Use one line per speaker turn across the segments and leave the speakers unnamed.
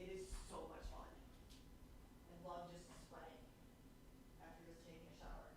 It is so much fun. I love just sweating after just taking a shower.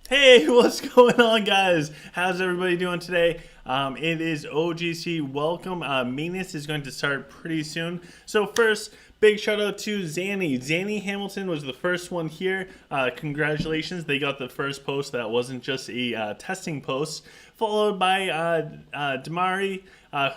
Hey, what's going on, guys? How's everybody doing today? It is OGC. Welcome. Maintenance is going to start pretty soon. So first, big shout out to Zanny. Zanny Hamilton was the first one here. Congratulations, they got the first post that wasn't just a testing post. Followed by Damari,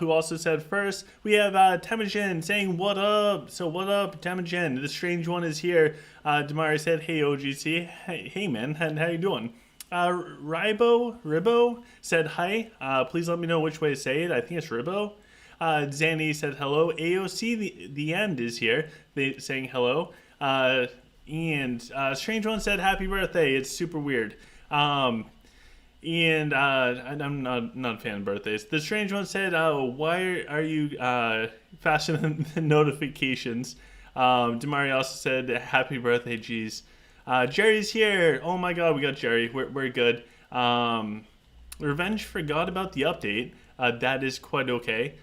who also said first. We have Temujin saying what up. So what up, Temujin? The strange one is here. Damari said, "Hey OGC, hey man, how you doing?" Ribo said hi. Please let me know which way to say it. I think it's Ribo. Zanny said hello. AOC, the end is here, saying hello. And Strange One said happy birthday. It's super weird. And I'm not a fan of birthdays. The Strange One said, why are you faster than the notifications? Damari also said, happy birthday, geez. Jerry's here. Oh my god, we got Jerry. We're good. Revenge forgot about the update. That is quite okay.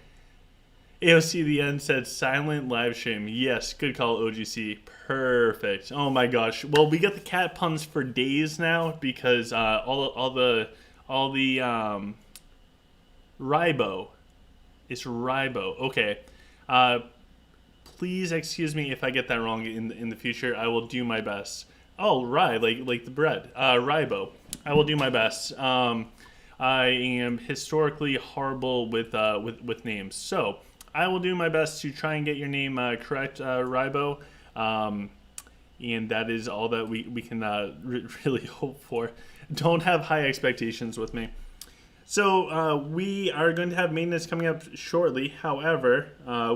AOC the end said silent live stream. Yes, good call, OGC. Perfect. Oh my gosh. Well, we got the cat puns for days now because all the ribo. It's ribo. Okay. Please excuse me if I get that wrong in the future. I will do my best. Oh, rye, like the bread. Ribo. I will do my best. I am historically horrible with names, so I will do my best to try and get your name correct, Ribo. And that is all that we can really hope for. Don't have high expectations with me. So we are going to have maintenance coming up shortly. However,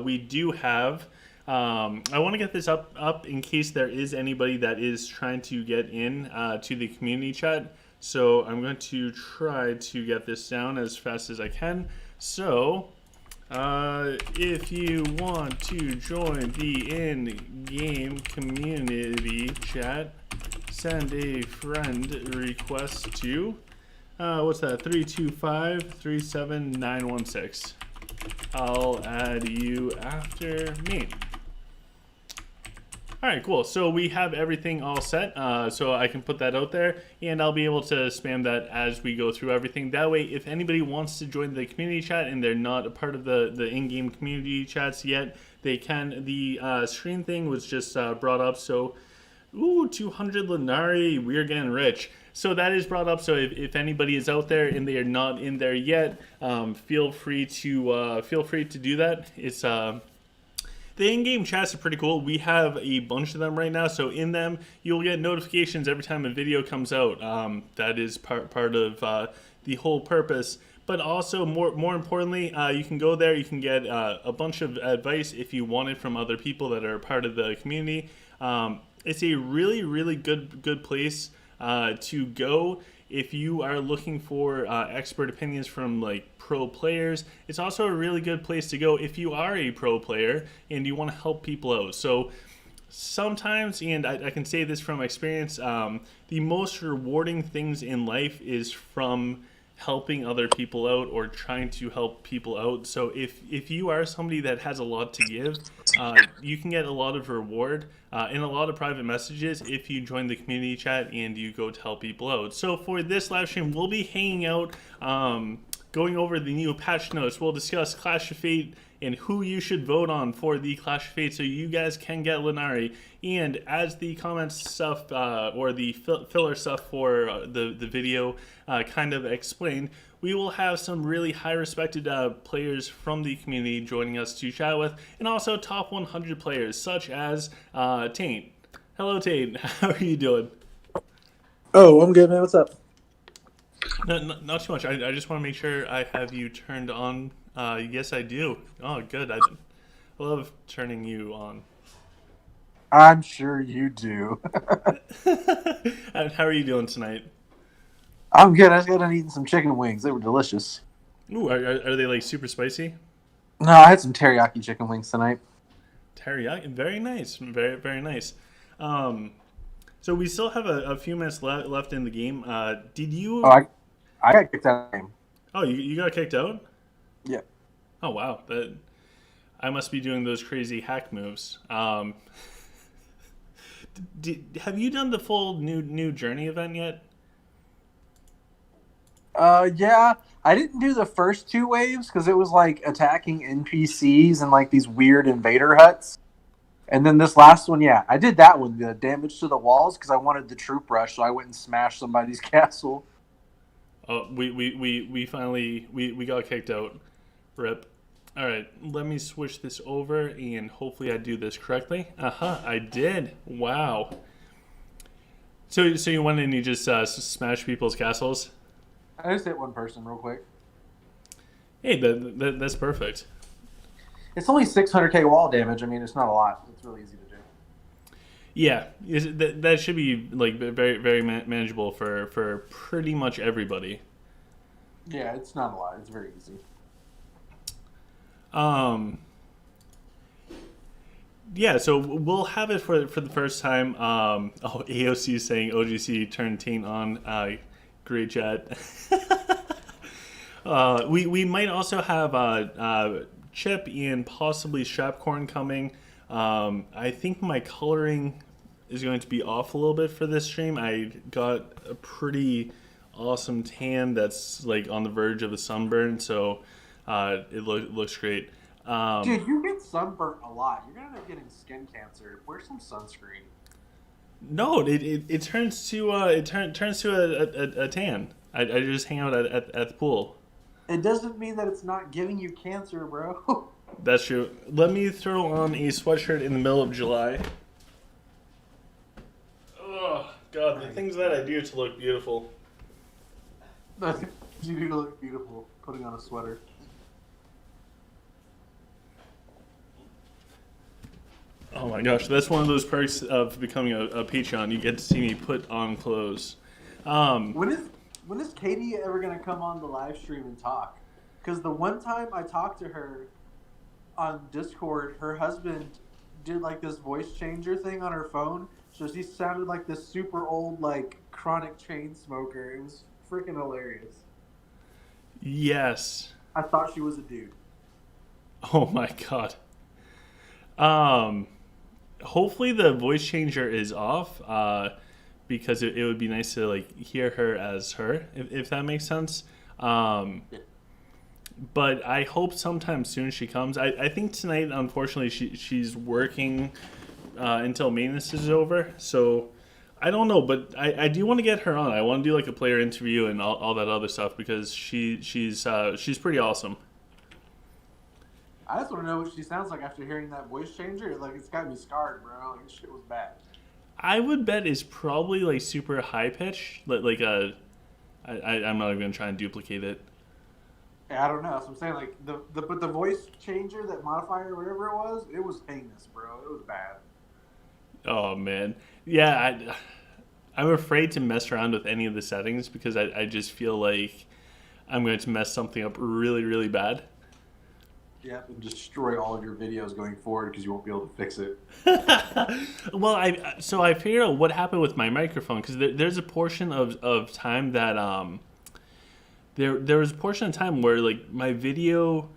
we do have. I want to get this up in case there is anybody that is trying to get in to the community chat. So I'm going to try to get this down as fast as I can. So if you want to join the in-game community chat, send a friend request to what's that? 325-37916. I'll add you after me. All right, cool. So we have everything all set, so I can put that out there, and I'll be able to spam that as we go through everything. That way, if anybody wants to join the community chat and they're not a part of the in-game community chats yet, they can. The screen thing was just brought up, so 200 Lenari, we're getting rich. So that is brought up. So if anybody is out there and they are not in there yet, feel free to do that. It's the in-game chats are pretty cool. We have a bunch of them right now. So in them, you'll get notifications every time a video comes out. That is part of the whole purpose. But also, more importantly, you can go there. You can get a bunch of advice if you want it from other people that are part of the community. It's a really, really good place to go if you are looking for expert opinions from like pro players. It's also a really good place to go if you are a pro player and you want to help people out. So sometimes, and I can say this from experience, the most rewarding things in life is from helping other people out or trying to help people out. So if you are somebody that has a lot to give, you can get a lot of reward and a lot of private messages if you join the community chat and you go to help people out. So for this live stream, we'll be hanging out, going over the new patch notes. We'll discuss Clash of Fate and who you should vote on for the Clash of Fate so you guys can get Lenari. And as the comments stuff or the filler stuff for the video kind of explained, we will have some really high respected players from the community joining us to chat with, and also top 100 players such as Taint. Hello Taint, how are you doing?
Oh, I'm good, man. What's up?
Not too much. I just want to make sure I have you turned on. Yes, I do. Oh, good. I love turning you on.
I'm sure you do.
How are you doing tonight?
I'm good. I just got done eating some chicken wings. They were delicious.
Ooh, are they like super spicy?
No, I had some teriyaki chicken wings tonight.
Teriyaki, very nice, very very nice. So we still have a few minutes left in the game. Did you?
Oh, I got kicked out of the game.
Oh, you got kicked out?
Yeah.
Oh wow, I must be doing those crazy hack moves. Have you done the full new journey event yet?
Yeah. I didn't do the first two waves because it was like attacking NPCs and like these weird invader huts. And then this last one, yeah, I did that one, the damage to the walls, because I wanted the troop rush, so I went and smashed somebody's castle.
Oh, we finally got kicked out. Rip. All right, let me switch this over, and hopefully I do this correctly. I did. Wow. So you went and you just smashed people's castles?
I just hit one person real quick.
Hey, that's perfect.
It's only 600k wall damage. I mean, it's not a lot. It's really easy to do.
Yeah, that should be like very very manageable for pretty much everybody.
Yeah, it's not a lot. It's very easy.
Yeah, so we'll have it for the first time. AOC is saying OGC turned Taint on. Great chat. We might also have chip and possibly strapcorn coming. I think my coloring is going to be off a little bit for this stream. I got a pretty awesome tan that's like on the verge of a sunburn, so it looks great.
Dude, you get sunburnt a lot. You're gonna end up getting skin cancer. Wear some sunscreen.
No, it turns to turns to a tan. I just hang out at the pool.
It doesn't mean that it's not giving you cancer, bro.
That's true. Let me throw on a sweatshirt in the middle of July. Oh God, the things that I do to look beautiful.
You do look beautiful putting on a sweater.
Oh my gosh, that's one of those perks of becoming a Patreon. You get to see me put on clothes.
When is Katie ever gonna come on the live stream and talk? Because the one time I talked to her on Discord, her husband did like this voice changer thing on her phone, so she sounded like this super old like chronic chain smoker. It was freaking hilarious.
Yes.
I thought she was a dude.
Oh my God. Hopefully the voice changer is off, because it would be nice to like hear her as her, if that makes sense. But I hope sometime soon she comes. I think tonight, unfortunately, she's working until maintenance is over. So I don't know, but I do want to get her on. I want to do like a player interview and all that other stuff because she's pretty awesome.
I just want to know what she sounds like after hearing that voice changer. Like, it's got me scarred, bro. Like, shit was bad.
I would bet it's probably like super high pitch, like I'm not even gonna try and duplicate it.
I don't know. So I'm saying, like, but the voice changer, that modifier, whatever it was heinous, bro. It was bad.
Oh man, yeah. I'm afraid to mess around with any of the settings because I just feel like I'm going to mess something up really, really bad.
Yep, and destroy all of your videos going forward because you won't be able to fix it.
Well, I figured out what happened with my microphone because there's a portion of time that there was a portion of time where like my video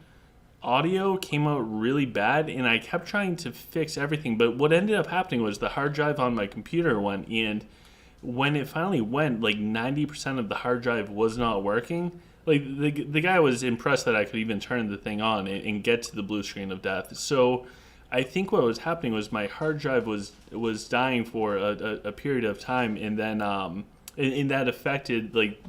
audio came out really bad and I kept trying to fix everything, but what ended up happening was the hard drive on my computer went, and when it finally went, like 90% of the hard drive was not working. Like the guy was impressed that I could even turn the thing on and get to the blue screen of death. So I think what was happening was my hard drive was dying for a period of time, and then and that affected like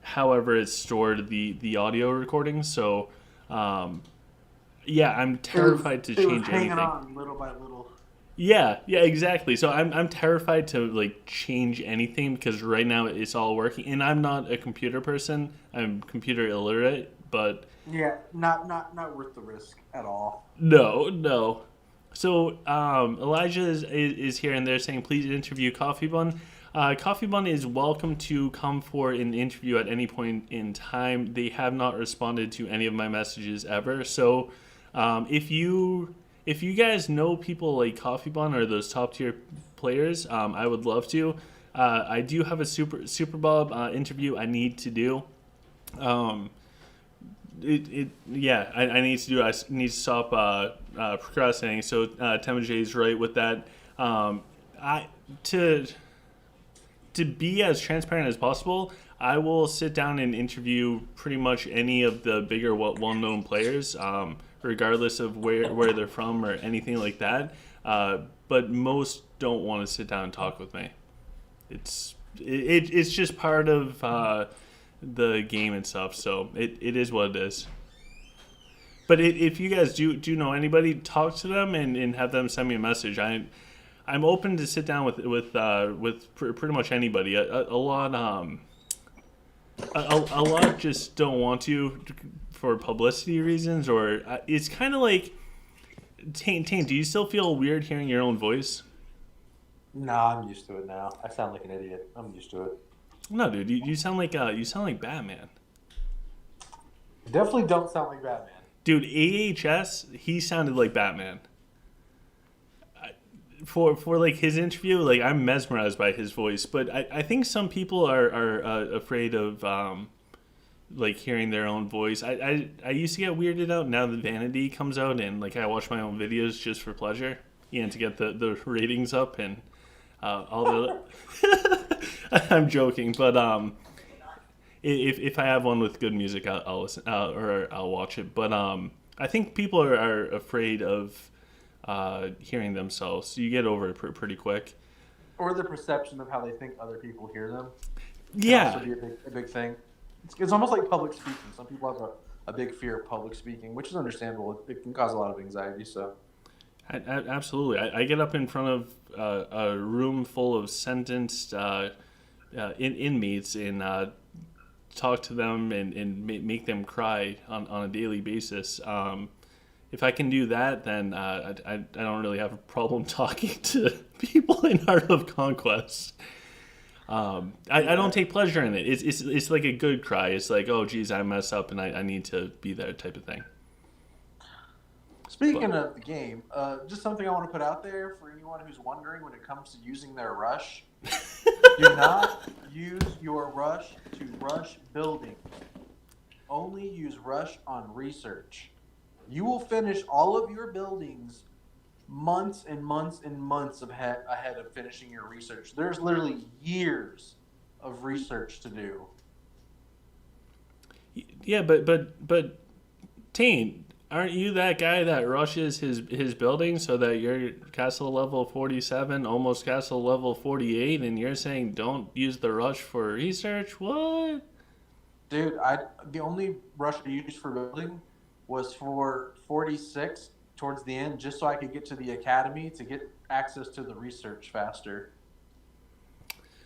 however it stored the audio recording. So yeah, I'm terrified to change
hanging
anything.
On little by little.
Yeah, exactly. So I'm terrified to like change anything because right now it's all working, and I'm not a computer person. I'm computer illiterate, but
yeah, not worth the risk at all.
No. So Elijah is here, and they're saying please interview Coffee Bun. Coffee Bun is welcome to come for an interview at any point in time. They have not responded to any of my messages ever. So if you guys know people like Coffee Bun or those top tier players, I would love to. I do have a Super Bob interview I need to do. I need to do. I need to stop procrastinating. So Temajay is right with that. To be as transparent as possible, I will sit down and interview pretty much any of the bigger, well-known players, regardless of where they're from or anything like that. But most don't want to sit down and talk with me. It's just part of the game and stuff. So it is what it is. But if you guys do know anybody, talk to them and have them send me a message. I'm open to sit down with pretty much anybody. A lot just don't want to for publicity reasons, or it's kind of like Taint. Do you still feel weird hearing your own voice?
No, I'm used to it now. I sound like an idiot. I'm used to it.
No, dude, you sound like Batman.
Definitely don't sound like Batman.
Dude, AHS, he sounded like Batman. For like his interview, like I'm mesmerized by his voice, but I think some people are afraid of like hearing their own voice. I used to get weirded out. Now that Vanity comes out and like I watch my own videos just for pleasure, to get the ratings up and all the. I'm joking, but if I have one with good music, I'll listen or I'll watch it. But I think people are afraid of hearing themselves. So you get over it pretty quick.
Or the perception of how they think other people hear them.
Yeah.
Can also be a big thing. It's almost like public speaking. Some people have a big fear of public speaking, which is understandable. It can cause a lot of anxiety. So,
Absolutely. I get up in front of a room full of sentenced inmates and talk to them and make them cry on a daily basis. If I can do that, then I don't really have a problem talking to people in Art of Conquest. I don't take pleasure in it. It's like a good cry. It's like, oh, geez, I messed up and I need to be there type of thing.
speaking of the game, just something I want to put out there for anyone who's wondering when it comes to using their rush. Do not use your rush to rush buildings. Only use rush on research. You will finish all of your buildings months and months and months ahead of finishing your research. There's literally years of research to do.
Yeah, but Tane, aren't you that guy that rushes his building so that you're castle level 47, almost castle level 48, and you're saying don't use the rush for research? What?
Dude, the only rush I used for building was for 46 towards the end, just so I could get to the academy to get access to the research faster.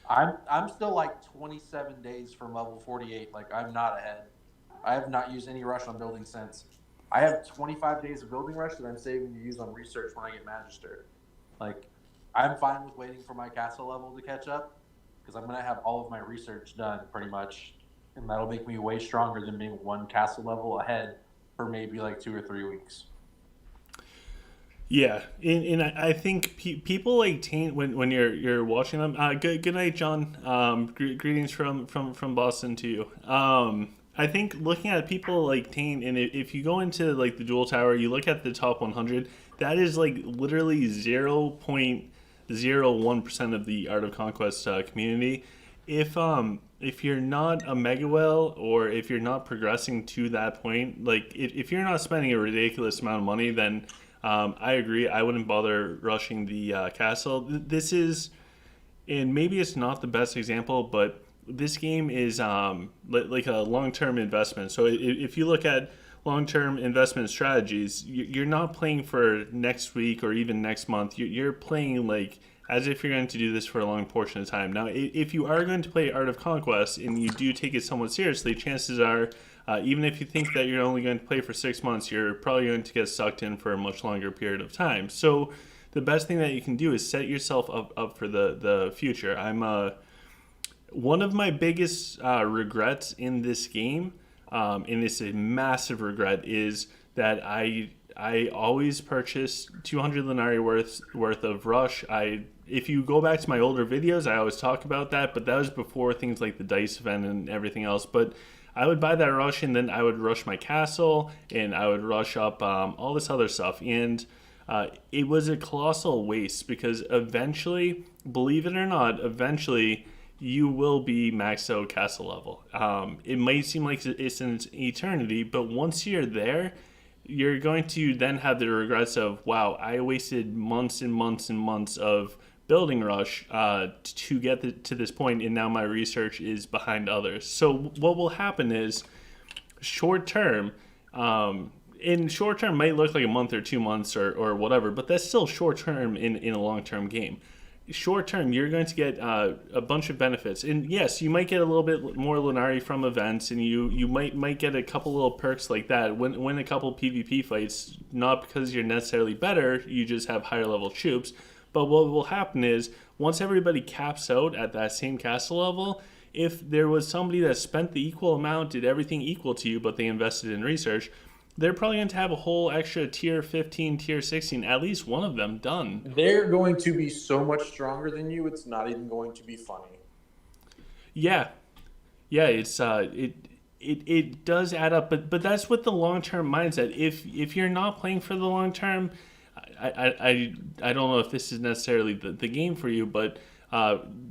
I'm still like 27 days from level 48. Like, I'm not ahead. I have not used any rush on building since. I have 25 days of building rush that I'm saving to use on research when I get magister. Like, I'm fine with waiting for my castle level to catch up because I'm going to have all of my research done pretty much, and that'll make me way stronger than being one castle level ahead for maybe like 2 or 3 weeks.
Yeah, and I think people like Taint when you're watching them. Good night, John. Greetings from Boston to you. I think looking at people like Taint, and if you go into like the Jewel Tower, you look at the top 100. That is like literally 0.01% of the Art of Conquest community. If you're not a mega well, or if you're not progressing to that point, like if you're not spending a ridiculous amount of money, then I agree. I wouldn't bother rushing the castle. This is, and maybe it's not the best example, but this game is like a long-term investment. So if you look at long-term investment strategies, you're not playing for next week or even next month. You're playing like as if you're going to do this for a long portion of time. Now, if you are going to play Art of Conquest and you do take it somewhat seriously, chances are, even if you think that you're only going to play for 6 months, you're probably going to get sucked in for a much longer period of time. So the best thing that you can do is set yourself up for the future. One of my biggest regrets in this game, and it's a massive regret, is that I always purchase 200 Lenari worth of rush. If you go back to my older videos, I always talk about that, but that was before things like the dice event and everything else. But I would buy that rush, and then I would rush my castle, and I would rush up all this other stuff. And it was a colossal waste because eventually, believe it or not, you will be maxed out castle level. It might seem like it's an eternity, but once you're there, you're going to then have the regrets of, wow, I wasted months and months and months of building rush to get to this point, and now my research is behind others. So what will happen is short term, in short term might look like a month or 2 months or whatever, but that's still short term in a long term game. Short term, you're going to get a bunch of benefits, and yes, you might get a little bit more Lenari from events, and you might get a couple little perks like that. Win a couple PvP fights, not because you're necessarily better, you just have higher level troops. But what will happen is once everybody caps out at that same castle level, if there was somebody that spent the equal amount, did everything equal to you, but they invested in research, they're probably going to have a whole extra tier 15, tier 16, at least one of them done.
They're going to be so much stronger than you, it's not even going to be funny.
Yeah, it's it does add up, but that's with the long term mindset. If you're not playing for the long term, I don't know if this is necessarily the game for you, but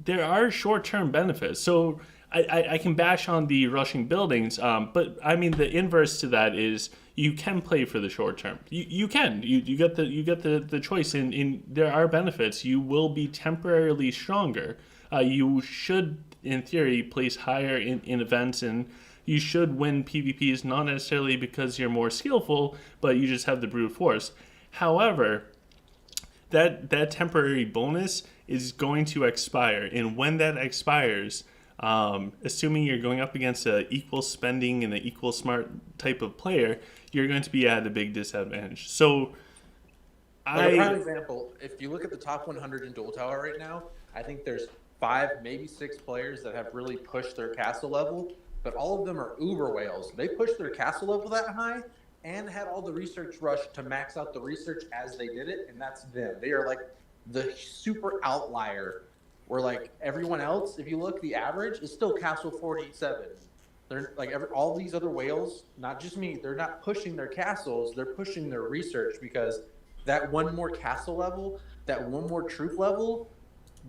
there are short term benefits. So I can bash on the rushing buildings, but I mean the inverse to that is you can play for the short term. You can you get the choice, in there are benefits. You will be temporarily stronger. You should, in theory, place higher in events, and you should win PvPs, not necessarily because you're more skillful, but you just have the brute force. However, that temporary bonus is going to expire, and when that expires, assuming you're going up against an equal spending and an equal smart type of player, you're going to be at a big disadvantage. So,
like a prime example, if you look at the top 100 in Dual Tower right now, I think there's 5, maybe 6 players that have really pushed their castle level, but all of them are uber whales. They pushed their castle level that high and had all the research rush to max out the research as they did it, and that's them. They are like the super outlier, where like everyone else, if you look, the average is still castle 47. They're like all these other whales, not just me, they're not pushing their castles, they're pushing their research, because that one more castle level, that one more troop level,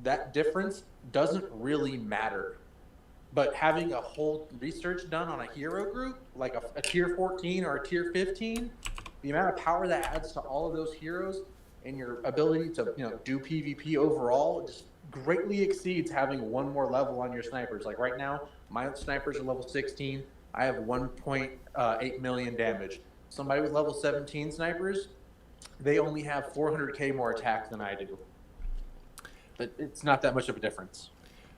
that difference doesn't really matter. But having a whole research done on a hero group, like a tier 14 or a tier 15, the amount of power that adds to all of those heroes and your ability to do PvP overall just greatly exceeds having one more level on your snipers. Like right now, my snipers are level 16. I have 1.8 million damage. Somebody with level 17 snipers, they only have 400k more attack than I do. But it's not that much of a difference.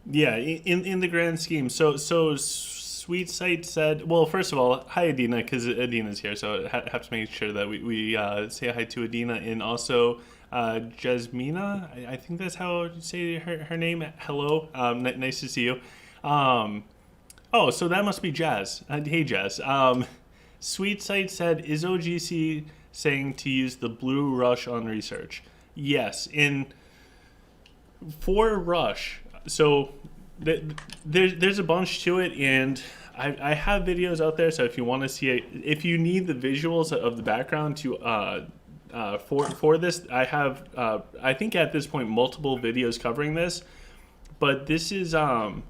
Yeah, in the grand scheme. So Sweet Sight said, well, first of all, hi Adina, because Adina's here, so I have to make sure that we say hi to Adina, and also Jasmina, I think that's how you say her name. Hello, nice to see you. Oh, so that must be Jazz. Hey Jazz. Sweet Sight said, is OGC saying to use the blue rush on research? Yes, for rush. So there's a bunch to it, and I have videos out there. So if you want to see it, if you need the visuals of the background to for this, I have I think at this point multiple videos covering this. But this is what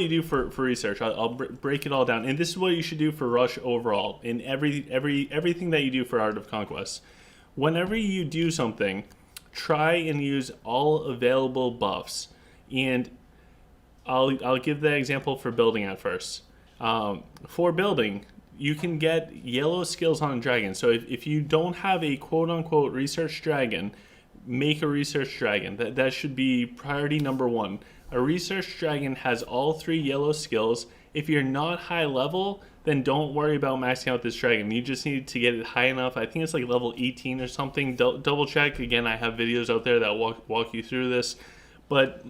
you do for research. I'll break it all down, and this is what you should do for rush overall in everything that you do for Art of Conquest. Whenever you do something, try and use all available buffs, and I'll give the example for building at first. For building, you can get yellow skills on a dragon. So if you don't have a quote-unquote research dragon, make a research dragon. That should be priority number 1. A research dragon has all 3 yellow skills. If you're not high level, then don't worry about maxing out this dragon. You just need to get it high enough. I think it's like level 18 or something. Double check. Again, I have videos out there that walk you through this. But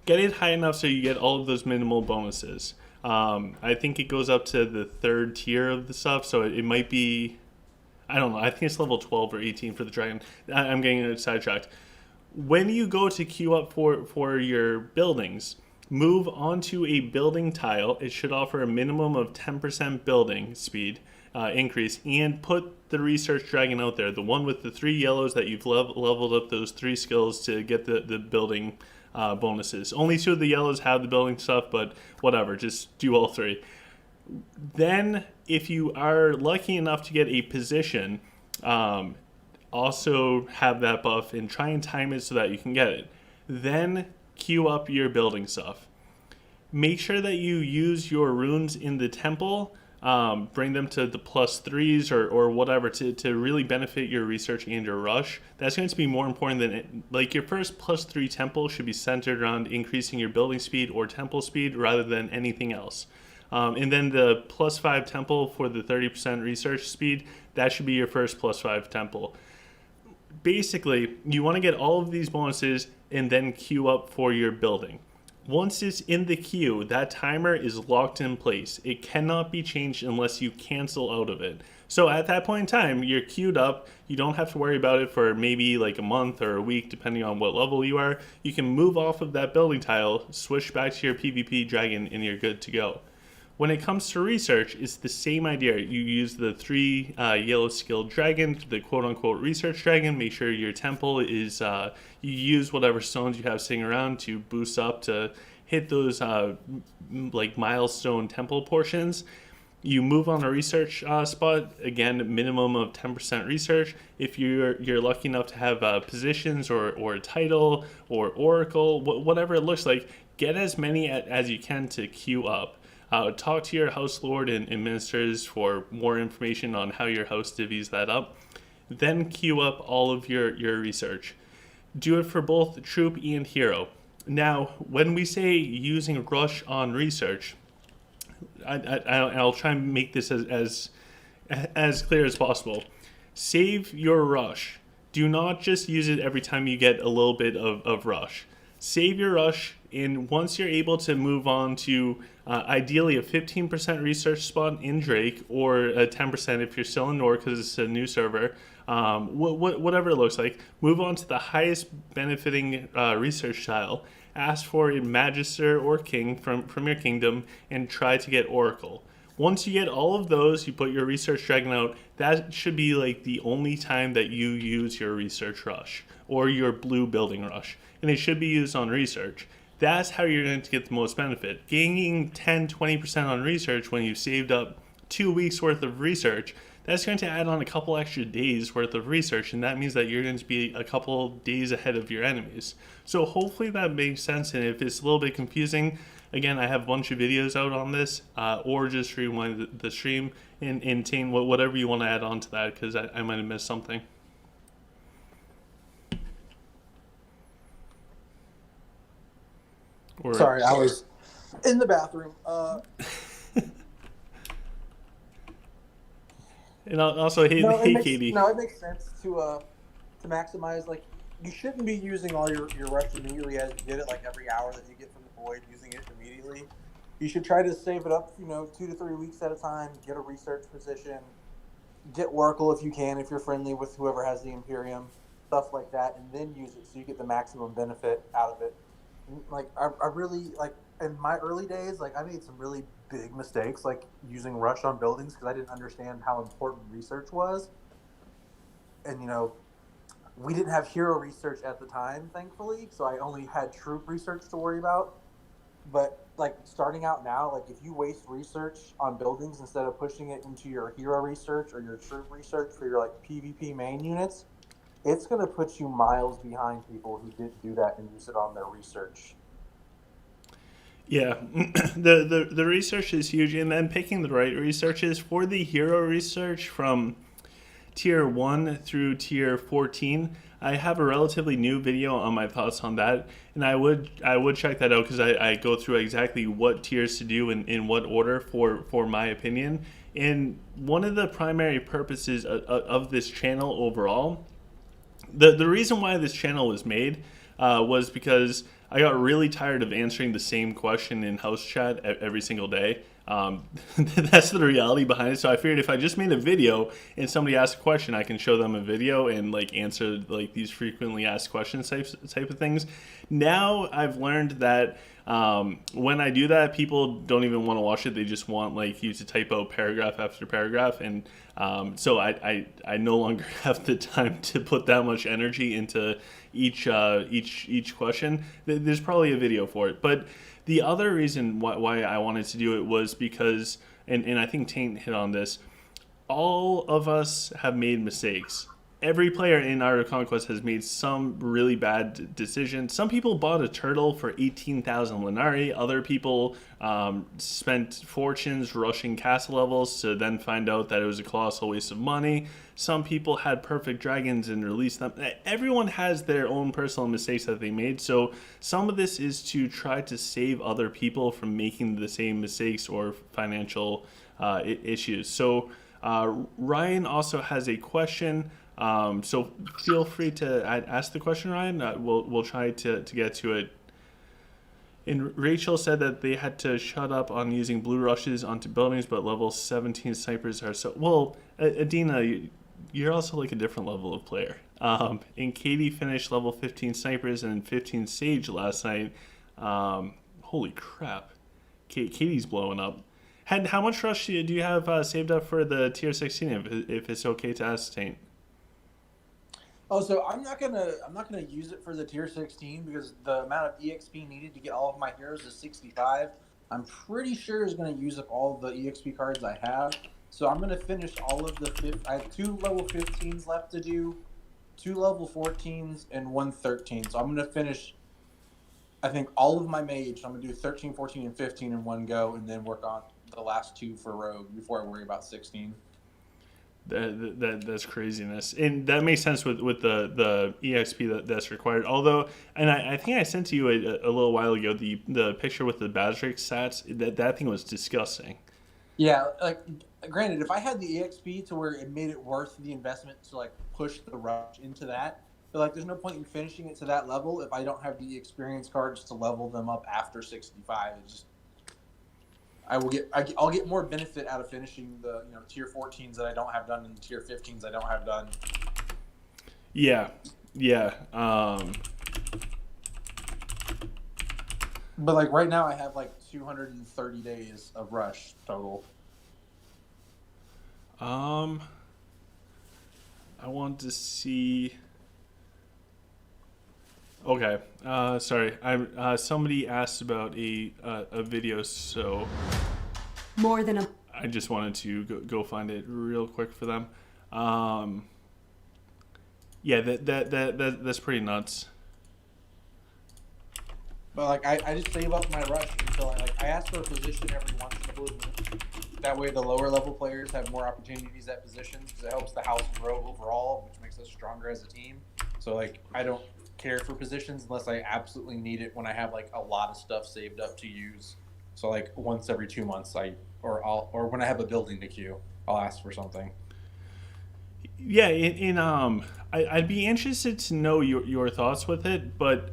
get it high enough so you get all of those minimal bonuses. I think it goes up to the 3rd tier of the stuff, so it might be, I don't know, I think it's level 12 or 18 for the dragon. I'm getting sidetracked. When you go to queue up for your buildings, move onto a building tile. It should offer a minimum of 10% building speed increase, and put the research dragon out there, the one with the 3 yellows that you've leveled up those 3 skills to get the building bonuses. Only 2 of the yellows have the building stuff, but whatever, just do all 3. Then if you are lucky enough to get a position, also have that buff and try and time it so that you can get it. Then queue up your building stuff. Make sure that you use your runes in the temple, bring them to the +3s or whatever to really benefit your research and your rush. That's going to be more important than it. Like your first +3 temple should be centered around increasing your building speed or temple speed rather than anything else. And then the +5 temple for the 30% research speed, that should be your first +5 temple. Basically, you want to get all of these bonuses and then queue up for your building. Once it's in the queue, that timer is locked in place. It cannot be changed unless you cancel out of it. So at that point in time, you're queued up. You don't have to worry about it for maybe like a month or a week, depending on what level you are. You can move off of that building tile, switch back to your PvP dragon, and you're good to go. When it comes to research, it's the same idea. You use the 3 yellow skilled dragon, the quote unquote research dragon. Make sure your temple is, you use whatever stones you have sitting around to boost up to hit those like milestone temple portions. You move on a research spot, again, minimum of 10% research. If you're lucky enough to have positions or a title or oracle, whatever it looks like, get as many as you can to queue up. Talk to your house lord and ministers for more information on how your house divvies that up. Then queue up all of your research. Do it for both troop and hero. Now, when we say using rush on research, I'll try and make this as clear as possible. Save your rush. Do not just use it every time you get a little bit of rush. Save your rush, and once you're able to move on to ideally a 15% research spot in Drake, or a 10% if you're still in Nor because it's a new server, whatever it looks like, move on to the highest benefiting research tile. Ask for a Magister or King from your kingdom and try to get Oracle. Once you get all of those, you put your research dragon out. That should be like the only time that you use your research rush or your blue building rush. And it should be used on research. That's how you're going to get the most benefit. Gaining 10-20% on research when you've saved up 2 weeks worth of research, that's going to add on a couple extra days worth of research, and that means that you're going to be a couple days ahead of your enemies. So hopefully that makes sense, and if it's a little bit confusing, again, I have a bunch of videos out on this, or just rewind the stream and Tane, whatever you want to add on to that, because I might have missed something.
Sorry, I was in the bathroom.
And also, hey, Katie.
No, it makes sense to maximize. Like, you shouldn't be using all your rush immediately as you get it. Like every hour that you get from the void, using it immediately. You should try to save it up. 2 to 3 weeks at a time. Get a research position. Get Oracle if you can, if you're friendly with whoever has the Imperium, stuff like that, and then use it so you get the maximum benefit out of it. Like I really like in my early days, like I made some really big mistakes, like using rush on buildings because I didn't understand how important research was. And we didn't have hero research at the time, thankfully, so I only had troop research to worry about. But like starting out now, like if you waste research on buildings instead of pushing it into your hero research or your troop research for your like PvP main units, it's going to put you miles behind people who didn't do that and use it on their research.
Yeah, the research is huge, and then picking the right researches for the hero research from tier 1 through tier 14. I have a relatively new video on my thoughts on that, and I would check that out because I go through exactly what tiers to do in what order for my opinion. And one of the primary purposes of this channel overall, the reason why this channel was made was because I got really tired of answering the same question in house chat every single day. That's the reality behind it. So I figured if I just made a video and somebody asked a question, I can show them a video and like answer like these frequently asked questions type of things. Now I've learned that when I do that, people don't even want to watch it. They just want like you to type out paragraph after paragraph, and so I no longer have the time to put that much energy into each question. There's probably a video for it, but the other reason why I wanted to do it was because, and I think Taint hit on this, all of us have made mistakes. Every player in Art of Conquest has made some really bad decision. Some people bought a turtle for 18,000 Lenari. Other people spent fortunes rushing castle levels to then find out that it was a colossal waste of money. Some people had perfect dragons and released them. Everyone has their own personal mistakes that they made. So some of this is to try to save other people from making the same mistakes or financial issues. So Ryan also has a question. So feel free to ask the question, Ryan. We'll try to get to it. And Rachel said that they had to shut up on using blue rushes onto buildings, but level 17 snipers are so... Well, Adina, you're also like a different level of player. And Katie finished level 15 snipers and 15 sage last night. Holy crap. Katie's blowing up. How much rush do you have saved up for the tier 16? If it's okay to ascertain.
Oh, so I'm not gonna use it for the tier 16 because the amount of EXP needed to get all of my heroes is 65. I'm pretty sure is gonna use up all of the EXP cards I have. So I'm gonna finish all of the I have 2 level 15s left to do, 2 level 14s, and 1 13. So I'm gonna finish, I think, all of my mage. So I'm gonna do 13, 14, and 15 in one go, and then work on the last 2 for rogue before I worry about 16.
That's craziness, and that makes sense with the exp that's required. Although, and I think I sent to you a little while ago the picture with the Bazric stats. That thing was disgusting.
Yeah, like granted, if I had the EXP to where it made it worth the investment to like push the rush into that, but like there's no point in finishing it to that level if I don't have the experience cards to level them up after 65. It just I'll get more benefit out of finishing the tier 14s that I don't have done and the tier 15s I don't have done.
Yeah.
But like right now I have like 230 days of rush total.
I want to see. Okay. Sorry. Somebody asked about a video, so
more than a.
I just wanted to go find it real quick for them. Yeah, that's pretty nuts.
But like I just save up my rush until I ask for a position every once in a blue moon. That way the lower level players have more opportunities at positions because it helps the house grow overall, which makes us stronger as a team. So like I don't care for positions unless I absolutely need it when I have like a lot of stuff saved up to use. So like once every 2 months or when I have a building to queue, I'll ask for something.
Yeah, I'd be interested to know your thoughts with it, but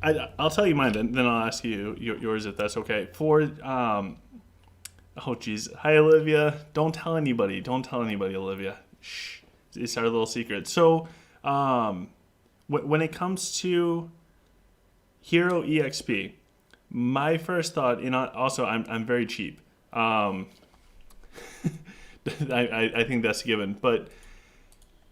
I'll tell you mine, then I'll ask you yours if that's okay. Oh geez, hi Olivia. Don't tell anybody, Olivia. Shh, it's our little secret. So, when it comes to Hero EXP, my first thought, and also I'm very cheap. I think that's a given, but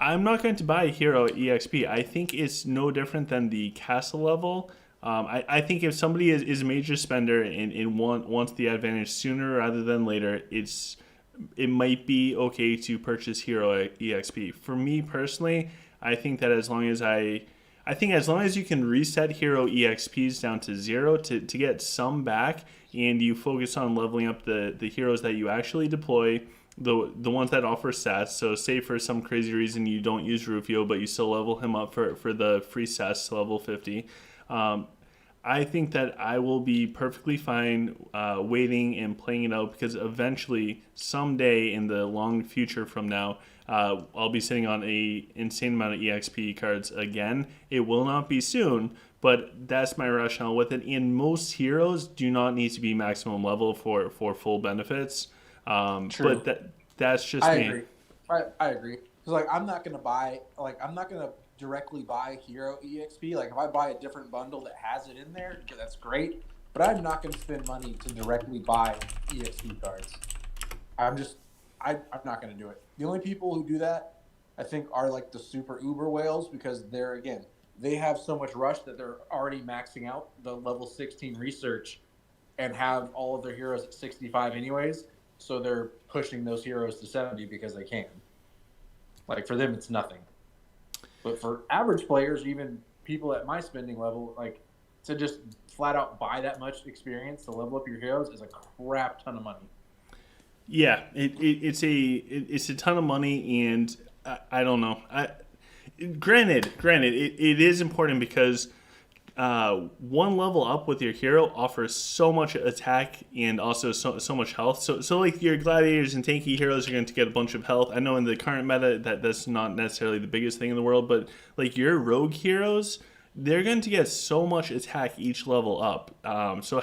I'm not going to buy Hero EXP. I think it's no different than the castle level. I think if somebody is a major spender and wants the advantage sooner rather than later, it might be okay to purchase Hero EXP. For me personally, I think that as long as you can reset Hero EXPs down to 0 to get some back, and you focus on leveling up the heroes that you actually deploy, the ones that offer stats. So say for some crazy reason you don't use Rufio, but you still level him up for the free stats to level 50. I think that I will be perfectly fine waiting and playing it out, because eventually, someday in the long future from now, I'll be sitting on a insane amount of EXP cards again. It will not be soon, but that's my rationale with it. And most heroes do not need to be maximum level for full benefits.
True.
But that's just
I
me.
agree. I agree. Because I'm not gonna directly buy Hero EXP. Like if I buy a different bundle that has it in there, that's great. But I'm not gonna spend money to directly buy EXP cards. I'm not gonna do it. The only people who do that, I think, are like the super uber whales, because they have so much rush that they're already maxing out the level 16 research and have all of their heroes at 65 anyways. So they're pushing those heroes to 70 because they can. Like for them, it's nothing. But for average players, even people at my spending level, like to just flat out buy that much experience to level up your heroes is a crap ton of money.
Yeah, it's a ton of money, and I don't know. Granted, it is important because one level up with your hero offers so much attack and also so much health. So like your gladiators and tanky heroes are going to get a bunch of health. I know in the current meta that's not necessarily the biggest thing in the world, but like your rogue heroes, they're going to get so much attack each level up. So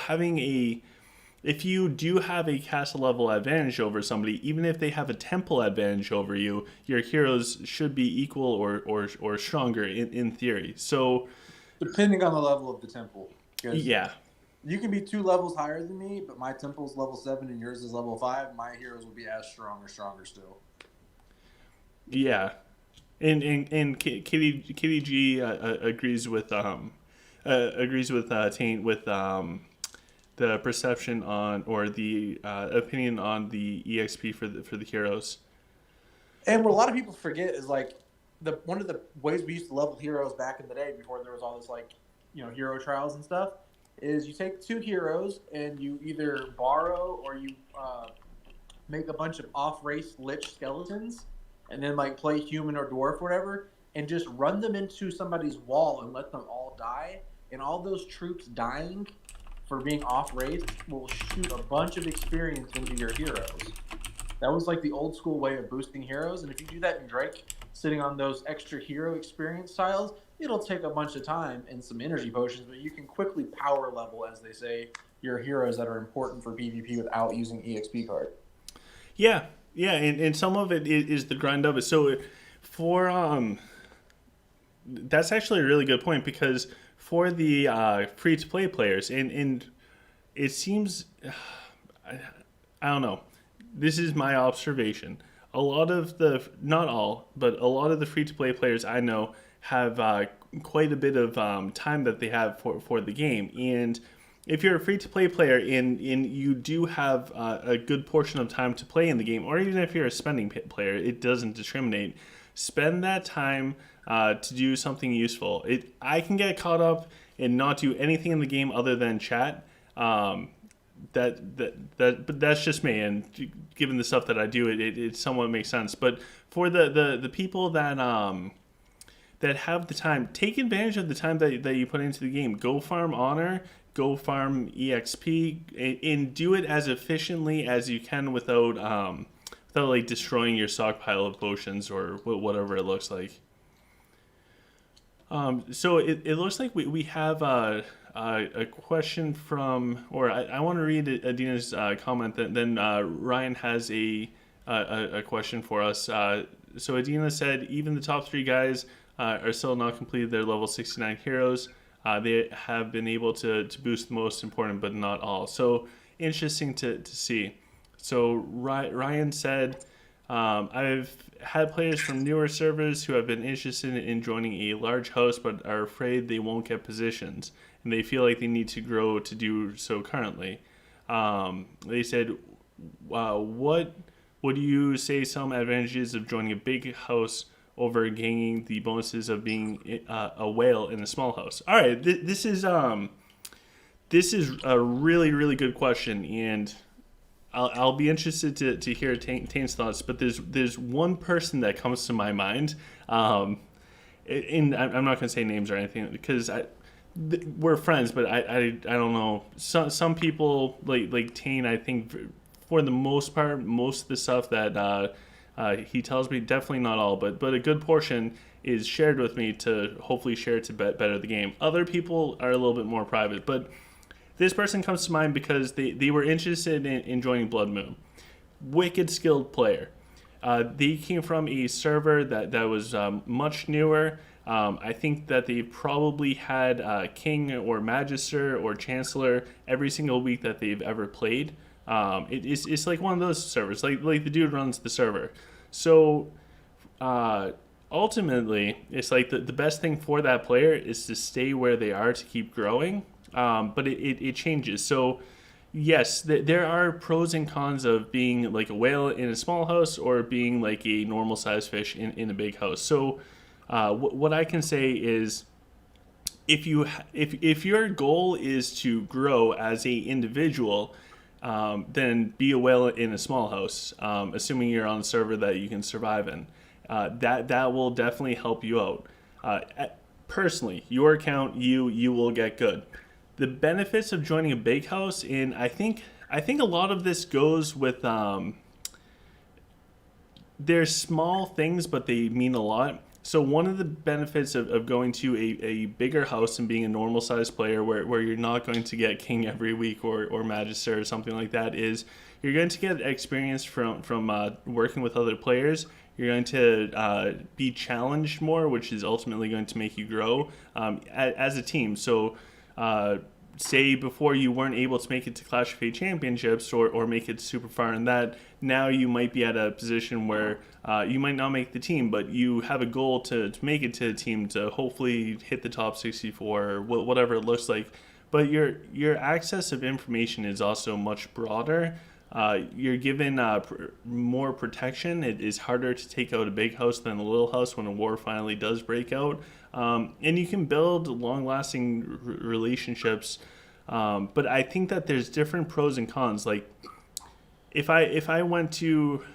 if you do have a castle level advantage over somebody, even if they have a temple advantage over you, your heroes should be equal or stronger in theory. So
depending on the level of the temple.
Yeah.
You can be 2 levels higher than me, but my temple's level 7 and yours is level 5. My heroes will be as strong or stronger still.
Yeah, and Kitty G agrees with Taint with the perception on or the opinion on the EXP for the heroes.
And what a lot of people forget is like one of the ways we used to level heroes back in the day before there was all this like hero trials and stuff is you take 2 heroes and you either borrow or you make a bunch of off-race lich skeletons and then like play human or dwarf or whatever and just run them into somebody's wall and let them all die, and all those troops dying for being off-race will shoot a bunch of experience into your heroes. That was like the old school way of boosting heroes, and if you do that in Drake, sitting on those extra hero experience tiles, it'll take a bunch of time and some energy potions, but you can quickly power level, as they say, your heroes that are important for PvP without using EXP card.
Yeah, and some of it is the grind of it. So for that's actually a really good point, because for the free to play players, and it seems I don't know. This is my observation. A lot of not all, but a lot of the free to play players I know have quite a bit of time that they have for the game. And if you're a free to play player and you do have a good portion of time to play in the game, or even if you're a spending player, it doesn't discriminate. Spend that time to do something useful. I can get caught up and not do anything in the game other than chat. But that's just me, and given the stuff that I do, it somewhat makes sense. But for the people that have the time, take advantage of the time that you put into the game. Go farm honor, go farm EXP, and do it as efficiently as you can without like destroying your stockpile of potions or whatever it looks like. So it looks like we have a question from, or I want to read Adina's comment. Then Ryan has a question for us. So Adina said, even the top 3 guys are still not completed their level 69 heroes. They have been able to boost the most important, but not all. So interesting to see. So Ryan said, I've had players from newer servers who have been interested in joining a large house but are afraid they won't get positions, and they feel like they need to grow to do so currently. They said, what would you say some advantages of joining a big house over gaining the bonuses of being a whale in a small house? All right, this is a really, really good question, and I'll be interested to hear Taint's thoughts, but there's one person that comes to my mind, and I'm not going to say names or anything because we're friends, but I don't know. Some people like Taint, I think for the most part, most of the stuff that he tells me, definitely not all, but a good portion is shared with me to hopefully share to better the game. Other people are a little bit more private, but this person comes to mind because they were interested in joining Blood Moon. Wicked skilled player. They came from a server that was much newer. I think that they probably had King or Magister or Chancellor every single week that they've ever played. It's like one of those servers. Like the dude runs the server. So ultimately, it's like the best thing for that player is to stay where they are to keep growing. But it changes. So yes, there are pros and cons of being like a whale in a small house or being like a normal sized fish in a big house. So what I can say is, if your goal is to grow as a individual, then be a whale in a small house, assuming you're on a server that you can survive in. That will definitely help you out. Personally, your account, you will get good. The benefits of joining a big house, and I think a lot of this goes with they're small things, but they mean a lot. So one of the benefits of going to a bigger house and being a normal sized player where you're not going to get King every week or Magister or something like that is you're going to get experience from working with other players. You're going to be challenged more, which is ultimately going to make you grow as a team. So say before you weren't able to make it to Clash of Fate Championships or make it super far in that, now you might be at a position where you might not make the team, but you have a goal to make it to the team to hopefully hit the top 64 or whatever it looks like. But your access of information is also much broader. You're given more protection. It is harder to take out a big house than a little house when a war finally does break out. And you can build long-lasting relationships. But I think that there's different pros and cons. Like, if I went and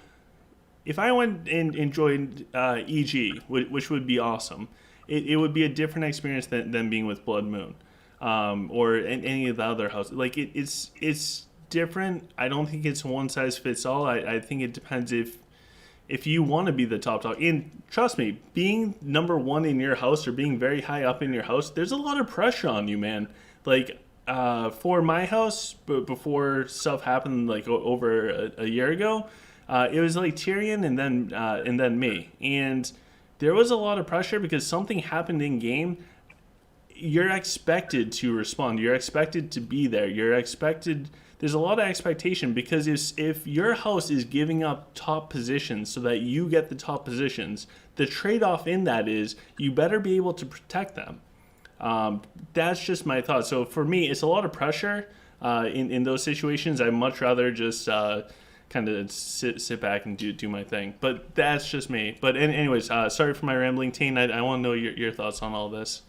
joined EG, which would be awesome, it would be a different experience than being with Blood Moon, or any of the other houses. Like, it's different. I don't think it's one size fits all. I think it depends if you want to be the top dog. And trust me, being number one in your house or being very high up in your house, there's a lot of pressure on you, man. Like, for my house, before stuff happened, like over a year ago, it was like Tyrion and then me. And there was a lot of pressure because something happened in game. You're expected to respond. You're expected to be there. There's a lot of expectation because if your house is giving up top positions so that you get the top positions, the trade-off in that is you better be able to protect them. That's just my thought. So for me, it's a lot of pressure in those situations. I'd much rather just kind of sit back and do my thing. But that's just me. But anyways, sorry for my rambling, Tane. I want to know your thoughts on all this.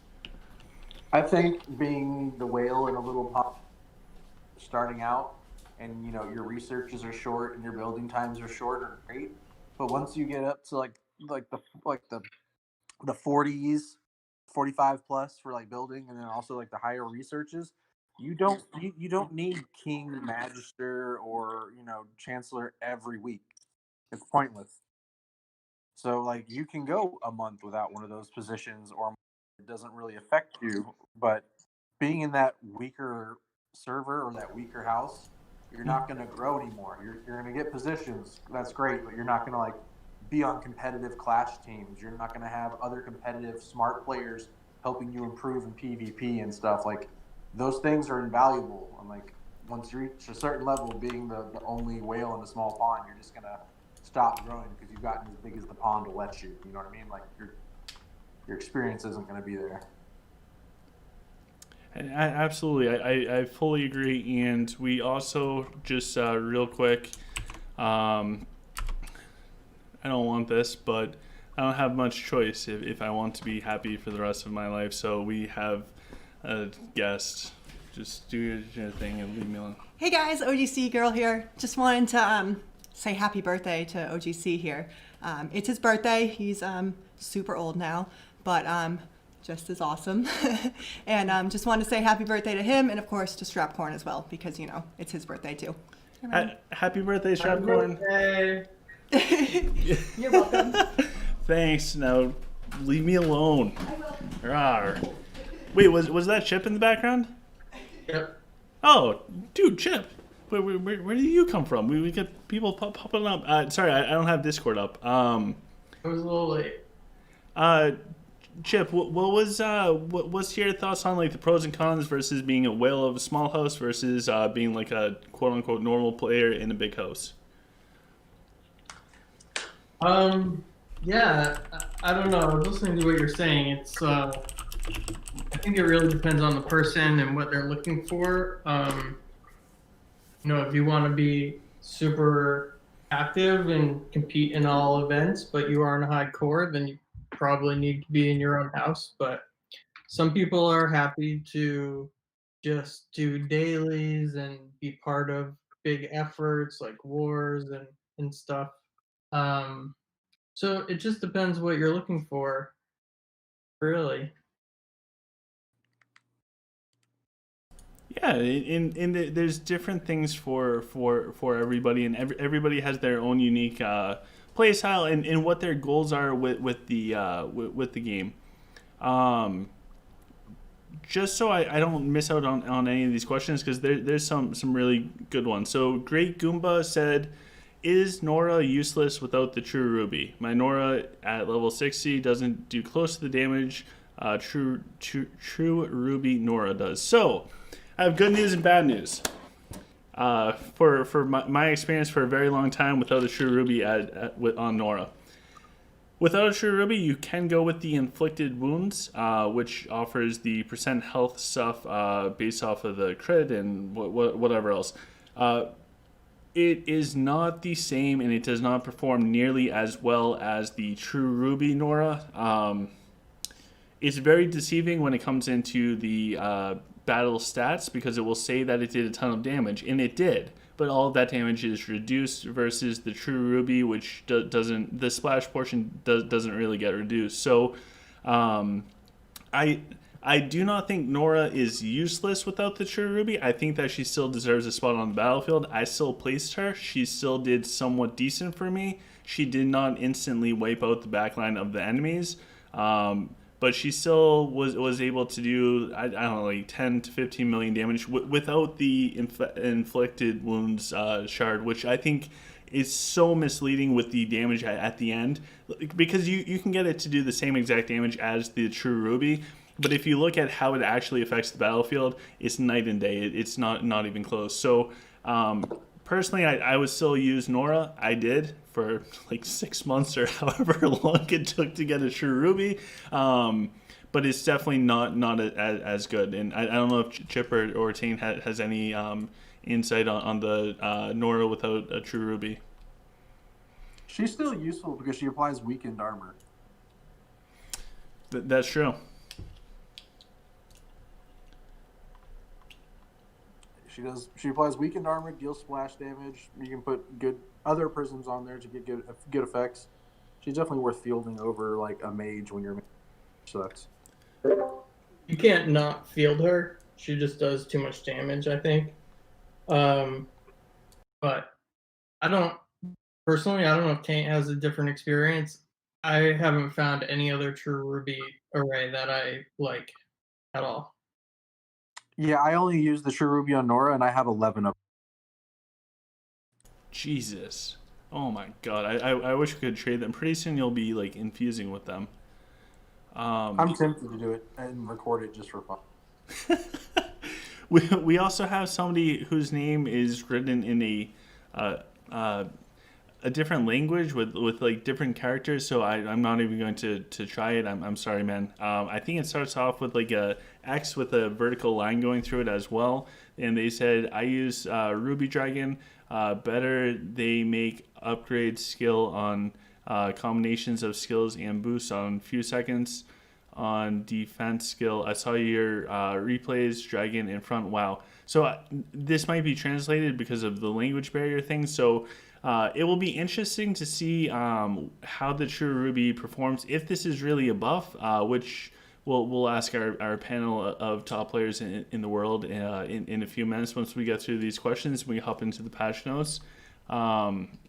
I think being the whale in a little pop starting out, and your researches are short and your building times are short, are great. But once you get up to like the 40s, 45 plus for like building, and then also like the higher researches, you don't need King, Magister, or Chancellor every week. It's pointless. So like you can go a month without one of those positions, or it doesn't really affect you. But being in that weaker server or that weaker house, you're not going to grow anymore. You're going to get positions. That's great, but you're not going to like be on competitive clash teams. You're not going to have other competitive smart players helping you improve in PvP and stuff. Like, those things are invaluable. And like, once you reach a certain level, being the only whale in a small pond, you're just going to stop growing because you've gotten as big as the pond will let you. You know what I mean? Like, your experience isn't going to be there.
Absolutely, I fully agree. And we also just real quick, I don't want this, but I don't have much choice if I want to be happy for the rest of my life. So we have a guest. Just do your thing and leave me alone.
Hey guys, OGC girl here. Just wanted to say happy birthday to OGC here. It's his birthday. He's super old now, but just as awesome. And just wanted to say happy birthday to him, and of course to Strapcorn as well, because it's his birthday too.
Happy birthday, Strapcorn.
You're welcome.
Thanks. Now leave me alone. Rawr. Wait, was that Chip in the background?
Yep.
Oh, dude, Chip. Where did you come from? We get people popping up. Sorry, I don't have Discord up.
I was a little late.
Chip, what's your thoughts on like the pros and cons versus being a whale of a small house versus being like a quote unquote normal player in a big house?
Yeah, I don't know. I was listening to what you're saying. It's I think it really depends on the person and what they're looking for. If you want to be super active and compete in all events, but you aren't a high core, then you probably need to be in your own house. But some people are happy to just do dailies and be part of big efforts like wars and stuff. So it just depends what you're looking for, really.
Yeah, and there's different things for everybody, and everybody has their own unique play style and what their goals are with the game. Just so I don't miss out on any of these questions, because there's some really good ones. So Great Goomba said, is Nora useless without the True Ruby? My Nora at level 60 doesn't do close to the damage True Ruby Nora does. So I have good news and bad news. For my experience for a very long time without a true ruby on Nora. Without a true ruby, you can go with the inflicted wounds, which offers the percent health stuff based off of the crit and whatever else. It is not the same, and it does not perform nearly as well as the true ruby Nora. It's very deceiving when it comes into the battle stats because it will say that it did a ton of damage, and it did. But all of that damage is reduced versus the true ruby, which doesn't. The splash portion doesn't really get reduced. So, I do not think Nora is useless without the true ruby. I think that she still deserves a spot on the battlefield. I still placed her. She still did somewhat decent for me. She did not instantly wipe out the backline of the enemies. But she still was able to do, I don't know, like 10 to 15 million damage without the inflicted wounds shard, which I think is so misleading with the damage at the end. Because you can get it to do the same exact damage as the true ruby, but if you look at how it actually affects the battlefield, it's night and day. It's not even close. So personally, I would still use Nora. I did for like 6 months or however long it took to get a true ruby. But it's definitely not as good. And I don't know if Chip or Tane has any insight on the Nora without a true ruby.
She's still useful because she applies weakened armor.
That's true.
She applies weakened armor, deals splash damage. You can put good other prisms on there to get good effects. She's definitely worth fielding over like a mage when your mage sucks.
You can't not field her. She just does too much damage, I think. But I don't know if Taint has a different experience. I haven't found any other true ruby array that I like at all.
Yeah, I only use the true ruby on Nora, and I have 11 of them.
Jesus. Oh my god. I wish we could trade them. Pretty soon you'll be like infusing with them.
I'm tempted to do it and record it just for fun.
we also have somebody whose name is written in a different language with like different characters, so I'm not even going to try it. I'm sorry, man. I think it starts off with like a X with a vertical line going through it as well, and they said I use Ruby Dragon. Better they make upgrade skill on combinations of skills and boosts on few seconds on defense skill. I saw your replays, Dragon in front. Wow. So this might be translated because of the language barrier thing. So it will be interesting to see how the True Ruby performs, if this is really a buff, which we'll ask our panel of top players in the world in a few minutes once we get through these questions. We hop into the patch notes.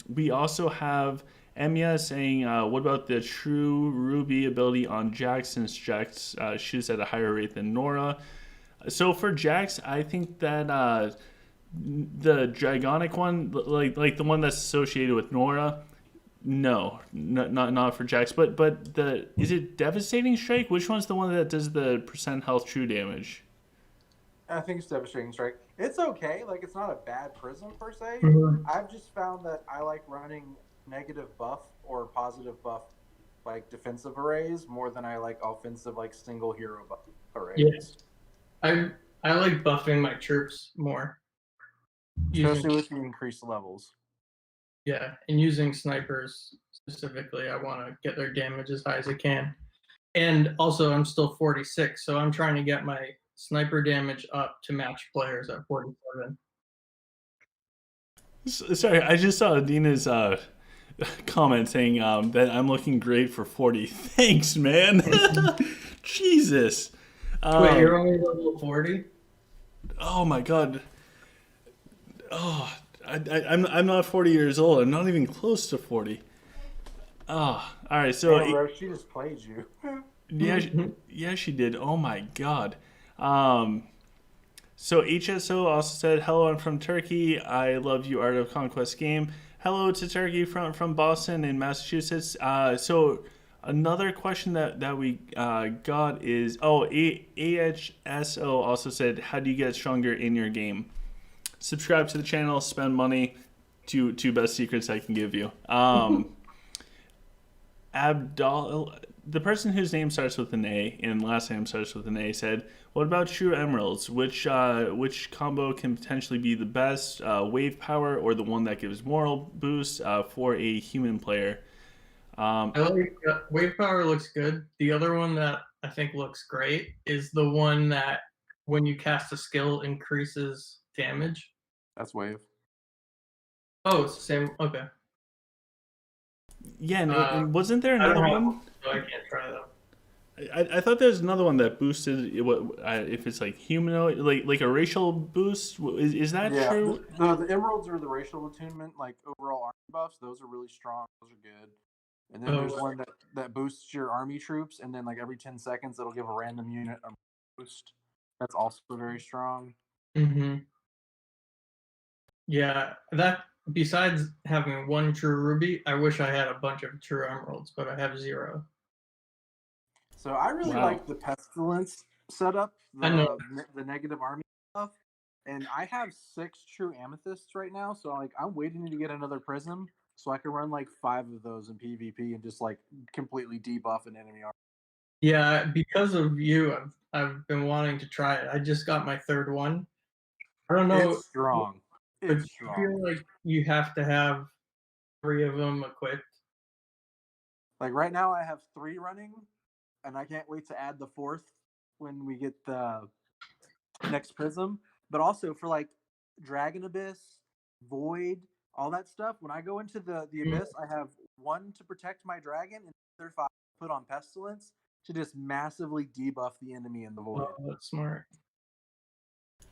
We also have Emiya saying, what about the True Ruby ability on Jax, since Jax shoots at a higher rate than Nora? So for Jax, I think that the Dragonic one, like the one that's associated with Nora, not for Jax, but is it Devastating Strike? Which one's the one that does the percent health true damage?
I think it's Devastating Strike. It's okay. Like, it's not a bad prism per se.
Mhm.
I've just found that I like running negative buff or positive buff, like defensive arrays, more than I like offensive, like single hero buff arrays.
Yes. I like buffing my troops more.
Especially with the increased levels.
Yeah, and using snipers specifically, I want to get their damage as high as I can. And also, I'm still 46, so I'm trying to get my sniper damage up to match players at 47.
Sorry, I just saw Adina's comment saying that I'm looking great for 40. Thanks, man. Jesus.
Wait, you're only level 40?
Oh my god. Oh, I'm not 40 years old. I'm not even close to 40. Oh, all right. So
Bro, she just played you.
yeah, she did. Oh my god. So HSO also said, hello, I'm from Turkey. I love you, Art of Conquest game. Hello to Turkey from Boston and Massachusetts. So Another question that we got is, AHSO also said, how do you get stronger in your game? Subscribe to the channel, spend money. Two best secrets I can give you. The person whose name starts with an A and last name starts with an A said, "What about true emeralds? Which combo can potentially be the best? Wave power or the one that gives moral boost for a human player?"
I like wave power looks good. The other one that I think looks great is the one that when you cast a skill increases damage.
That's wave.
Oh, it's the same. Okay.
Yeah, and wasn't there
I don't
another
have
one?
so I can't try that.
I thought there was another one that boosted if it's like humanoid, like a racial boost. Is that true?
The emeralds are the racial attunement, like overall army buffs. Those are really strong. Those are good. And then there's one that boosts your army troops, and then like every 10 seconds it'll give a random unit a boost. That's also very strong.
Mm-hmm. Yeah, that besides having one true ruby, I wish I had a bunch of true emeralds, but I have 0.
So I really like the pestilence setup,
I know.
the negative army stuff, and I have 6 true amethysts right now. So like I'm waiting to get another prism so I can run like 5 of those in PvP and just like completely debuff an enemy army.
Yeah, because of you, I've been wanting to try it. I just got my 3rd one. I don't know.
It's strong.
But
It's
do you
strong.
feel like you have to have 3 of them equipped?
Like right now I have 3 running, and I can't wait to add the 4th when we get the next prism. But also for like Dragon Abyss, Void, all that stuff, when I go into the Abyss, I have 1 to protect my dragon and the other 5 put on Pestilence to just massively debuff the enemy in the Void.
Oh, that's smart.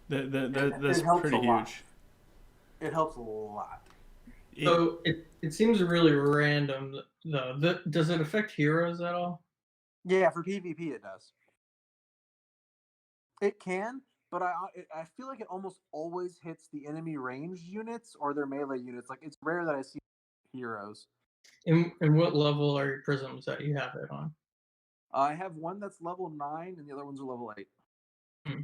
That's pretty huge.
It helps a lot.
So it seems really random though. Does it affect heroes at all?
Yeah, for PvP it does. It can, but I feel like it almost always hits the enemy ranged units or their melee units. Like it's rare that I see heroes.
And what level are your prisms that you have it on?
I have one that's level 9 and the other ones are level 8.
Yeah,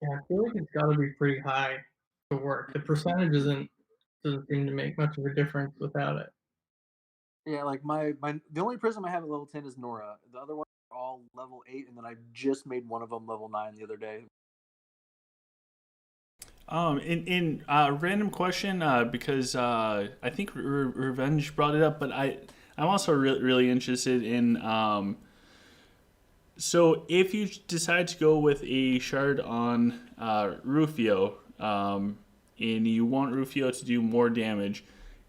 I feel like it's got to be pretty high to work. The percentage doesn't seem to make much of a difference without it.
Yeah, like the only prism I have at level 10 is Nora. The other ones are all level 8, and then I just made one of them level 9 the other day.
In random question, because I think Revenge brought it up, but I'm also really interested in. So if you decide to go with a shard on Rufio, and you want Rufio to do more damage,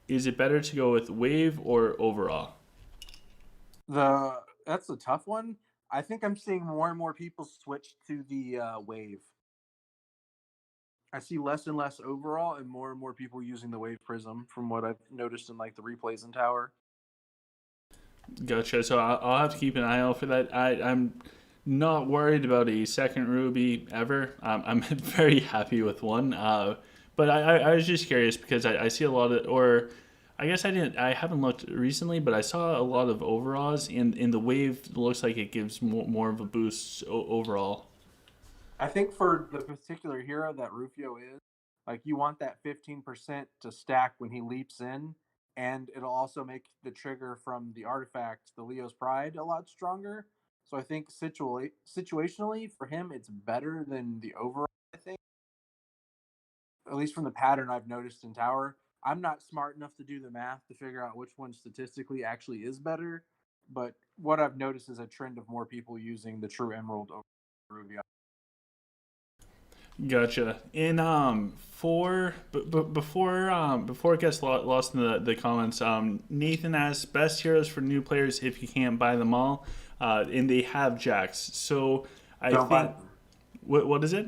is it better to go with wave or overall?
That's a tough one. I think I'm seeing more and more people switch to the wave. I see less and less overall, and more people using the wave prism from what I've noticed in like the replays in tower.
Gotcha. So I'll have to keep an eye out for that. I'm not worried about a second ruby ever. I'm very happy with one. But I was just curious because I see a lot of, or I guess I haven't looked recently, but I saw a lot of overalls, and the wave looks like it gives more of a boost overall.
I think for the particular hero that Rufio is, like you want that 15% to stack when he leaps in, and it'll also make the trigger from the artifact, the Leo's Pride, a lot stronger. So I think situationally for him, it's better than the overall, I think. At least from the pattern I've noticed in Tower. I'm not smart enough to do the math to figure out which one statistically actually is better, but what I've noticed is a trend of more people using the True Emerald over Ruby.
Gotcha. And before it gets lost in the comments, Nathan asks best heroes for new players if you can't buy them all, and they have jacks. So what is it?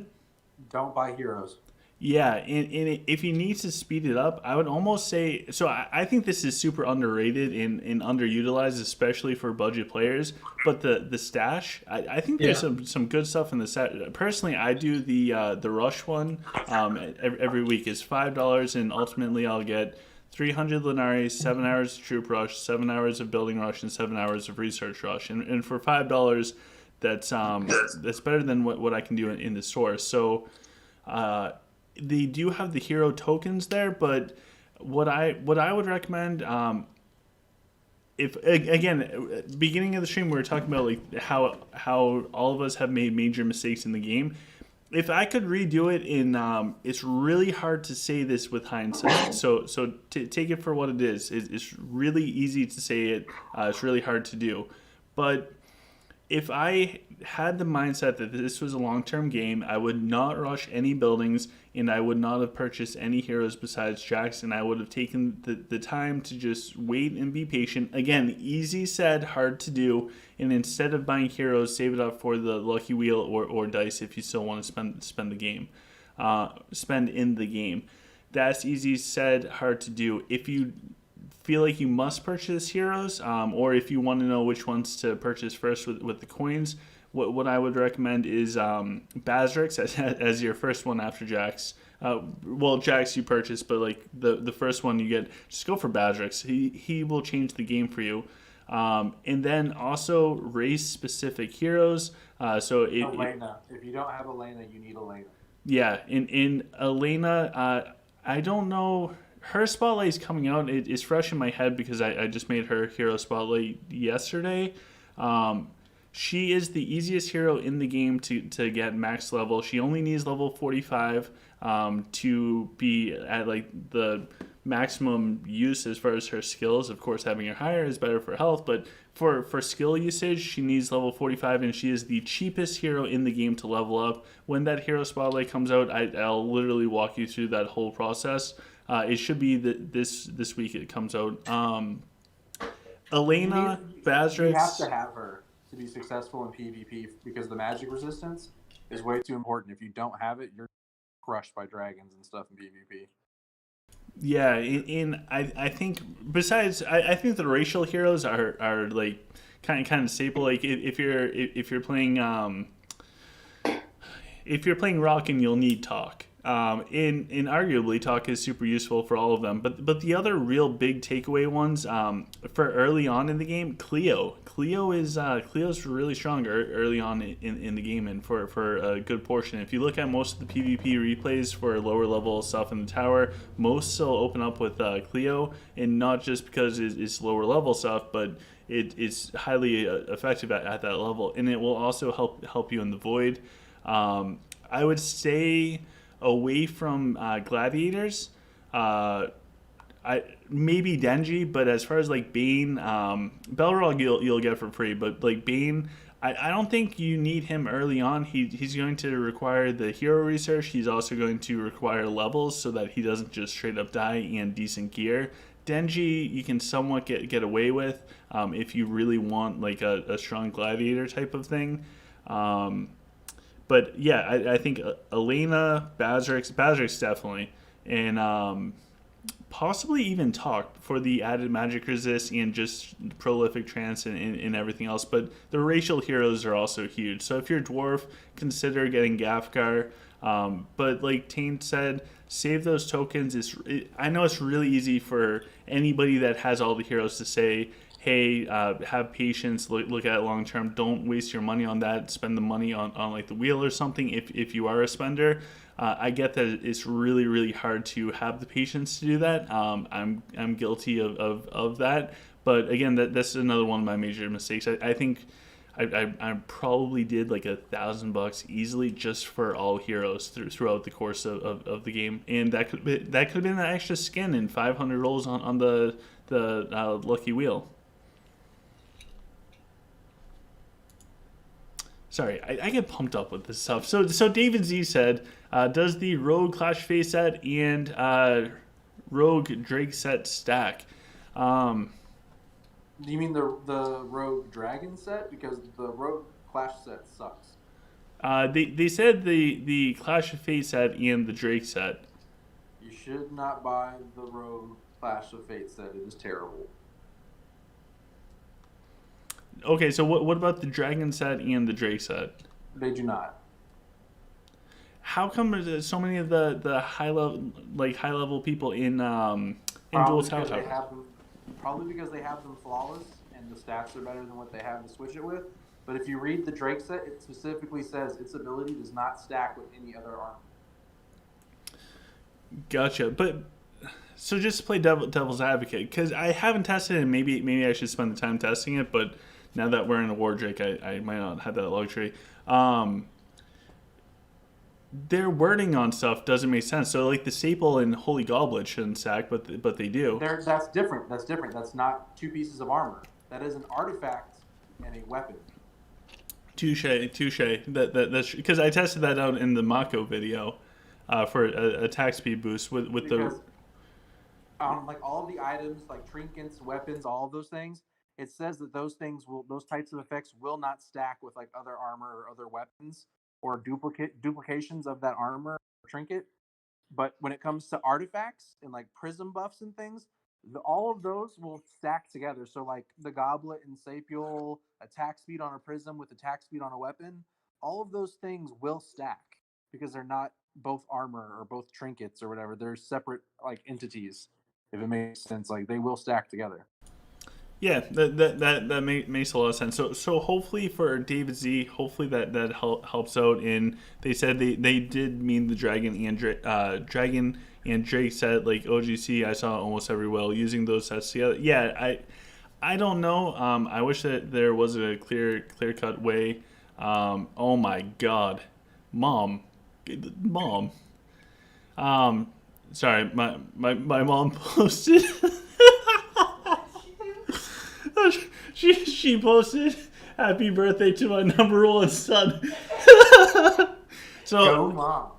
Don't buy heroes.
Yeah, and if he needs to speed it up, I would almost say, so I think this is super underrated and underutilized, especially for budget players, but the stash, I think there's some good stuff in the set. Personally, I do the Rush one every week. Is $5, and ultimately I'll get 300 Linares, 7 hours of Troop Rush, 7 hours of Building Rush, and 7 hours of Research Rush. And for $5, that's better than what I can do in the store. So they do have the hero tokens there, but what I would recommend, if again, beginning of the stream we were talking about like how all of us have made major mistakes in the game. If I could redo it it's really hard to say this with hindsight. So take it for what it is. It's really easy to say it. It's really hard to do. But if I had the mindset that this was a long-term game, I would not rush any buildings, and I would not have purchased any heroes besides Jax, and I would have taken the time to just wait and be patient. Again, easy said, hard to do, and instead of buying heroes, save it up for the lucky wheel or dice if you still want to spend in the game. That's easy said, hard to do. If you feel like you must purchase heroes, or if you want to know which ones to purchase first with the coins, what I would recommend is Bazrix as your first one after Jax. Well, Jax you purchase, but like the first one you get, just go for Bazrix. He will change the game for you. And then also race specific heroes.
Elena. If you don't have Elena, you need Elena.
Yeah, in Elena, I don't know. Her spotlight is coming out. It is fresh in my head because I just made her hero spotlight yesterday. She is the easiest hero in the game to get max level. She only needs level 45 to be at like the maximum use as far as her skills. Of course, having her higher is better for health, but for skill usage, she needs level 45, and she is the cheapest hero in the game to level up. When that hero spotlight comes out, I'll literally walk you through that whole process. It should be this week it comes out. Elena, Bazrix.
You have to have her to be successful in PvP because the magic resistance is way too important. If you don't have it, you're crushed by dragons and stuff in PvP.
Yeah, I think besides I think the racial heroes are like kind of staple. Like if you're playing Rockin', you'll need talk. In arguably talk is super useful for all of them, but the other real big takeaway ones for early on in the game, Cleo's really strong early on in the game, and for a good portion. If you look at most of the PvP replays for lower level stuff in the tower, most still open up with Cleo, and not just because it's lower level stuff, but it's highly effective at that level, and it will also help you in the void. I would say away from gladiators, maybe Denji, but as far as like Bane, Belrog you'll get for free, but like Bane, I don't think you need him early on. He's going to require the hero research. He's also going to require levels so that he doesn't just straight up die, and decent gear. Denji you can somewhat get away with if you really want like a strong gladiator type of thing. But yeah, I think Elena, Bazrix definitely, and possibly even Talk for the added magic resist and just prolific trance and everything else. But the racial heroes are also huge. So if you're dwarf, consider getting Gafgar. But like Taint said, save those tokens. I know it's really easy for anybody that has all the heroes to say, hey, have patience, look at it long term. Don't waste your money on that. Spend the money on like the wheel or something if you are a spender. I get that it's really, really hard to have the patience to do that. I'm guilty of that. But again, that's another one of my major mistakes. I think I probably did like $1,000 easily just for all heroes throughout the course of the game, and that could have been an extra skin and 500 rolls on the lucky wheel. Sorry, I get pumped up with this stuff. So David Z said, does the Rogue Clash Face set and Rogue Drake set stack?
Do you mean the Rogue Dragon set? Because the Rogue Clash set sucks.
They said the Clash of Fate set and the Drake set.
You should not buy the Rogue Clash of Fate set. It is terrible.
Okay, so what about the Dragon set and the Drake set?
They do not.
How come so many of the high level people in in dual
Probably
tower.
because they have them. Probably because they have them flawless, and the stats are better than what they have to switch it with. But if you read the Drake set, it specifically says its ability does not stack with any other armor.
Gotcha. But so just to play devil's advocate, because I haven't tested it, and maybe I should spend the time testing it. But now that we're in a war, Drake, I might not have that luxury. Their wording on stuff doesn't make sense. So like the staple and Holy Goblet shouldn't stack, but they do.
That's different. That's different. That's not two pieces of armor. That is an artifact and a weapon.
Touche. That's because I tested that out in the Mako video for attack speed boost with
Because, like all of the items, like trinkets, weapons, all of those things, it says that those types of effects will not stack with like other armor or other weapons or duplications of that armor or trinket. But when it comes to artifacts and like prism buffs and things, all of those will stack together. So like the goblet and sapial, attack speed on a prism with attack speed on a weapon, all of those things will stack because they're not both armor or both trinkets or whatever. They're separate like entities. If it makes sense, like they will stack together.
Yeah, that makes a lot of sense. So hopefully for David Z, hopefully that helps out. And they said they did mean the Dragon and Drake set, like OGC. I saw almost every whale using those sets together. Yeah, I don't know. I wish that there was a clear cut way. Oh my God, mom. Sorry, my mom posted. She posted happy birthday to my number one son. So
Go mom.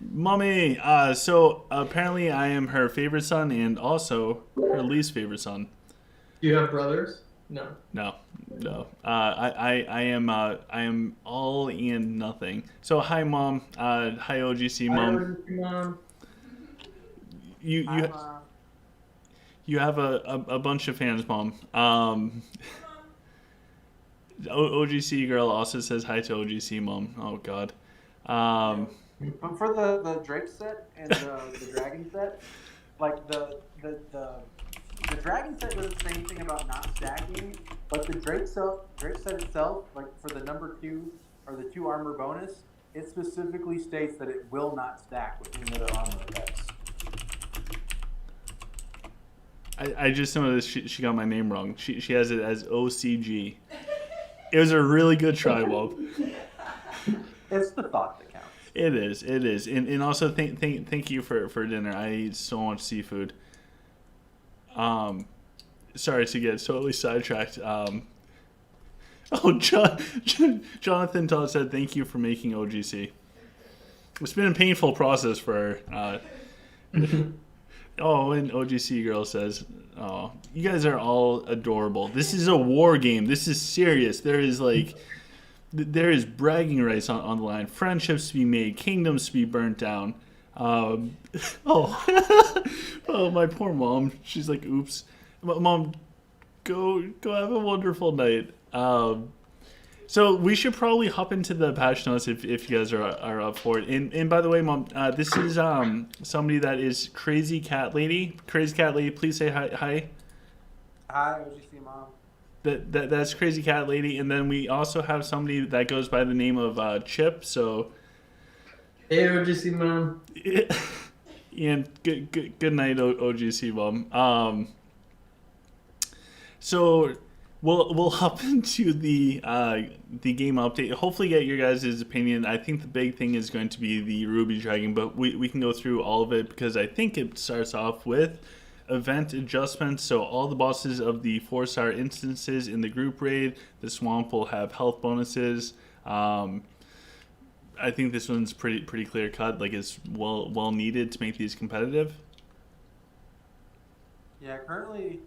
Mommy, so apparently I am her favorite son and also her least favorite son.
Do you have brothers? No.
No. I am all and nothing. So hi mom. Hi OGC mom.
Hi, Mom.
You have a bunch of fans, mom. OGC girl also says hi to OGC mom. Oh God.
But for the Drake set and the Dragon set, like the Dragon set doesn't say anything about not stacking, but the Drake set itself, like for the number 2 or the 2 armor bonus, it specifically states that it will not stack with any other armor effects.
I just noticed she got my name wrong. She has it as OCG. It was a really good try, Bob.
It's the thought that counts.
It is, and also thank you for dinner. I eat so much seafood. Sorry to get totally sidetracked. Jonathan Todd said thank you for making OGC. It's been a painful process for her. Oh, and OGC girl says, "Oh, you guys are all adorable. This is a war game. This is serious. There is bragging rights on the line. Friendships to be made. Kingdoms to be burnt down." Oh, oh, my poor mom. She's like, "Oops, mom, go have a wonderful night." So we should probably hop into the patch notes if you guys are up for it. And by the way, mom, this is somebody that is Crazy Cat Lady. Crazy Cat Lady, please say hi.
Hi, OGC mom.
That's Crazy Cat Lady. And then we also have somebody that goes by the name of Chip. So
Hey, OGC Mom.
And good night, OGC mom. So we'll hop into the game update. Hopefully get your guys' opinion. I think the big thing is going to be the Ruby Dragon, but we can go through all of it because I think it starts off with event adjustments. So all the bosses of the 4-star instances in the group raid, the swamp will have health bonuses. I think this one's pretty clear cut. Like it's well needed to make these competitive.
Yeah, currently,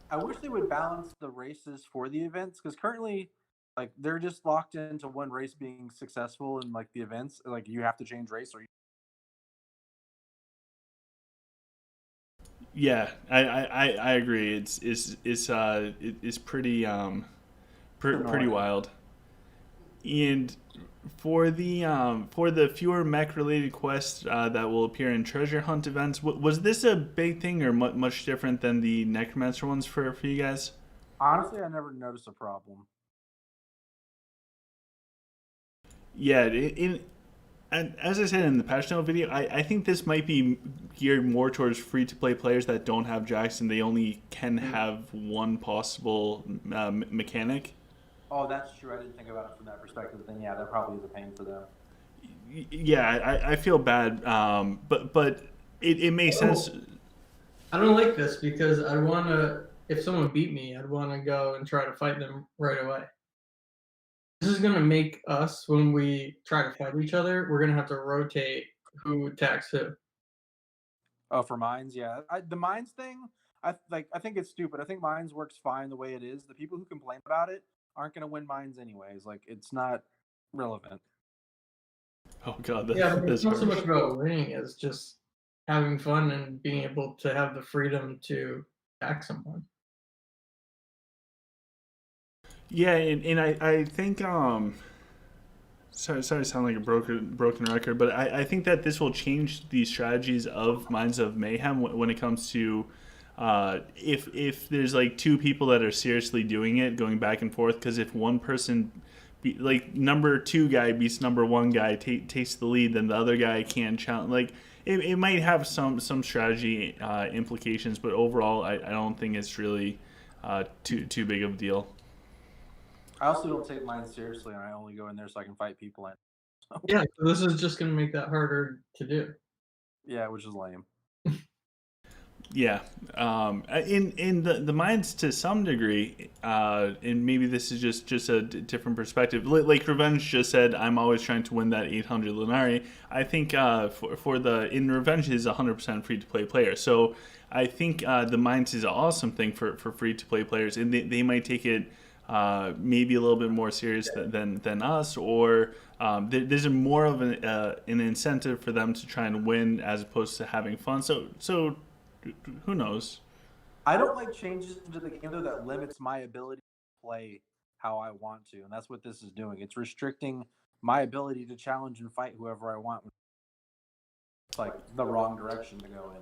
I wish they would balance the races for the events because currently, like they're just locked into one race being successful in like the events. Like you have to change race or.
Yeah, I agree. It's pretty pretty wild. And for the fewer mech related quests that will appear in treasure hunt events, was this a big thing or much different than the necromancer ones for you guys?
Honestly, I never noticed a problem.
Yeah, and as I said in the patch note video, I think this might be geared more towards free to play players that don't have Jax and they only can have one possible mechanic.
Oh, that's true. I didn't think about it from that perspective. Then yeah, that probably is a pain for them.
Yeah, I feel bad, but it makes sense.
I don't like this because I want to. If someone beat me, I'd want to go and try to fight them right away. This is gonna make us when we try to fight each other. We're gonna have to rotate who attacks who.
Oh, for mines, yeah. The mines thing, I think it's stupid. I think mines works fine the way it is. The people who complain about it aren't going to win mines anyways. Like it's not relevant.
Oh god,
Yeah, but
that's
it's not so
harsh.
much about winning as just having fun and being able to have the freedom to attack someone.
Yeah, and I think sorry to sound like a broken record, but I think that this will change the strategies of Minds of Mayhem when it comes to if there's like two people that are seriously doing it, going back and forth. Because if one person, like number 2 guy beats number 1 guy, takes the lead, then the other guy can challenge. Like it might have some strategy implications, but overall, I don't think it's really too big of a deal.
I also don't take mines seriously, and I only go in there so I can fight people in.
Yeah, so this is just gonna make that harder to do.
Yeah, which is lame.
Yeah, in the mines to some degree, and maybe this is just a different perspective. Like Revenge just said, I'm always trying to win that 800 Lunari. I think for the in Revenge is 100% free to play player. So I think the mines is an awesome thing for free to play players, and they might take it maybe a little bit more serious than us, or there's more of an incentive for them to try and win as opposed to having fun. So who knows?
I don't like changes into the game though that limits my ability to play how I want to, and that's what this is doing. It's restricting my ability to challenge and fight whoever I want. It's like the wrong direction to go in.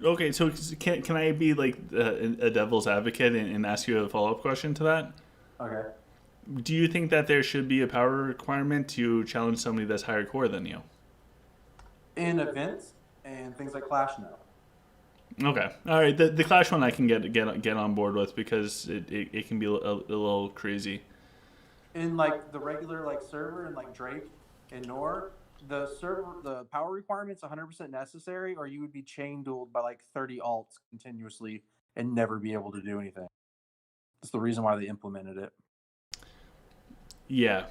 Okay, so can I be like a devil's advocate and ask you a follow-up question to that?
Okay.
Do you think that there should be a power requirement to challenge somebody that's higher core than you?
In events and things like Clash, no.
Okay, all right. The Clash one I can get on board with because it can be a little crazy.
In like the regular like server and like Drake and Nor, the power requirement's 100% necessary, or you would be chain dueled by like 30 alts continuously and never be able to do anything. That's the reason why they implemented it.
Yeah.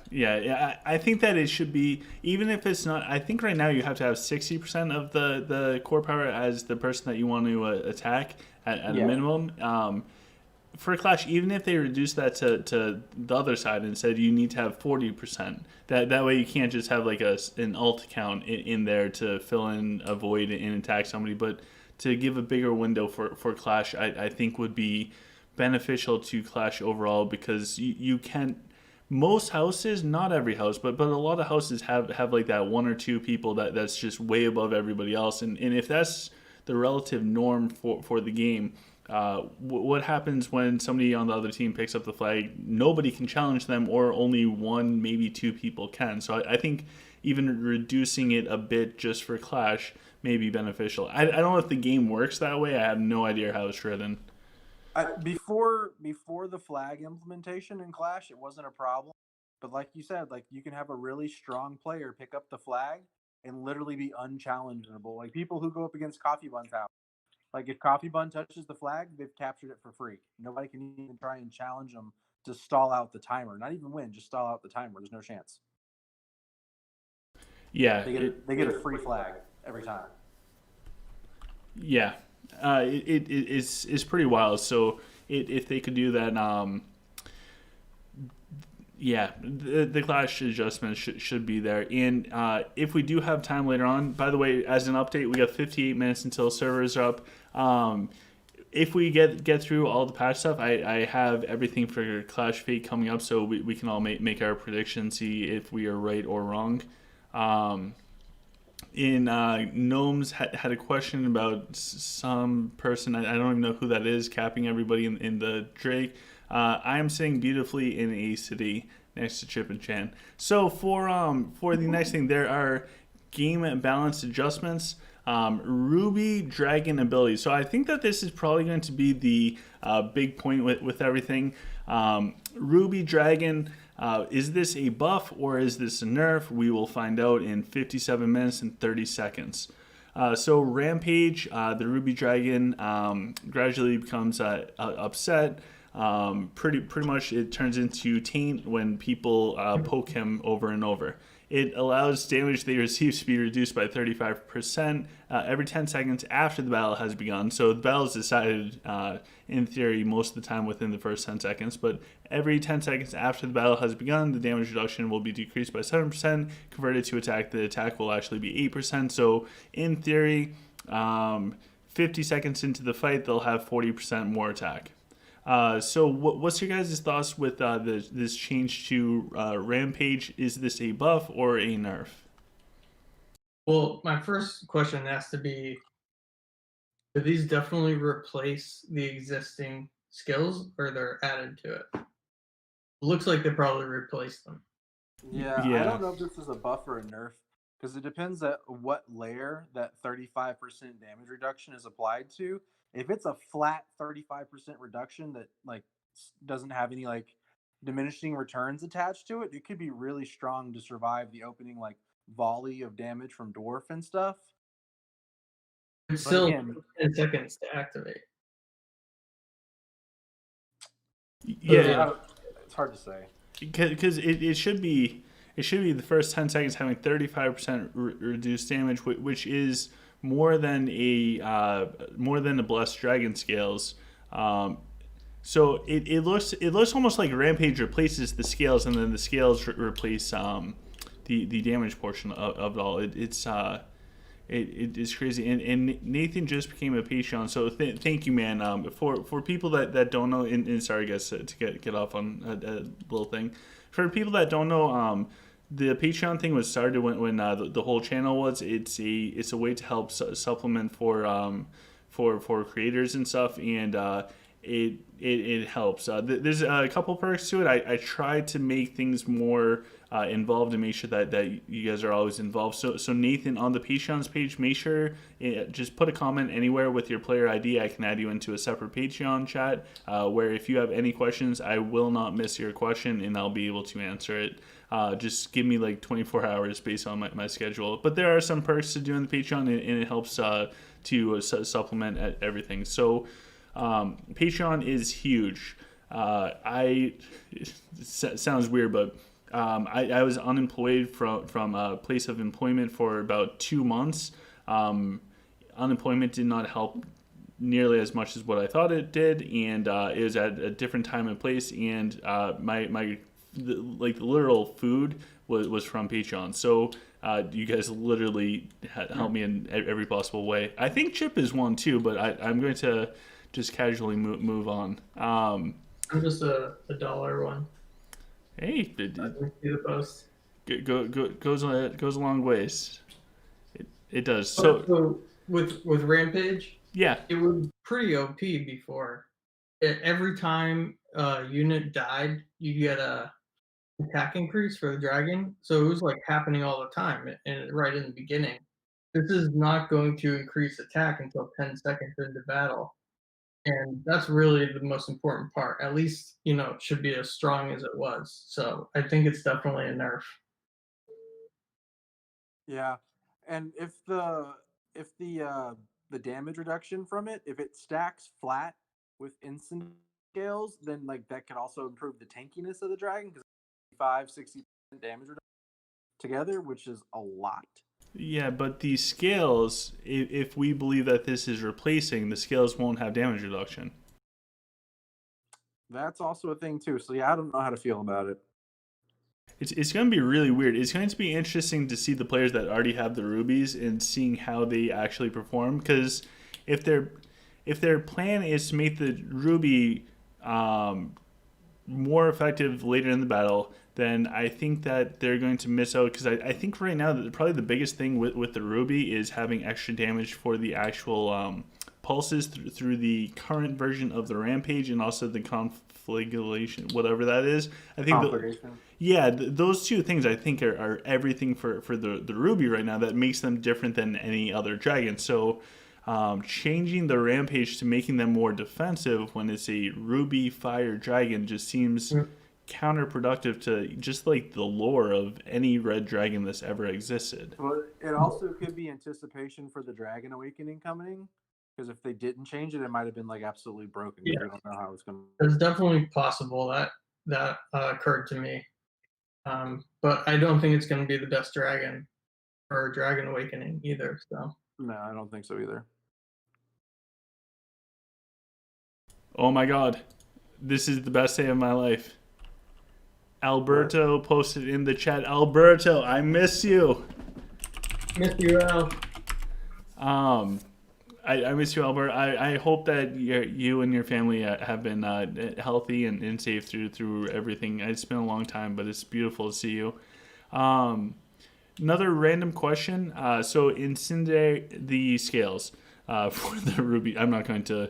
I think that it should be, even if it's not. I think right now you have to have 60% of the core power as the person that you want to attack at a minimum. For Clash, even if they reduce that to the other side and said you need to have 40%, that way you can't just have like an alt count in there to fill in a void and attack somebody, but to give a bigger window for Clash, I think would be beneficial to Clash overall, because you can't. Most houses, not every house, but a lot of houses have like that 1 or 2 people that's just way above everybody else, and if that's the relative norm for the game, what happens when somebody on the other team picks up the flag? Nobody can challenge them, or only 1, maybe 2 people can. So I think even reducing it a bit just for Clash may be beneficial. I don't know if the game works that way. I have no idea how it's written.
Before the flag implementation in Clash, it wasn't a problem. But like you said, like you can have a really strong player pick up the flag and literally be unchallengeable. Like people who go up against Coffee Bun's house. Like if Coffee Bun touches the flag, they've captured it for free. Nobody can even try and challenge them to stall out the timer. Not even win, just stall out the timer. There's no chance.
Yeah,
they get a free flag every time.
Yeah, it's pretty wild. So if they could do that, yeah, the Clash adjustments should be there. And if we do have time later on, by the way, as an update, we got 58 minutes until servers are up. if we get through all the patch stuff, I have everything for Clash Fate coming up, so we can all make our predictions, see if we are right or wrong. In Gnomes had a question about some person, I don't even know who that is, capping everybody in the Drake. I am sitting beautifully in a city next to Chip and Chan. So for the next thing, there are game balance adjustments. Ruby Dragon ability. So I think that this is probably going to be the big point with everything. Ruby Dragon. Is this a buff or is this a nerf? We will find out in 57 minutes and 30 seconds. So Rampage, the Ruby Dragon, gradually becomes upset. Pretty much it turns into Taint when people poke him over and over. It allows damage they receive to be reduced by 35% every 10 seconds after the battle has begun. So the battle is decided, in theory, most of the time within the first 10 seconds. But every 10 seconds after the battle has begun, the damage reduction will be decreased by 7%. Converted to attack, the attack will actually be 8%. So in theory, 50 seconds into the fight, they'll have 40% more attack. So what's your guys' thoughts with this change to Rampage? Is this a buff or a nerf?
Well, my first question has to be, do these definitely replace the existing skills or they're added to it? It looks like they probably replaced them.
Yeah, I don't know if this is a buff or a nerf, because it depends at what layer that 35% damage reduction is applied to. If it's a flat 35% reduction that like doesn't have any like diminishing returns attached to it, it could be really strong to survive the opening like volley of damage from Dwarf and stuff.
It's
But
still
again,
10 seconds to activate.
Yeah,
it's hard to say.
Because it should be the first 10 seconds having 35% reduced damage, which is more than a Blessed Dragon scales. So it looks almost like Rampage replaces the scales, and then the scales replace the damage portion of it all. It is crazy, and Nathan just became a Patreon, so thank you, man. For people that don't know, and sorry guys to get off on a little thing. For people that don't know, the Patreon thing was started when the whole channel was. It's a way to help supplement for creators and stuff, and it helps. There's a couple perks to it. I try to make things more involved and make sure that you guys are always involved. So Nathan, on the Patreon's page, make sure just put a comment anywhere with your player ID. I can add you into a separate Patreon chat where if you have any questions, I will not miss your question and I'll be able to answer it. Just give me like 24 hours based on my schedule. But there are some perks to doing the Patreon, and it helps to supplement everything. So Patreon is huge. It sounds weird, but I was unemployed from a place of employment for about 2 months. Unemployment did not help nearly as much as what I thought it did, and it was at a different time and place, and the literal food was from Patreon. So you guys literally helped me in every possible way. I think Chip is one too, but I'm going to just casually move on.
I'm just a $1 one.
Hey,
I can see the post.
goes a long ways. It does.
So with Rampage,
Yeah.
it was pretty OP before. Every time a unit died, you get a attack increase for the dragon. So it was like happening all the time, and right in the beginning. This is not going to increase attack until 10 seconds into battle. And that's really the most important part. At least, it should be as strong as it was. So I think it's definitely a nerf.
Yeah, and if the damage reduction from it, if it stacks flat with instant scales, then like that could also improve the tankiness of the dragon, because 60% damage reduction together, which is a lot.
Yeah, but the scales, if we believe that this is replacing, the scales won't have damage reduction.
That's also a thing too. So yeah, I don't know how to feel about it.
It's going to be really weird. It's going to be interesting to see the players that already have the rubies and seeing how they actually perform. Because if they're if their plan is to make the ruby more effective later in the battle, then I think that they're going to miss out, because I think right now that probably the biggest thing with the ruby is having extra damage for the actual pulses through the current version of the rampage, and also the conflagration, whatever that is. I think those two things I think are everything for the ruby right now that makes them different than any other dragon. So changing the rampage to making them more defensive when it's a ruby fire dragon just seems counterproductive to just like the lore of any red dragon that's ever existed.
Well, it also could be anticipation for the Dragon Awakening coming, because if they didn't change it, it might have been like absolutely broken.
Yeah.
We don't know how it's going
It's definitely possible that occurred to me. But I don't think it's going to be the best dragon or Dragon Awakening either. So
No, I don't think so either.
Oh my god, this is the best day of my life. Alberto posted in the chat. Alberto, I miss you.
miss you, Al.
I miss you, Albert. I hope that you and your family have been healthy and safe through everything. It's been a long time, but it's beautiful to see you. Another random question. So in Cinder, the scales for the ruby. I'm not going to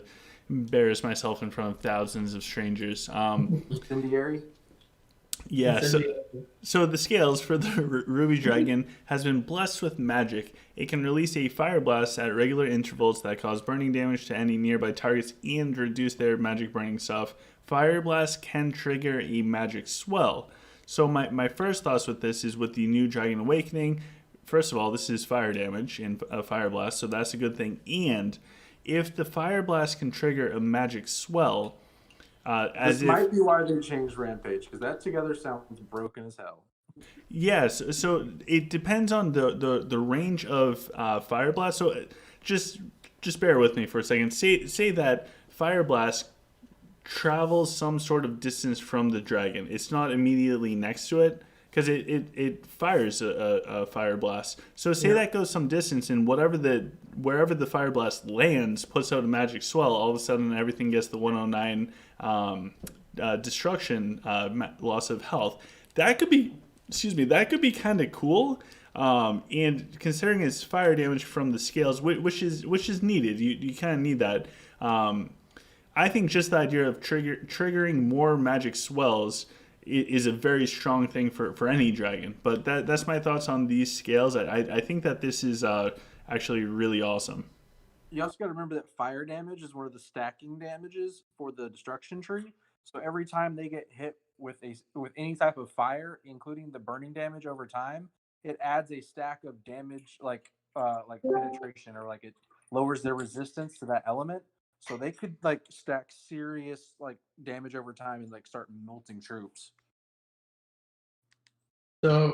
embarrass myself in front of thousands of strangers.
Incendiary?
Yeah, so the scales for the ruby dragon has been blessed with magic. It can release a fire blast at regular intervals that cause burning damage to any nearby targets and reduce their magic burning stuff. Fire blast can trigger a magic swell. So my first thoughts with this is with the new Dragon Awakening. First of all, this is fire damage and a fire blast, so that's a good thing. And if the fire blast can trigger a magic swell,
this might be why they changed Rampage, because that together sounds broken as hell.
Yes, so it depends on the range of fire blast. So just bear with me for a second. Say that fire blast travels some sort of distance from the dragon. It's not immediately next to it, because it fires a fire blast. So say that goes some distance, and wherever the fire blast lands puts out a magic swell. All of a sudden, everything gets the 109 destruction, loss of health. That could be kind of cool. And considering it's fire damage from the scales, which is needed, you kind of need that. I think just the idea of triggering more magic swells is a very strong thing for any dragon. But that's my thoughts on these scales. I think that this is actually really awesome.
You also got to remember that fire damage is one of the stacking damages for the destruction tree. So every time they get hit with any type of fire, including the burning damage over time, it adds a stack of damage, like penetration, or like it lowers their resistance to that element. So they could like stack serious like damage over time and like start melting troops.
So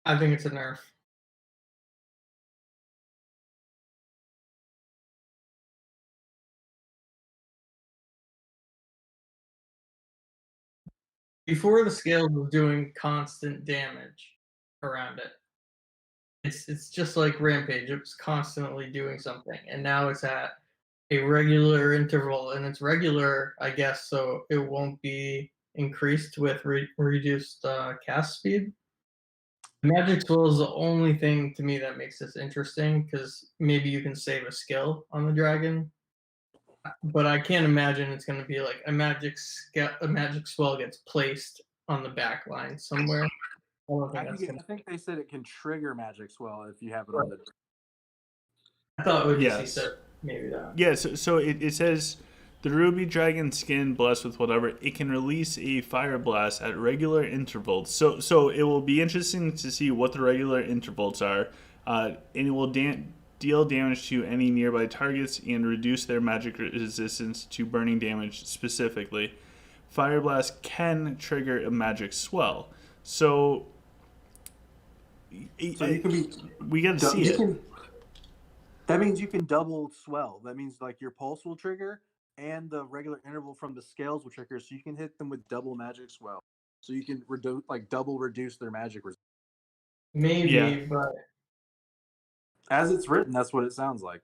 I think it's a nerf. Before the scales was doing constant damage around it. It's just like Rampage. It was constantly doing something, and now it's at a regular interval, and it's regular, I guess, so it won't be increased with reduced cast speed. Magic Swell is the only thing to me that makes this interesting, because maybe you can save a skill on the dragon, but I can't imagine it's going to be like a magic swell gets placed on the back line somewhere.
I think they said it can trigger magic swell if you have it on the.
I thought OGC
Yes.
said maybe that.
Yeah, so it says the ruby dragon skin blessed with whatever, it can release a fire blast at regular intervals. So it will be interesting to see what the regular intervals are, and it will deal damage to any nearby targets and reduce their magic resistance to burning damage specifically. Fire blast can trigger a magic swell. So
you can be.
We got to see it.
That means you can double swell. That means like your pulse will trigger and the regular interval from the scales will trigger, so you can hit them with double magic swell. So you can double reduce their magic resistance.
Maybe, but
as it's written, that's what it sounds like.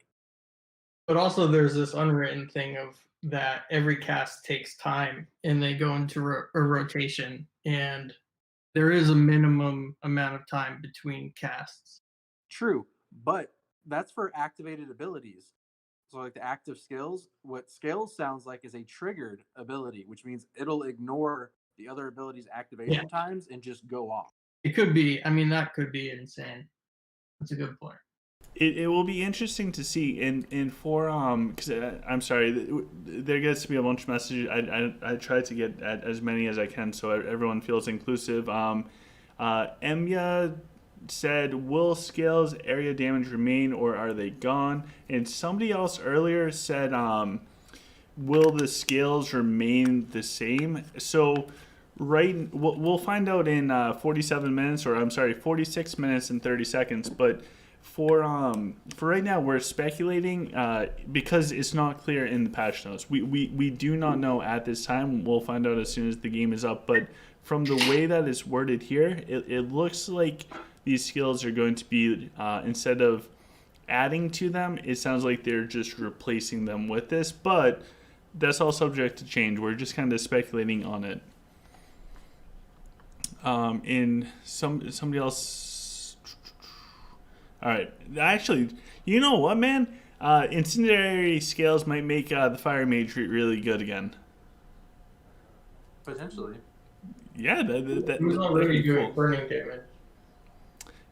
But also, there's this unwritten thing of that every cast takes time, and they go into a rotation, and there is a minimum amount of time between casts.
True, but that's for activated abilities. So like the active skills, what skills sounds like is a triggered ability, which means it'll ignore the other abilities' activation
Yeah.
times and just go off.
It could be. I mean, that could be insane. That's a good point.
It will be interesting to see in for because I'm sorry, there gets to be a bunch of messages. I try to get at as many as I can so everyone feels inclusive. Emya said, will scales area damage remain or are they gone? And somebody else earlier said, will the scales remain the same? So we'll find out in 47 minutes, or I'm sorry, 46 minutes and 30 seconds. But for right now, we're speculating because it's not clear in the patch notes. We do not know at this time. We'll find out as soon as the game is up. But from the way that it's worded here, it looks like these skills are going to be instead of adding to them, it sounds like they're just replacing them with this. But that's all subject to change. We're just kind of speculating on it. In somebody else. All right, actually, you know what, man? Incendiary scales might make the fire mage really good again.
Potentially.
Yeah,
It was already doing burning damage.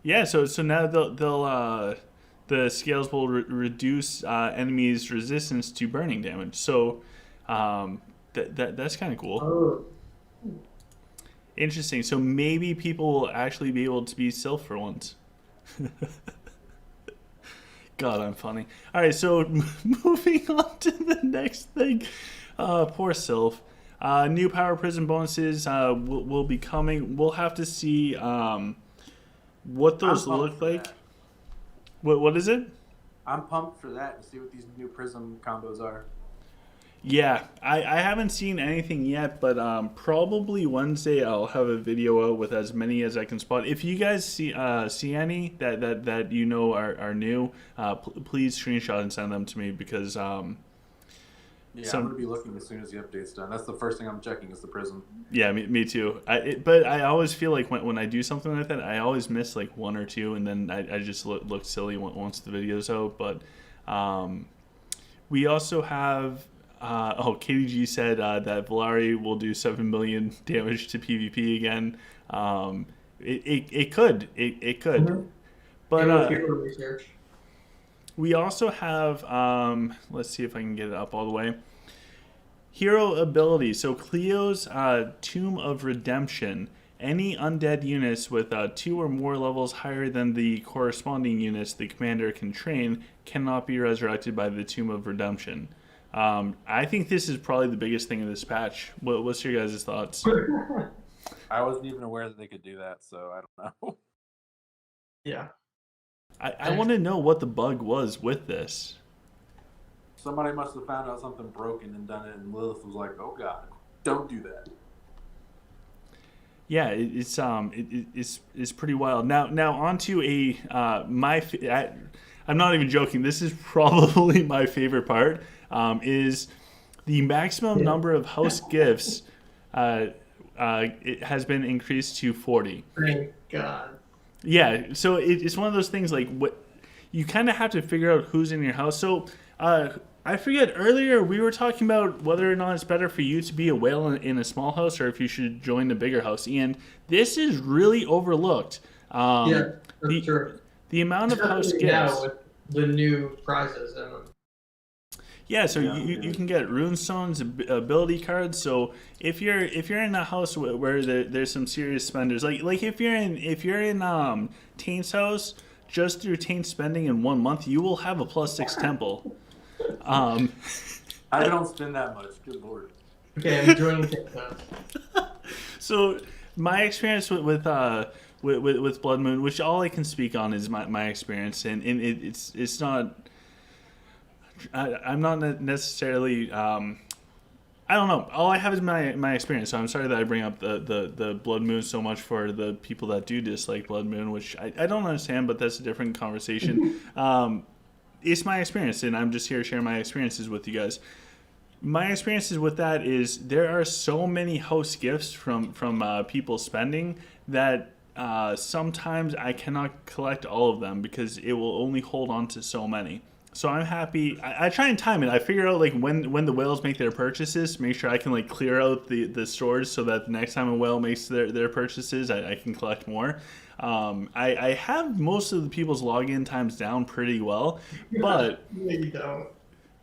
Yeah, so now they'll the scales will reduce enemies' resistance to burning damage. So that's kind of cool.
Oh.
Interesting. So maybe people will actually be able to be Sylph for once. God, I'm funny. All right, so moving on to the next thing. Poor Sylph. New Power Prism bonuses will be coming. We'll have to see what those look like. What is it?
I'm pumped for that to see what these new Prism combos are.
Yeah, I haven't seen anything yet, but probably Wednesday I'll have a video out with as many as I can spot. If you guys see any that you know are new, please screenshot and send them to me because
I'm gonna be looking as soon as the update's done. That's the first thing I'm checking is the Prism.
Yeah, me too. But I always feel like when I do something like that, I always miss like one or two, and then I just look silly once the video's out. But we also have. KDG said that Valari will do 7 million damage to PvP again. It could. It could.
Mm-hmm.
But
research.
we also have, let's see if I can get it up all the way. Hero ability. So Cleo's Tomb of Redemption. Any undead units with 2 or more levels higher than the corresponding units the commander can train cannot be resurrected by the Tomb of Redemption. I think this is probably the biggest thing in this patch. What's your guys' thoughts?
I wasn't even aware that they could do that, so I don't know.
Yeah.
I want to know what the bug was with this.
Somebody must have found out something broken and done it, and Lilith was like, "Oh God, don't do that."
Yeah, it's pretty wild. Now onto a I'm not even joking. This is probably my favorite part. Is the maximum number of house gifts it has been increased to 40.
Thank God.
Yeah, so it's one of those things like what you kind of have to figure out who's in your house. So I forget earlier we were talking about whether or not it's better for you to be a whale in a small house or if you should join a bigger house. And this is really overlooked.
Yeah, that's true.
The amount of house gifts.
Yeah, with the new prizes in them.
Yeah, so you can get runestones, ability cards. So if you're in a house where there's some serious spenders, like if you're in Taint's house, just through Taint spending in 1 month, you will have a +6 temple.
I don't spend that much. Good lord.
Okay, I'm joining Taint's house.
So my experience with Blood Moon, which all I can speak on is my experience, and it's not. I'm not necessarily. I don't know. All I have is my experience. So I'm sorry that I bring up the Blood Moon so much for the people that do dislike Blood Moon, which I don't understand, but that's a different conversation. it's my experience, and I'm just here to share my experiences with you guys. My experiences with that is there are so many host gifts from people spending that sometimes I cannot collect all of them because it will only hold on to so many. So I'm happy. I try and time it. I figure out like when the whales make their purchases, make sure I can like clear out the stores so that the next time a whale makes their purchases, I can collect more. I have most of the people's login times down pretty well, but
Yeah, you don't.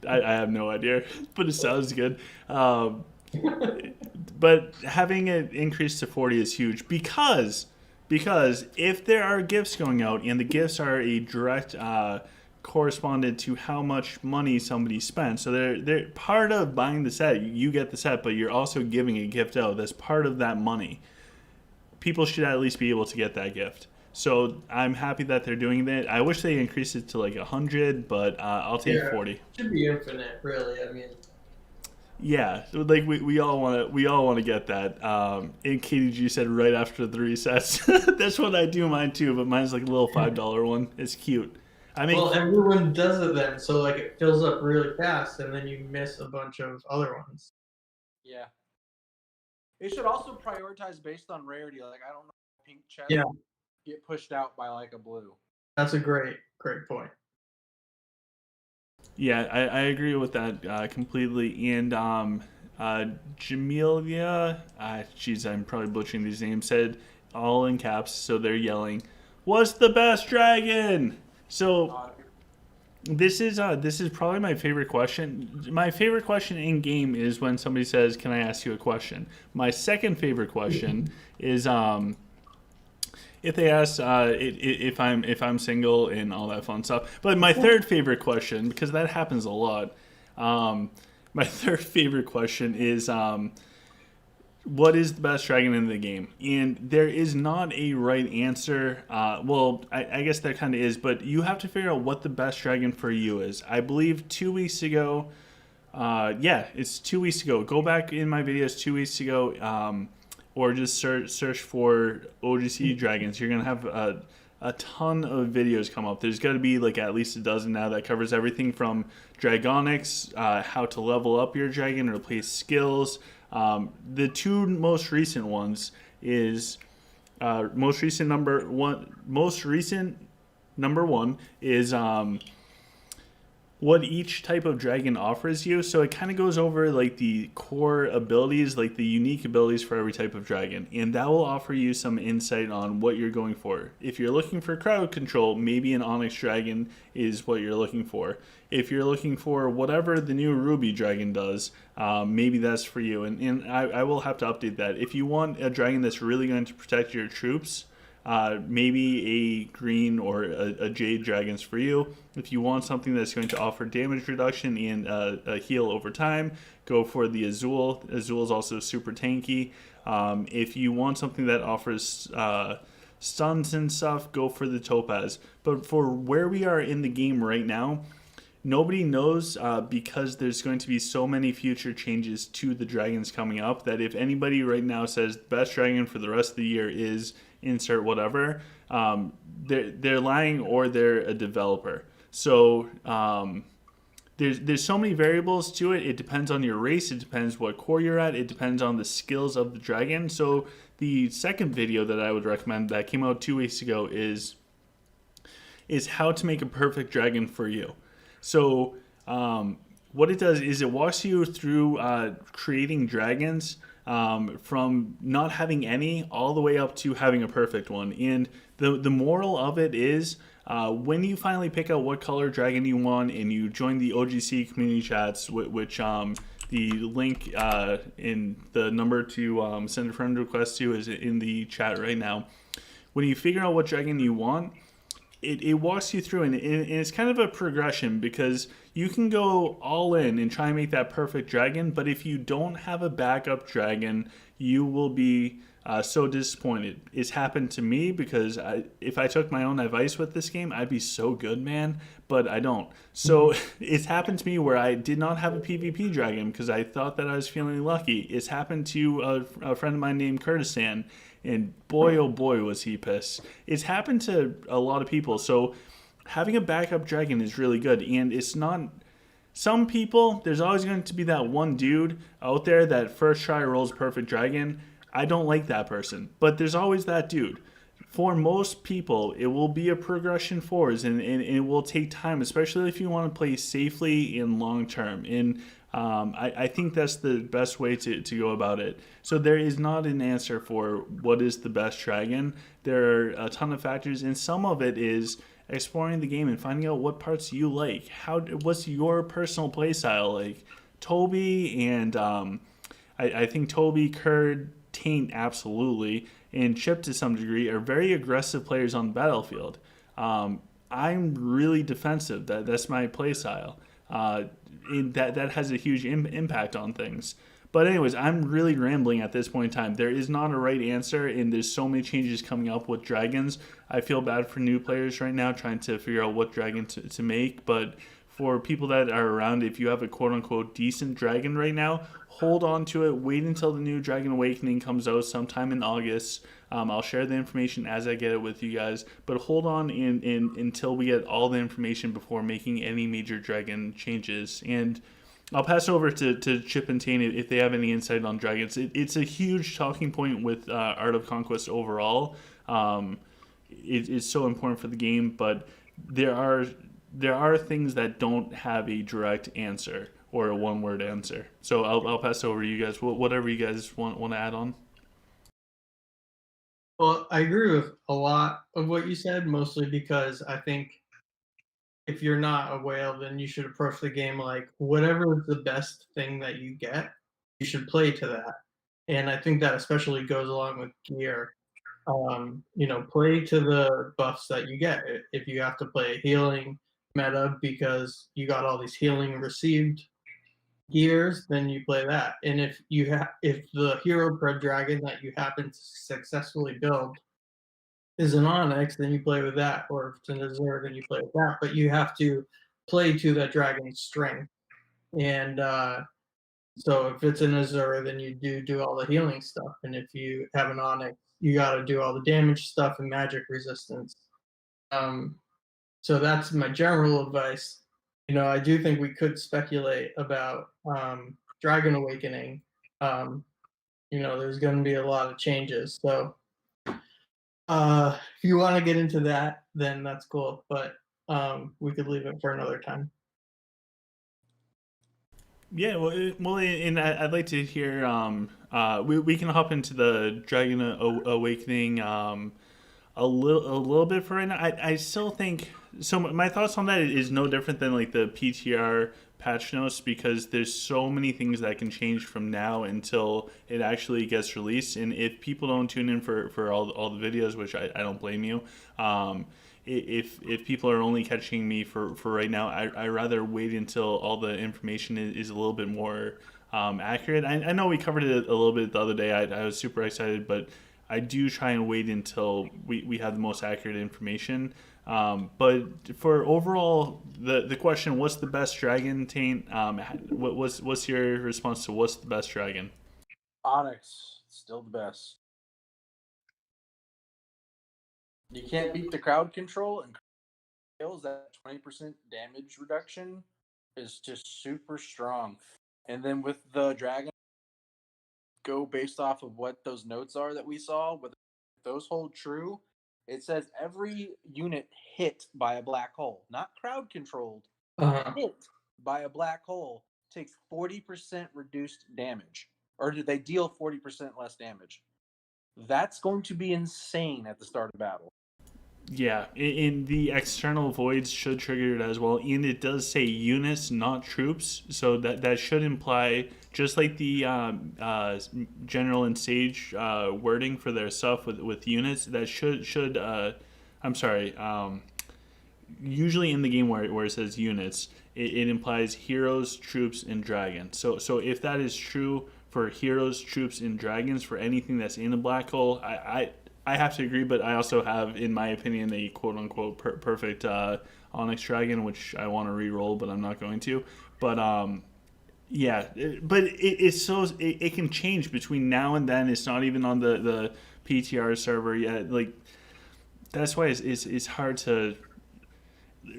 I have no idea, but it sounds good. But having it increased to 40 is huge because if there are gifts going out and the gifts are a direct correspondent to how much money somebody spent, so they're part of buying the set. You get the set, but you're also giving a gift out that's part of that money. People should at least be able to get that gift. So I'm happy that they're doing that. I wish they increased it to like 100, but I'll take 40.
It should be infinite, really. I mean,
Yeah, like we all want to get that. And KDG said right after the resets. That's what I do mine too, but mine's like a little $5 one. It's cute. I mean,
well, everyone does it then, so like it fills up really fast, and then you miss a bunch of other ones.
Yeah. It should also prioritize based on rarity. Like I don't know, pink chests get pushed out by like a blue.
That's a great point.
yeah, I agree with that completely. And Jamelia, geez, I'm probably butchering these names. Said all in caps, so they're yelling, "What's the best dragon?" So this is probably my favorite question. My favorite question in game is when somebody says, "Can I ask you a question?" My second favorite question is if they ask if I'm single and all that fun stuff. But my third favorite question, because that happens a lot, my third favorite question is what is the best dragon in the game? And there is not a right answer. Well, I guess there kind of is, but you have to figure out what the best dragon for you is. I believe 2 weeks ago, it's 2 weeks ago. Go back in my videos 2 weeks ago, or just search for OGC dragons. You're gonna have a ton of videos come up. There's got to be like at least a dozen now that covers everything from dragonics, how to level up your dragon, replace skills. The two most recent ones is most recent number one is what each type of dragon offers you. So it kind of goes over like the core abilities, like the unique abilities for every type of dragon, and that will offer you some insight on what you're going for. If you're looking for crowd control, maybe an Onyx dragon is what you're looking for. If you're looking for whatever the new Ruby dragon does, maybe that's for you. And I will have to update that. If you want a dragon that's really going to protect your troops, maybe a green or a jade dragon's for you. If you want something that's going to offer damage reduction and a heal over time, go for the Azul. Azul is also super tanky. If you want something that offers stuns and stuff, go for the Topaz. But for where we are in the game right now, nobody knows because there's going to be so many future changes to the dragons coming up that if anybody right now says the best dragon for the rest of the year is insert whatever, they're lying or they're a developer. So there's so many variables to it. It depends on your race. It depends what core you're at. It depends on the skills of the dragon. So the second video that I would recommend that came out 2 weeks ago is how to make a perfect dragon for you. So what it does is it walks you through creating dragons from not having any all the way up to having a perfect one. And the moral of it is when you finally pick out what color dragon you want and you join the OGC community chats, which the link in the number to send a friend request to is in the chat right now. When you figure out what dragon you want, it walks you through, and it's kind of a progression because you can go all in and try and make that perfect dragon, but if you don't have a backup dragon, you will be so disappointed. It's happened to me because if I took my own advice with this game, I'd be so good, man, but I don't. So it's happened to me where I did not have a PvP dragon because I thought that I was feeling lucky. It's happened to a friend of mine named Kurdistan, and boy, oh boy, was he pissed. It's happened to a lot of people. So having a backup dragon is really good, and it's not. Some people, there's always going to be that one dude out there that first try rolls perfect dragon. I don't like that person, but there's always that dude. For most people, it will be a progression forwards, and it will take time, especially if you want to play safely and long term. And I think that's the best way to go about it. So there is not an answer for what is the best dragon. There are a ton of factors, and some of it is exploring the game and finding out what parts you like. What's your personal play style like? Toby and I think Toby, Kurd, Taint, absolutely, and Chip to some degree are very aggressive players on the battlefield. I'm really defensive. That's my play style. That has a huge impact on things. But anyways, I'm really rambling at this point in time. There is not a right answer, and there's so many changes coming up with dragons. I feel bad for new players right now trying to figure out what dragon to make. But for people that are around, if you have a quote-unquote decent dragon right now, hold on to it. Wait until the new Dragon Awakening comes out sometime in August. I'll share the information as I get it with you guys. But hold on until we get all the information before making any major dragon changes. And I'll pass over to Chip and Tane if they have any insight on dragons. It's a huge talking point with Art of Conquest overall. It's so important for the game, but there are things that don't have a direct answer or a one-word answer. So I'll pass over to you guys. Whatever you guys want to add on.
Well, I agree with a lot of what you said, mostly because I think if you're not a whale, then you should approach the game like whatever is the best thing that you get, you should play to that. And I think that especially goes along with gear. Play to the buffs that you get. If you have to play a healing meta because you got all these healing received gears, then you play that. And if the hero bred dragon that you happen to successfully build is an Onyx, then you play with that. Or if it's an Azure, then you play with that. But you have to play to that dragon's strength. And so if it's an Azure, then you do all the healing stuff. And if you have an Onyx, you got to do all the damage stuff and magic resistance. So that's my general advice. I do think we could speculate about Dragon Awakening. There's going to be a lot of changes. So if you want to get into that, then that's cool. But we could leave it for another time.
Yeah, well, and I'd like to hear. We can hop into the Dragon Awakening a little bit for right now. I still think so. My thoughts on that is no different than like the PTR patch notes, because there's so many things that can change from now until it actually gets released. And if people don't tune in for all the videos, which I don't blame you. If people are only catching me for right now, I rather wait until all the information is a little bit more accurate. I know we covered it a little bit the other day. I was super excited, but I do try and wait until we have the most accurate information. But for overall, the question, what's the best dragon, Taint? What's your response to what's the best dragon?
Onyx, still the best. You can't beat the crowd control, and that 20% damage reduction is just super strong. And then with the dragon, go based off of what those notes are that we saw, whether those hold true. It says every unit hit by a black hole, not crowd controlled, hit by a black hole, takes 40% reduced damage. Or do they deal 40% less damage? That's going to be insane at the start of battle.
Yeah, in the external voids should trigger it as well, and it does say units, not troops, so that should imply, just like the general and sage wording for their stuff with units, that should I'm sorry, usually in the game where it says units, it implies heroes, troops, and dragons. So if that is true for heroes, troops, and dragons for anything that's in a black hole, I have to agree, but I also have, in my opinion, a quote-unquote perfect Onyx Dragon, which I want to re-roll, but I'm not going to. But, yeah, but it's so... It can change between now and then. It's not even on the PTR server yet. Like, that's why it's hard to...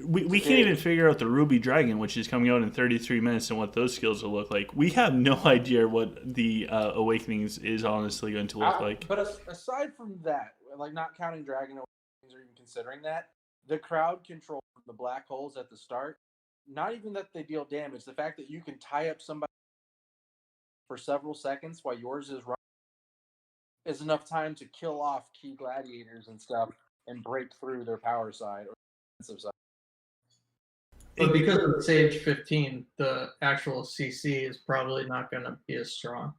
we can't even figure out the Ruby Dragon, which is coming out in 33 minutes, and what those skills will look like. We have no idea what the Awakenings is honestly going to look like.
But aside from that, like not counting Dragon Awakenings or even considering that, the crowd control from the black holes at the start, not even that they deal damage, the fact that you can tie up somebody for several seconds while yours is running is enough time to kill off key gladiators and stuff and break through their power side or defensive side.
But because of the Sage 15, the actual CC is probably not going to be as strong.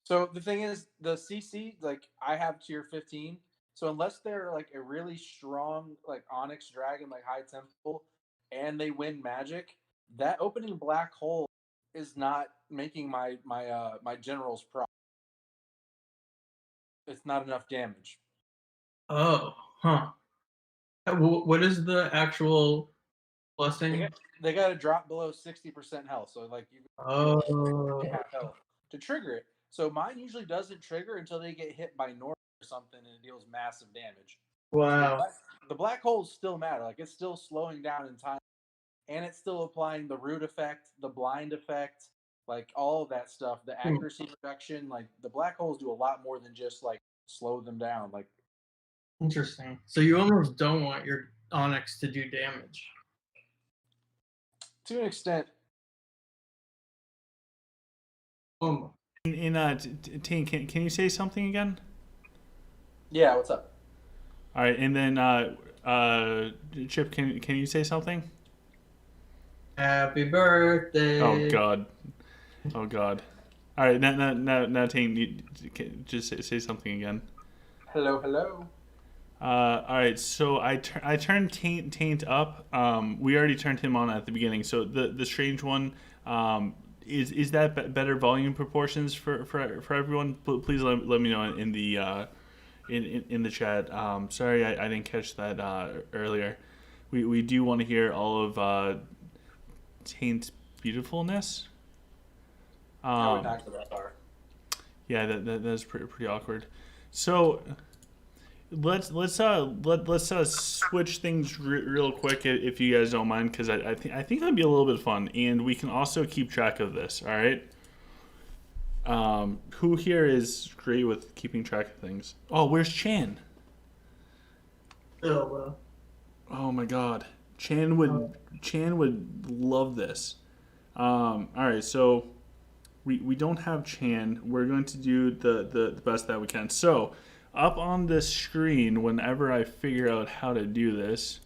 So the thing is, the CC, like I have tier 15, so unless they're like a really strong like Onyx Dragon, like High Temple, and they win Magic, that opening black hole is not making my generals pro. It's not enough damage.
Oh, huh. What is the actual blessing?
They got to drop below 60% health, so like you half health to trigger it. So mine usually doesn't trigger until they get hit by North or something, and it deals massive damage.
Wow.
So the black holes still matter. Like it's still slowing down in time, and it's still applying the root effect, the blind effect, like all of that stuff, the accuracy reduction. Like the black holes do a lot more than just like slow them down. Like
Interesting. So you almost don't want your Onyx to do damage.
to an extent.
Tane, can you say something again?
Yeah, what's up?
All right, and then Chip, can you say something?
Happy birthday.
Oh God. All right, now Tane, just say something again.
Hello.
All right, so I turned Taint up. We already turned him on at the beginning. So the strange one, is that better volume proportions for everyone? Please let me know in the in the chat. Sorry I didn't catch that earlier. We do want to hear all of Taint's beautifulness.
Not go that far.
Yeah, that's pretty awkward. So let's switch things real quick if you guys don't mind, because I think that'd be a little bit of fun, and we can also keep track of this. All right. Who here is great with keeping track of things? Oh, where's Chan?
Oh,
Oh my God, Chan would love this. All right, so we don't have Chan. We're going to do the best that we can. So up on this screen, whenever I figure out how to do this,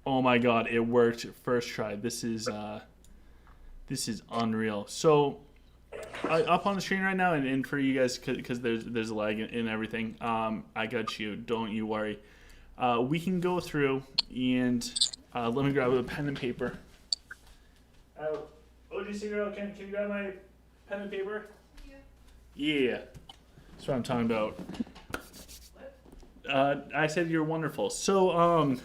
oh my God, it worked first try. This is unreal. So up on the screen right now, and for you guys, because there's a lag and everything, I got you. Don't you worry. We can go through and let me grab a pen and paper. OGC girl, can you grab my pen and paper? Yeah. That's what I'm talking about. I said you're wonderful. So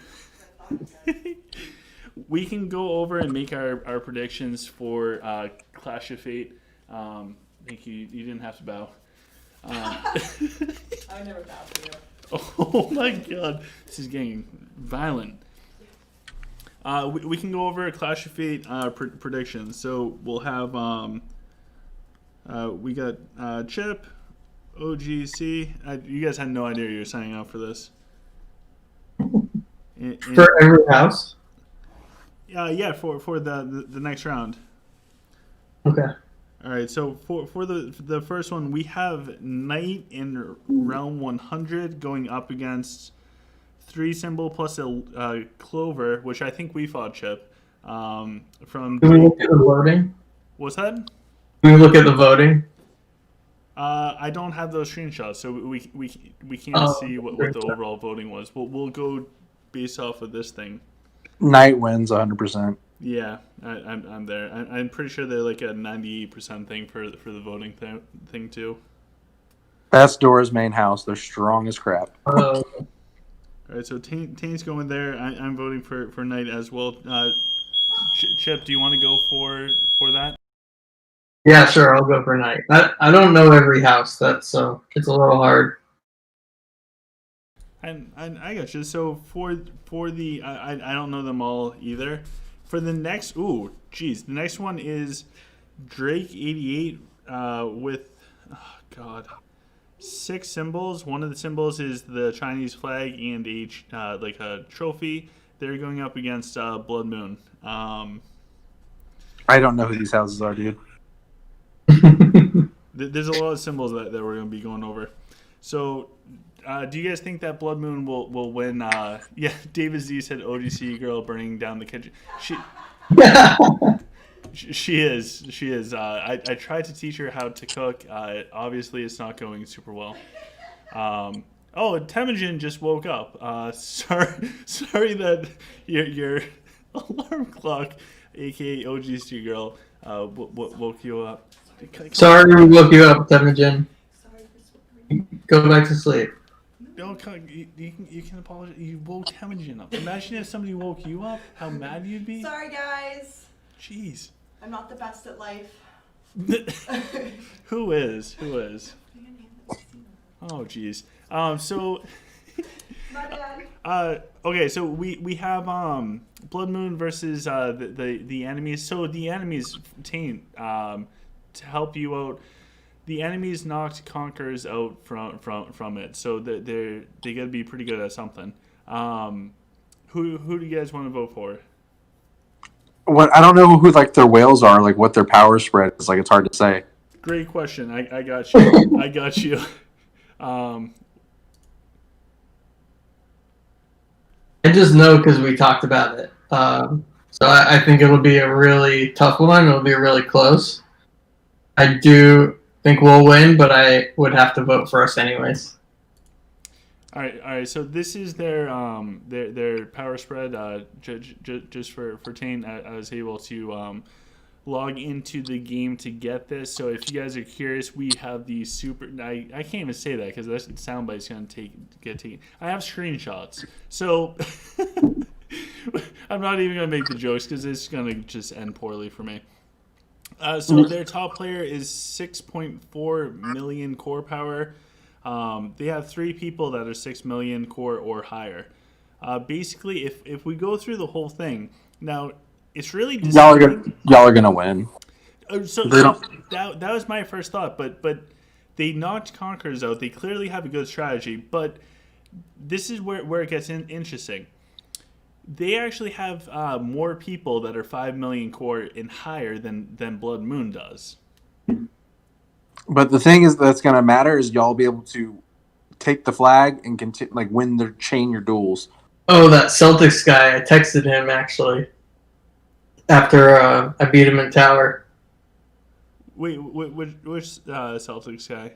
we can go over and make our predictions for Clash of Fate. Thank you. You didn't have to bow.
I never bow for you.
Oh my God, this is getting violent. We can go over Clash of Fate predictions. So we'll have we got Chip, OGC. You guys had no idea you were signing up for this.
for every house?
Yeah, for the next round.
Okay.
All right, so for the first one, we have Knight in Realm 100 going up against 3 symbol plus a Clover, which I think we fought, Chip. From
Can we look at the voting?
What's that?
Can we look at the voting?
I don't have those screenshots, so we can't see what the overall voting was. We'll go based off of this thing.
Knight wins 100%.
Yeah, I'm there. I'm pretty sure they're like a 98% thing for the voting thing too.
That's Dora's main house. They're strong as crap.
All right, so Tane's going there. I'm voting for Knight as well. Chip, do you want to go for that?
Yeah, sure. I'll go for Knight. I don't know every house. It's a little hard.
And I got you. So for the I don't know them all either. For the next, the next one is Drake 88 with God, 6 symbols. One of the symbols is the Chinese flag and like a trophy. They're going up against Blood Moon.
I don't know who these houses are, dude.
There's a lot of symbols that we're going to be going over. So, do you guys think that Blood Moon will win? Yeah, David Z said OGC girl burning down the kitchen. She is. I tried to teach her how to cook. Obviously, it's not going super well. Temujin just woke up. Sorry that your alarm clock, aka OGC girl, woke you up.
Sorry we woke you up, Temujin. Go back to sleep.
No, you can apologize. You woke Temujin up. Imagine if somebody woke you up, how mad you'd be.
Sorry, guys.
Jeez.
I'm not the best at life.
Who is? Oh, jeez. So.
My bad.
Okay, so we have Blood Moon versus the enemies. So the enemies to help you out. The enemies knocked Conquerors out from it, so they gotta be pretty good at something. Who do you guys want to vote for?
What I don't know who like their whales are, like what their power spread is. Like it's hard to say.
Great question. I got you. I got you.
I just know because we talked about it. So I think it'll be a really tough one. It'll be really close. I do think we'll win, but I would have to vote for us anyways.
All right. So this is their power spread. Just for Tane, I was able to log into the game to get this. So if you guys are curious, we have the super. I can't even say that because that soundbite's gonna get taken. I have screenshots. So I'm not even gonna make the jokes because it's gonna just end poorly for me. So their top player is 6.4 million core power. They have 3 people that are 6 million core or higher. Basically, if we go through the whole thing, now it's really
y'all are gonna win.
That was my first thought, but they knocked Conquerors out. They clearly have a good strategy, but this is where it gets interesting. They actually have more people that are 5 million core and higher than Blood Moon does.
But the thing is that's going to matter is y'all be able to take the flag and continue, like win their chain your duels.
Oh, that Celtics guy! I texted him actually after I beat him in Tower.
Wait, which Celtics guy?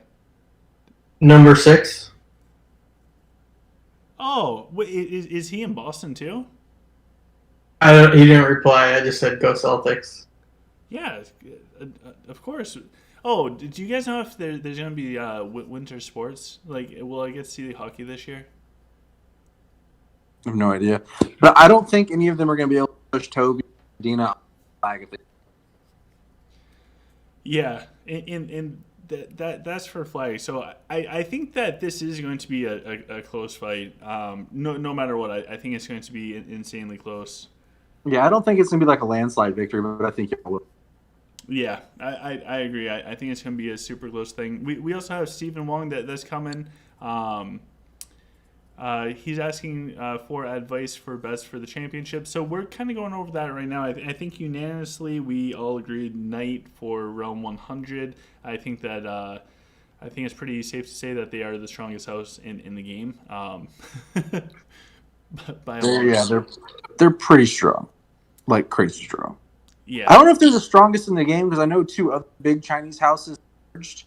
Number 6.
Oh, wait, is he in Boston too?
He didn't reply. I just said go Celtics.
Yeah, of course. Oh, do you guys know if there's going to be winter sports? Like, will I get to see the hockey this year?
I have no idea. But I don't think any of them are going to be able to push Toby, Dina, flag.
Yeah, and that's for flag. So I think that this is going to be a close fight. No matter what, I think it's going to be insanely close.
Yeah, I don't think it's going to be like a landslide victory, but I think it will.
Yeah, I agree. I think it's going to be a super close thing. We also have Stephen Wong that's coming. He's asking for advice for best for the championship. So we're kind of going over that right now. I think unanimously we all agreed Knight for Realm 100. I think that I think it's pretty safe to say that they are the strongest house in the game.
They're pretty strong, like crazy strong.
Yeah.
I don't know if they're the strongest in the game because I know 2 other big Chinese houses merged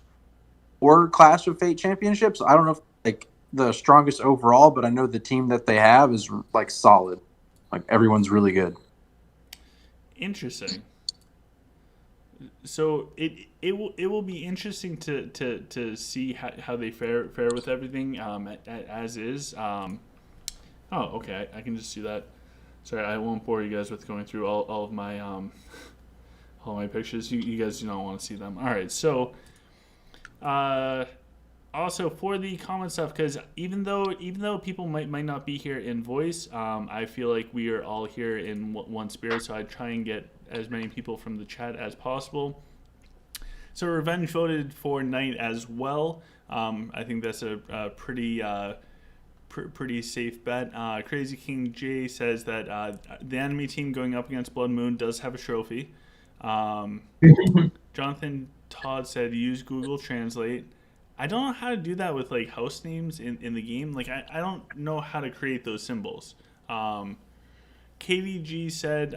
or Clash of Fate championships. I don't know if like the strongest overall, but I know the team that they have is like solid. Like everyone's really good.
Interesting. So it will be interesting to see how they fare with everything as is. Okay, I can just do that. Sorry, I won't bore you guys with going through all of my all my pictures. You guys do not want to see them. All right, so also for the comment stuff, because even though people might not be here in voice, I feel like we are all here in one spirit. So I try and get as many people from the chat as possible. So Revenge voted for Knight as well. I think that's a pretty safe bet. Crazy King J says that the enemy team going up against Blood Moon does have a trophy. Jonathan Todd said use Google Translate. I don't know how to do that with like house names in the game. Like I don't know how to create those symbols. KVG said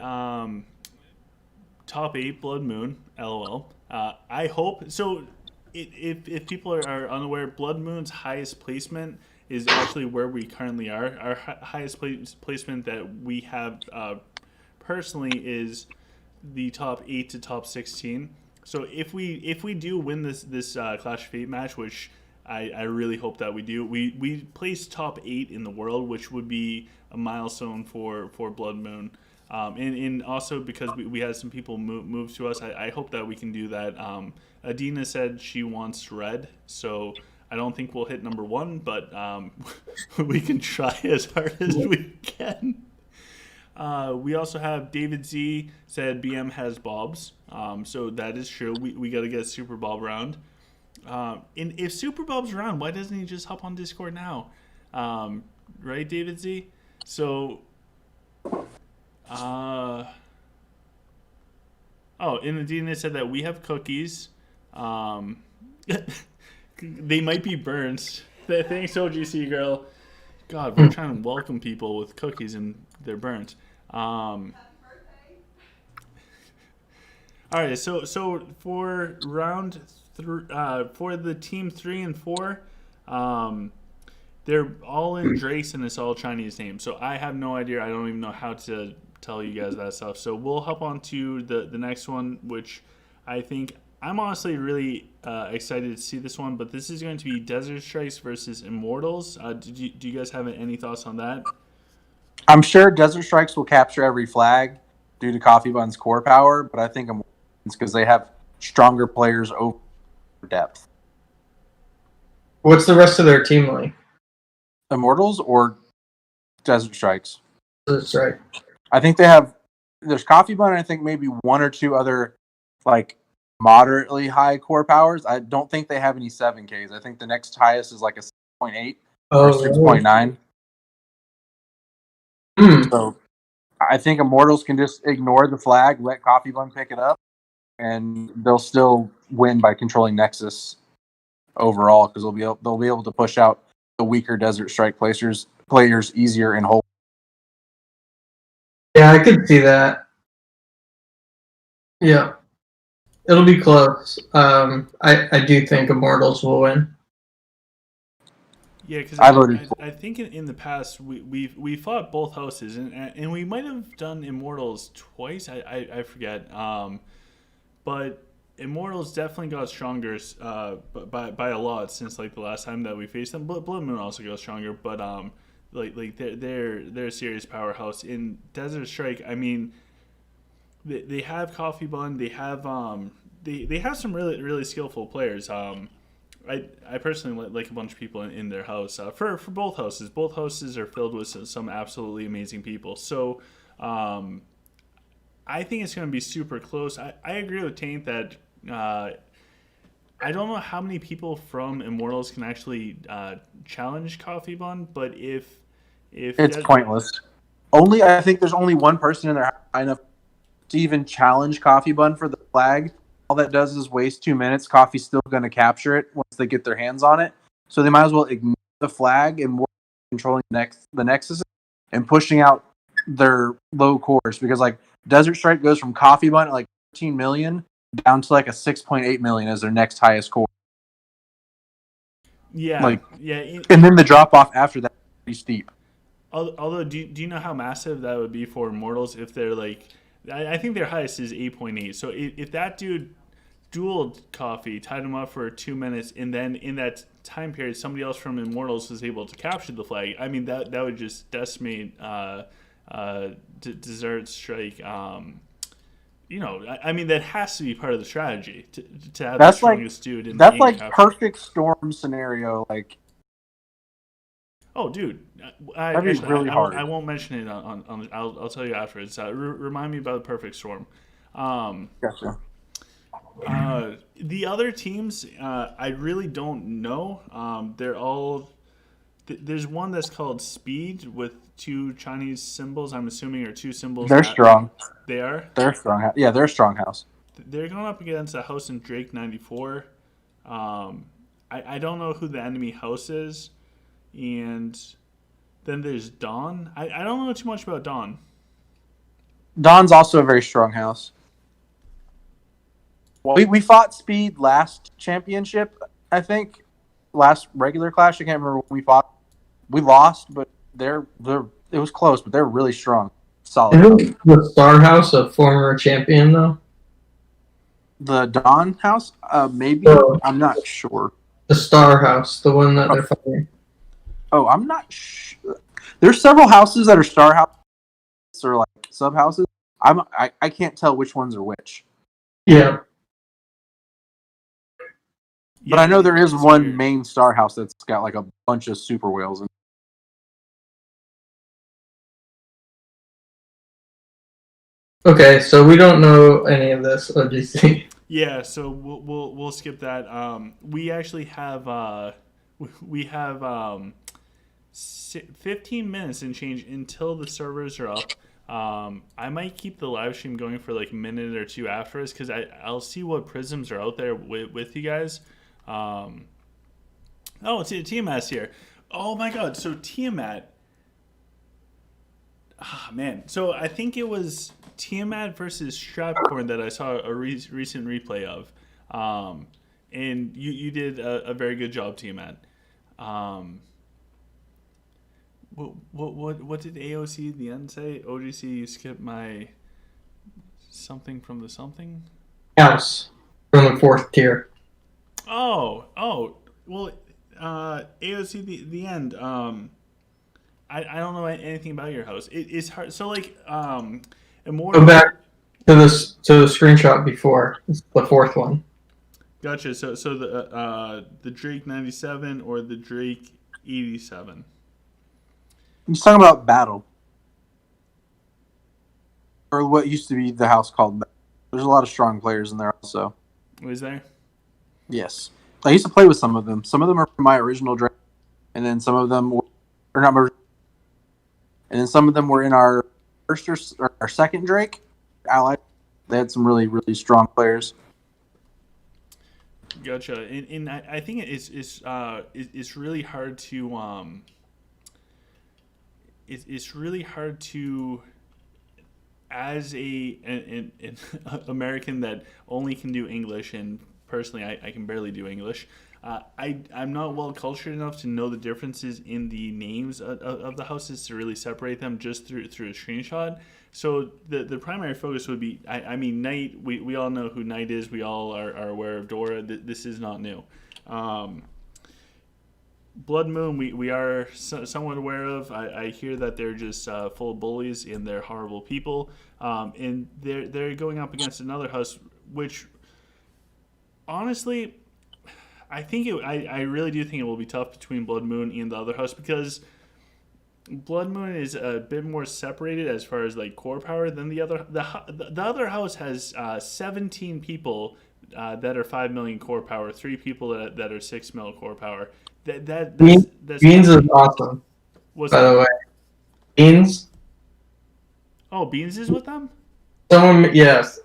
top 8 Blood Moon. LOL. I hope so. If people are unaware, Blood Moon's highest placement is actually where we currently are. Our highest placement that we have personally is the top 8 to top 16. So if we do win this Clash of Fate match, which I really hope that we do, we place top 8 in the world, which would be a milestone for Blood Moon. And also because we had some people move to us, I hope that we can do that. Adina said she wants red, so I don't think we'll hit number 1, but we can try as hard as we can. We also have David Z said BM has Bobs, so that is true. We got to get Super Bob around. And if Super Bob's around, why doesn't he just hop on Discord now? Right, David Z? So, and Adina said that we have cookies. They might be burnt. Thanks, OGC girl. God, we're trying to welcome people with cookies and they're burnt. All right, so for round for the team 3 and 4, they're all in Drake's and it's all Chinese names. So I have no idea. I don't even know how to tell you guys that stuff. So we'll hop on to the next one, which I think I'm honestly really excited to see this one. But this is going to be Desert Strikes versus Immortals. Do you guys have any thoughts on that?
I'm sure Desert Strikes will capture every flag due to Coffee Bun's core power, but I think Immortals because they have stronger players over depth.
What's the rest of their team like?
Immortals or Desert Strikes?
That's right.
I think there's Coffee Bun and I think maybe 1 or 2 other like moderately high core powers. I don't think they have any 7Ks. I think the next highest is like a 6.8 or 6.9. So I think Immortals can just ignore the flag, let Coffee Bun pick it up, and they'll still win by controlling Nexus overall because they'll be able to push out the weaker Desert Strike players easier and hold.
Yeah, I could see that. Yeah, it'll be close. I do think Immortals will win.
Yeah, because
I
think in the past we fought both houses and we might have done Immortals twice. I forget. But Immortals definitely got stronger by a lot since like the last time that we faced them. Blood Moon also got stronger, but like they're a serious powerhouse in Desert Strike. I mean, they have Coffee Bun. They have they have some really skillful players. I personally like a bunch of people in their house. For both houses. Both houses are filled with some absolutely amazing people. So I think it's going to be super close. I agree with Taint that I don't know how many people from Immortals can actually challenge Coffee Bun, but if
it's pointless. I think there's only one person in there high enough to even challenge Coffee Bun for the flag. All that does is waste 2 minutes. Coffee's still going to capture it once they get their hands on it. So they might as well ignore the flag and work controlling the Nexus and pushing out their low cores. Because like Desert Strike goes from Coffee Bun at like 13 million down to like a 6.8 million as their next highest core.
Yeah.
And then the drop off after that is pretty steep.
Although, do you know how massive that would be for Immortals if they're like... I think their highest is 8.8. So if that dude dueled Coffee, tied him up for 2 minutes, and then in that time period somebody else from Immortals was able to capture the flag, I mean that would just decimate Desert Strike I mean, that has to be part of the strategy to have
That's
the
like
strongest dude in
that's like
cap.
perfect storm scenario. Like,
Oh, dude,
that'd be really hard.
I won't mention it on I'll tell you afterwards. Remind me about the perfect storm.
Gotcha.
The other teams, I really don't know. They're all. There's one that's called Speed with two Chinese symbols. I'm assuming are two symbols.
They're strong.
They are.
They're strong. Yeah, they're a strong house.
They're going up against a house in Drake 94. I don't know who the enemy house is, and then there's Dawn. I don't know too much about Dawn.
Don's also a very strong house. We fought Speed last championship, I think. Last regular clash, I can't remember when we fought. We lost, but they're it was close, but they're really strong, solid.
Isn't the Star House a former champion though?
The Don house, maybe I'm not sure.
The Star House, the one that they're fighting.
Oh, I'm not sure. There's several houses that are star houses or like sub houses. I can't tell which ones are which.
Yeah.
But I know there is
it's
one
weird.
main star house that's got like a bunch of super whales in.
Okay, so we don't know any of this OGC.
Yeah, so we'll skip that. We actually have 15 minutes and change until the servers are up. I might keep the live stream going for like a minute or two after this because I'll see what prisms are out there with you guys. Tiamat's here. Oh my god, so Tiamat. Ah, man. So I think it was Tiamat versus Strapcorn that I saw a recent replay of. And you did a very good job, Tiamat. What did AOC at the end say? OGC, you skipped my something from the something?
House from the 4th tier.
Oh, well, AOC the end. I don't know anything about your house. It's hard. So like, Immortal.
Go back to the screenshot before. It's the 4th one.
Gotcha. So the Drake 97 or the Drake 87.
He's talking about Battle, or what used to be the house called Battle. There's a lot of strong players in there also.
Was there?
Yes, I used to play with some of them. Some of them are from my original Drake, and then some of them were not my. And then some of them were in our first or our second Drake ally. They had some really, really strong players.
Gotcha. And I think it's really hard to it's really hard to, as an American that only can do English, and personally I can barely do English. I'm not well cultured enough to know the differences in the names of the houses to really separate them just through a screenshot. So the primary focus would be, I mean, Knight, we all know who Knight is. We all are aware of Dora. This is not new. Blood Moon, we are somewhat aware of. I hear that they're just full of bullies and they're horrible people. And they're going up against another house, which honestly, I really do think it will be tough between Blood Moon and the other house, because Blood Moon is a bit more separated as far as like core power than the other. The other house has 17 people that are 5 million core power, 3 people that are 6 mil core power. That's
Beans is awesome.
What's
by
that?
the way, Beans.
Oh, Beans is with them?
Someone, yes,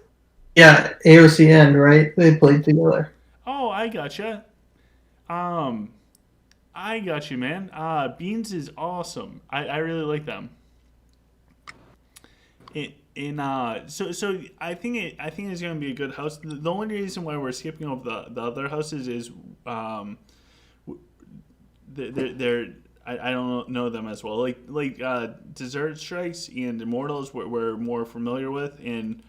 yeah, AOCN, right? They played together.
Oh, I gotcha. I got you, man. Beans is awesome. I really like them. So I think it's gonna be a good house. The only reason why we're skipping over the other houses is they're I don't know them as well. Like Desert Strikes and Immortals we're more familiar with, and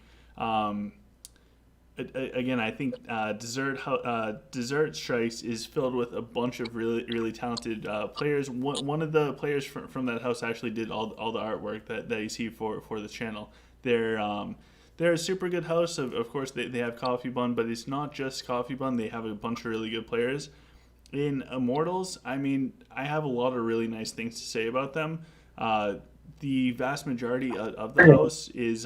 again, I think Desert Strikes is filled with a bunch of really, really talented players. One of the players from that house actually did all the artwork that you see for the channel. they're a super good house. Of course, they have Coffee Bun, but it's not just Coffee Bun. They have a bunch of really good players. In Immortals, I mean, I have a lot of really nice things to say about them. The vast majority of the house is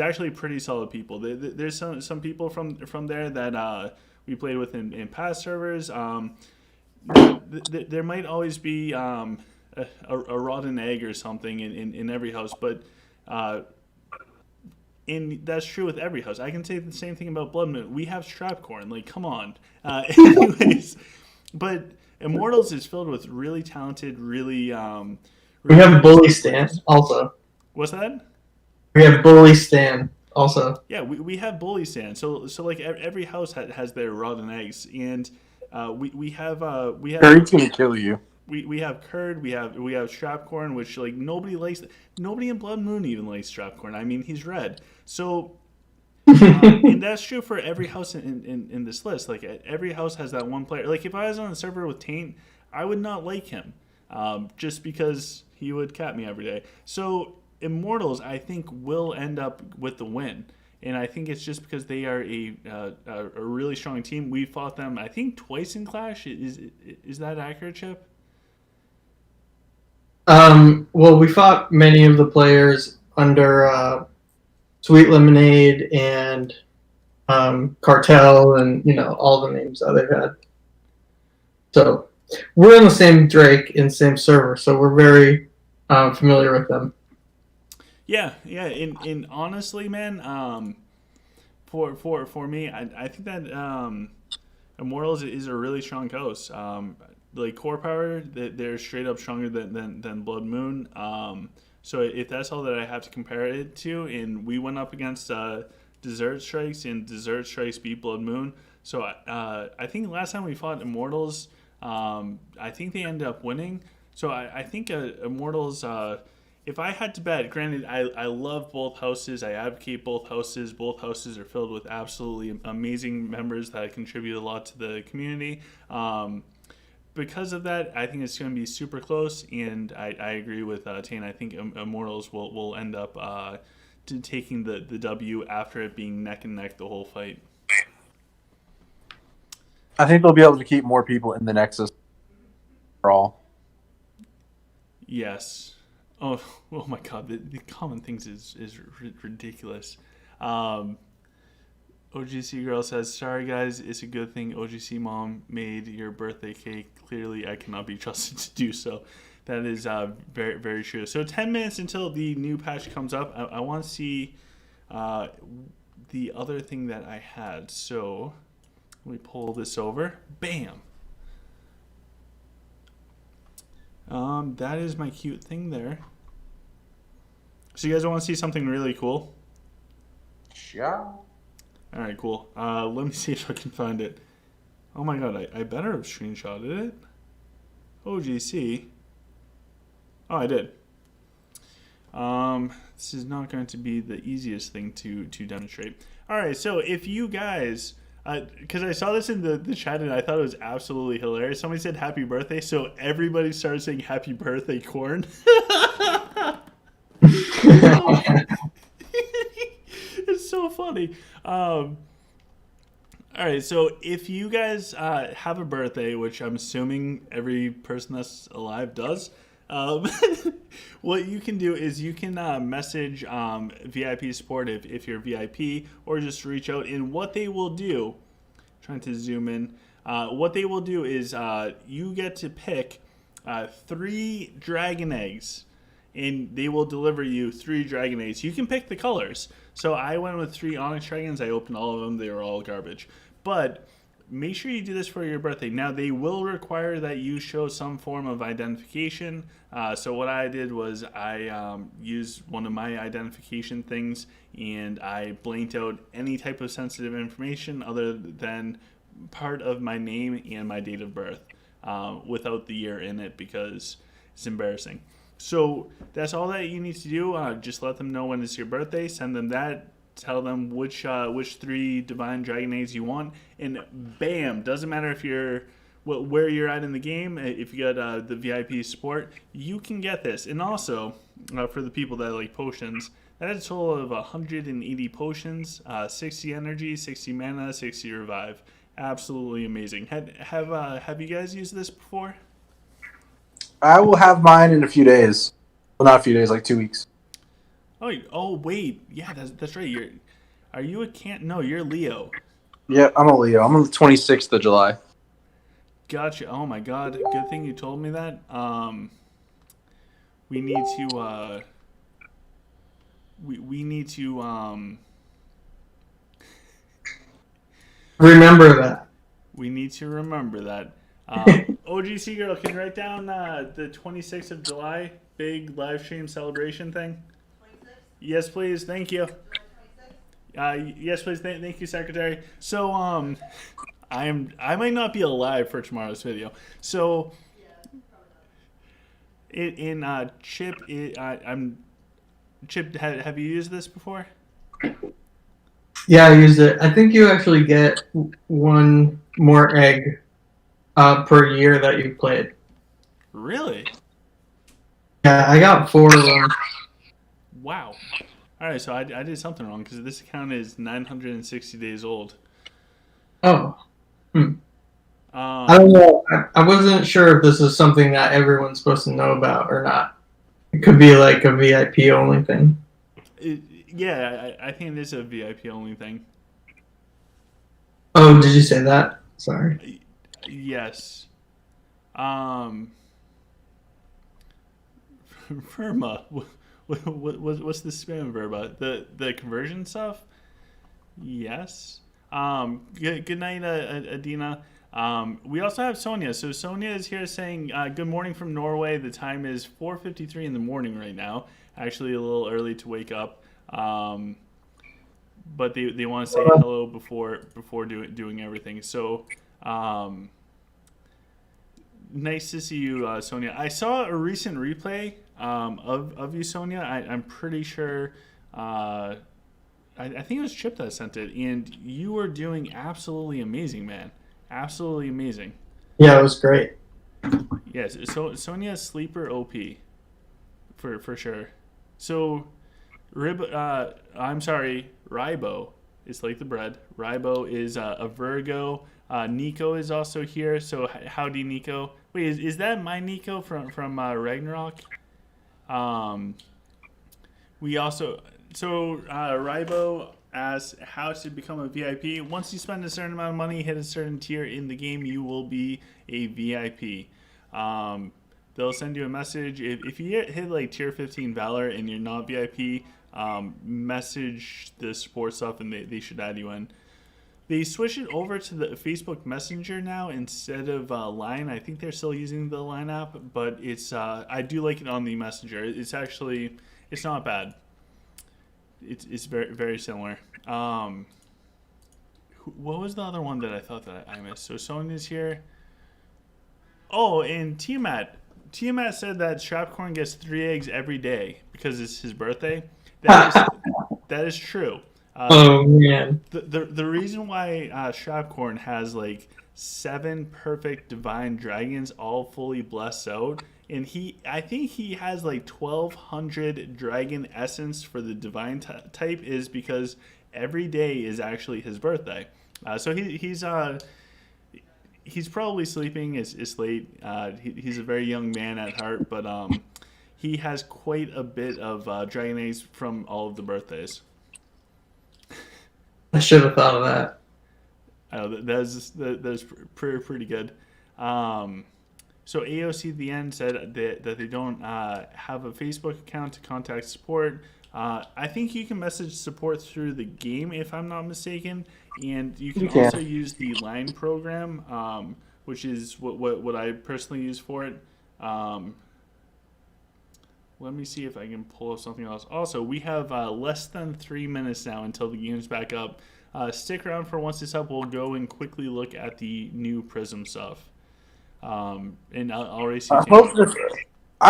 actually pretty solid people. There's some people from there that we played with in past servers. There might always be a rotten egg or something in every house, but that's true with every house. I can say the same thing about Blood Moon. We have Strapcorn. Like, come on. Anyways, but Immortals is filled with really talented, really.
We have Bully Stan also.
What's that?
We have Bully Stan also.
Yeah, we have Bully Stan. So like every house has their rotten eggs, and we have
Curry's gonna kill you.
We have Curd, we have Strapcorn, which like nobody likes. Nobody in Blood Moon even likes Strapcorn. I mean, he's red. So, and that's true for every house in this list. Like every house has that one player. Like if I was on a server with Taint, I would not like him, just because he would cap me every day. So Immortals, I think, will end up with the win. And I think it's just because they are a really strong team. We fought them, I think, twice in Clash. Is that accurate, Chip?
Well, we fought many of the players under Sweet Lemonade and Cartel, and all the names that they've had. So we're in the same Drake and same server, so we're very familiar with them.
Yeah. And honestly, man, for me, I think that Immortals is a really strong host. Like core power, they're straight up stronger than Blood Moon. So if that's all that I have to compare it to, and we went up against Desert Strikes, and Desert Strikes beat Blood Moon. So I think last time we fought Immortals, I think they ended up winning. So I think Immortals. If I had to bet, granted, I love both houses. I advocate both houses. Both houses are filled with absolutely amazing members that contribute a lot to the community. Because of that, I think it's going to be super close, and I agree with Tane. I think Immortals will end up taking the W after it being neck and neck the whole fight.
I think they'll be able to keep more people in the Nexus for all.
Yes. Oh my God! The common things is ridiculous. OGC girl says, "Sorry guys, it's a good thing OGC mom made your birthday cake. Clearly, I cannot be trusted to do so." That is very very true. So 10 minutes until the new patch comes up. I want to see the other thing that I had. So let me pull this over. Bam. That is my cute thing there. So you guys want to see something really cool?
Yeah.
All right, cool. Let me see if I can find it. Oh my God, I better have screenshotted it. OGC. Oh, I did. This is not going to be the easiest thing to demonstrate. All right, so if you guys, because I saw this in the chat and I thought it was absolutely hilarious. Somebody said happy birthday, so everybody started saying happy birthday, Corn. It's so funny. All right, so if you guys have a birthday, which I'm assuming every person that's alive does, what you can do is you can message VIP support if you're VIP, or just reach out. And what they will do, trying to zoom in, what they will do is you get to pick 3 dragon eggs, and they will deliver you 3 dragon eggs. You can pick the colors. So I went with 3 onyx dragons. I opened all of them. They were all garbage. But make sure you do this for your birthday. Now, they will require that you show some form of identification. So what I did was I used one of my identification things, and I blanked out any type of sensitive information other than part of my name and my date of birth without the year in it, because it's embarrassing. So that's all that you need to do. Just let them know when it's your birthday. Send them that. Tell them which 3 divine dragon eggs you want, and bam! Doesn't matter if you're where you're at in the game. If you got the VIP support, you can get this. And also, for the people that like potions, That is a total of 180 potions, 60 energy, 60 mana, 60 revive. Absolutely amazing. Have you guys used this before?
I will have mine in a few days. Well, not a few days, like 2 weeks.
Oh wait, yeah, that's right. Are you a No, you're Leo.
Yeah, I'm a Leo. I'm on the 26th of July.
Gotcha. Oh my god, good thing you told me that. We need to we need to
Remember that.
we need to remember that. OGC girl, can you write down the 26th of July big live stream celebration thing?
26th,
Yes, please. Thank you.
July 26th.
Yes, please. Thank you, Secretary. So, I might not be alive for tomorrow's video. So,
Yeah, probably not.
Chip, Chip. Have you used this before?
Yeah, I used it. I think you actually get one more egg per year that you played.
Really?
Yeah, I got 4 of them.
Wow. All right, so I did something wrong because this account is 960 days old.
Oh. I
Um,
don't know. I wasn't sure if this is something that everyone's supposed to know about or not. It could be like a VIP only thing.
yeah, I think it is a VIP only thing.
Oh, did you say that? Sorry.
Yes. Verma. What's the spam Verba? The conversion stuff? Yes. Good night, Adina. We also have Sonia. So Sonia is here saying good morning from Norway. The time is 4:53 in the morning right now. Actually, a little early to wake up. But they want to say hello before doing everything. So nice to see you, Sonia. I saw a recent replay of you, Sonia. I'm pretty sure. I think it was Chip that sent it, and you were doing absolutely amazing, man. Absolutely amazing.
Yeah, it was great.
Yes, so Sonia's sleeper OP for sure. So I'm sorry, Ribo is like the bread. Ribo is a Virgo. Nico is also here. So howdy, Nico. Wait, is that my Nico from Ragnarok? We also Ribo asks how to become a VIP. Once you spend a certain amount of money, hit a certain tier in the game, you will be a VIP. They'll send you a message if you hit like tier 15 Valor and you're not VIP. Message the support stuff and they should add you in. They switched it over to the Facebook Messenger now instead of Line. I think they're still using the Line app, but it's I do like it on the Messenger. It's not bad. It's very very similar. What was the other one that I thought that I missed? So Sonia's here. Oh, and Tiamat said that Strapcorn gets 3 eggs every day because it's his birthday. That is true.
Oh man.
The reason why Strapcorn has like 7 perfect divine dragons all fully blessed out, and I think he has like 1,200 dragon essence for the divine type, is because every day is actually his birthday. So he's probably sleeping. It's late. He's a very young man at heart, but he has quite a bit of dragon eggs from all of the birthdays.
I should have thought of that.
I know that's pretty good. So AOC at the end said that they don't have a Facebook account to contact support. I think you can message support through the game if I'm not mistaken, and you can also use the Line program, which is what I personally use for it. Let me see if I can pull up something else. Also, we have less than 3 minutes now until the game's back up. Stick around for once it's up. We'll go and quickly look at the new Prism stuff. And I'll race you.
I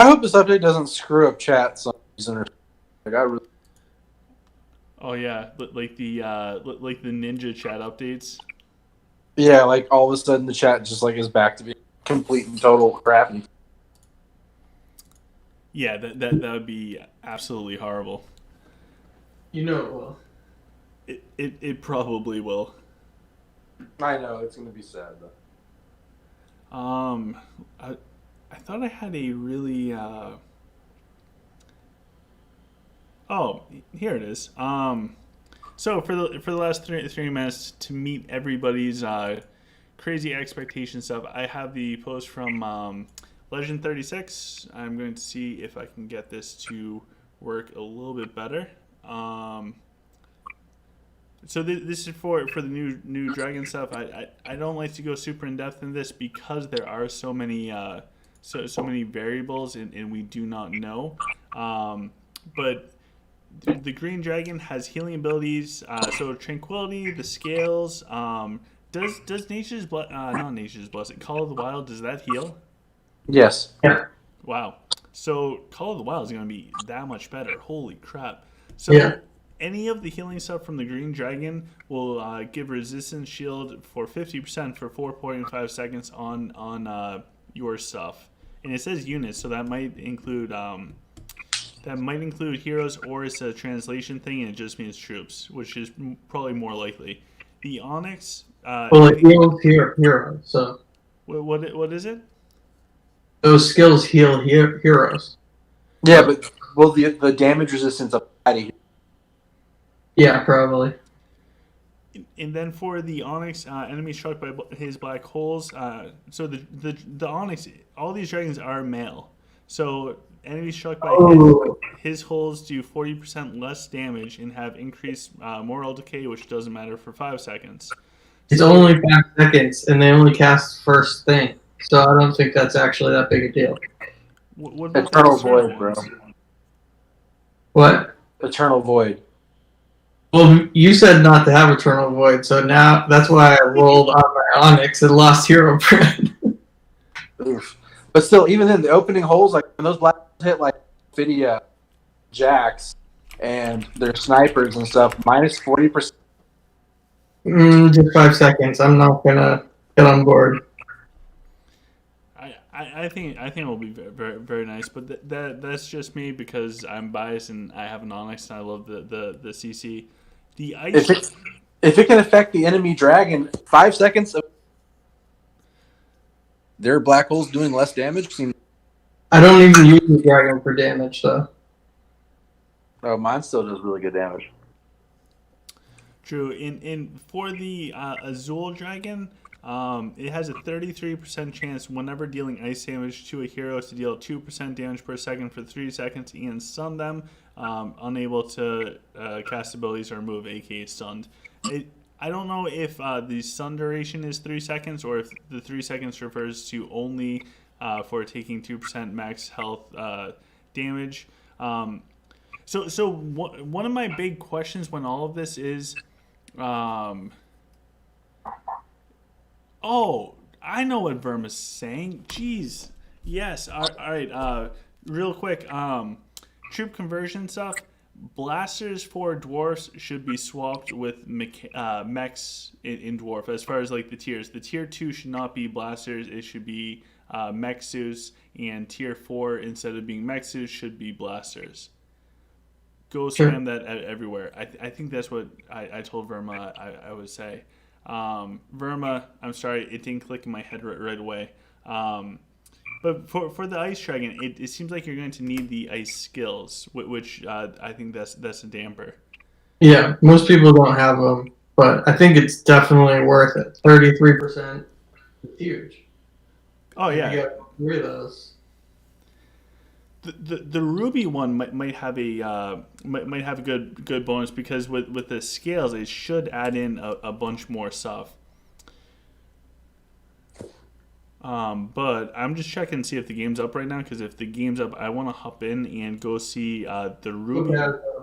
hope this update doesn't screw up chat some reason. Like I really.
Oh yeah, like the ninja chat updates.
Yeah, like all of a sudden the chat just like is back to being complete and total crap.
Yeah, that would be absolutely horrible.
You know it will.
It probably will.
I know it's gonna be sad though.
I thought I had a really oh, here it is. So for the last 3 minutes to meet everybody's crazy expectation stuff, I have the post from Legend 36. I'm going to see if I can get this to work a little bit better. So this is for the new dragon stuff. I don't like to go super in depth in this because there are so many so many variables and we do not know. But the green dragon has healing abilities. So tranquility, the scales. Does nature's not nature's blessing, Call of the Wild, does that heal?
Yes.
Yeah.
Wow. So Call of the Wild is going to be that much better. Holy crap. So
Yeah.
any of the healing stuff from the green dragon will give resistance shield for 50% for 4.5 seconds on your stuff. And it says units, so that might include heroes, or it's a translation thing and it just means troops, which is probably more likely. The Onyx.
Well, it heals heroes, so
What is it?
those skills heal heroes.
Yeah, but will the damage resistance apply to?
Yeah, probably.
And then for the Onyx, enemy struck by his black holes. So the Onyx, all these dragons are male. So enemies struck by his holes do 40% less damage and have increased moral decay, which doesn't matter for 5 seconds.
It's only 5 seconds, and they only cast first thing. So I don't think that's actually that big a deal.
What about
Eternal
the Surge
Void, bro.
ones?
What?
Eternal Void.
Well, you said not to have Eternal Void, so now that's why I rolled on my Onyx and lost Hero Bread.
Oof. But still, even then, the opening holes, like when those black hit like Nvidia jacks and their snipers and stuff, minus 40%.
Just 5 seconds. I'm not gonna get on board.
I think it will be very, very, very nice, but that's just me because I'm biased and I have an Onyx and I love the CC. The ice.
If it can affect the enemy dragon, 5 seconds of their black holes doing less damage.
I don't even use the dragon for damage, though.
Oh, mine still does really good damage.
True. In for the Azul dragon, it has a 33% chance whenever dealing ice damage to a hero to deal 2% damage per second for 3 seconds and stun them. Unable to cast abilities or move, aka stunned. I don't know if the stun duration is 3 seconds or if the 3 seconds refers to only for taking 2% max health damage. So one of my big questions when all of this is, oh, I know what Verma's saying. Jeez, yes. All right. Real quick, troop conversion stuff. Blasters for dwarfs should be swapped with mechs in dwarf. As far as like the tiers, the tier 2 should not be blasters. It should be mechs, and tier 4 instead of being mechs should be blasters. Go spam that everywhere. I think that's what I told Verma I would say. Verma, I'm sorry, it didn't click in my head right away. But for the ice dragon, it seems like you're going to need the ice skills, which I think that's a damper.
Yeah, most people don't have them, but I think it's definitely worth it. 33% is huge.
Oh yeah,
you got 3 of those.
The ruby one might have a good bonus because with the scales it should add in a bunch more stuff. But I'm just checking to see if the game's up right now, because if the game's up, I want to hop in and go see the ruby.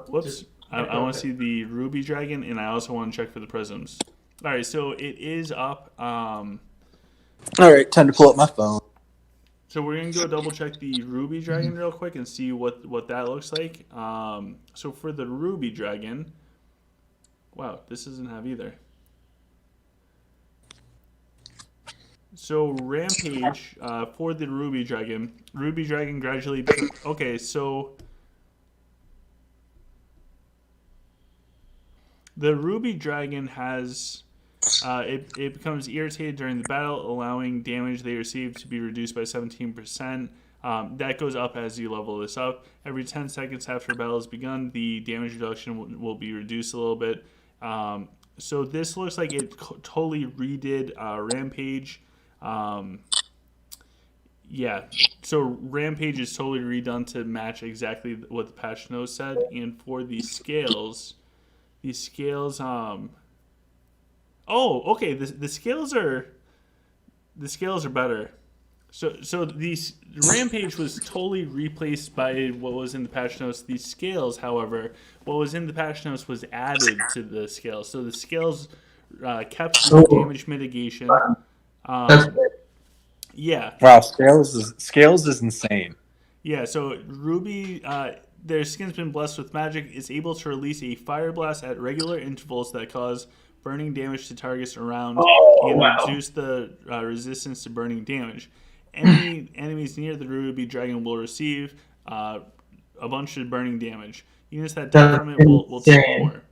Whoops, I want to see the ruby dragon, and I also want to check for the prisms. All right, so it is up.
All right, time to pull up my phone.
So we're gonna go double check the ruby dragon real quick and see what that looks like. So for the ruby dragon, wow, this doesn't have either. So rampage for the ruby dragon gradually. Okay, so The Ruby Dragon has it becomes irritated during the battle, allowing damage they receive to be reduced by 17%. That goes up as you level this up. Every 10 seconds after battle has begun, the damage reduction will be reduced a little bit. So this looks like it totally redid Rampage. Yeah, so Rampage is totally redone to match exactly what the patch notes said. And for the scales, oh, okay, the scales are better. So these Rampage was totally replaced by what was in the patch notes. These scales, however, what was in the patch notes was added to the scales. So the scales kept the damage mitigation.
That's
Yeah,
Wow, Scales is insane.
yeah. So Ruby, their skin's been blessed with magic, is able to release a fire blast at regular intervals that cause burning damage to targets around and reduce the resistance to burning damage. Any enemies near the Ruby Dragon will receive a bunch of burning damage. Units that die from it will take more.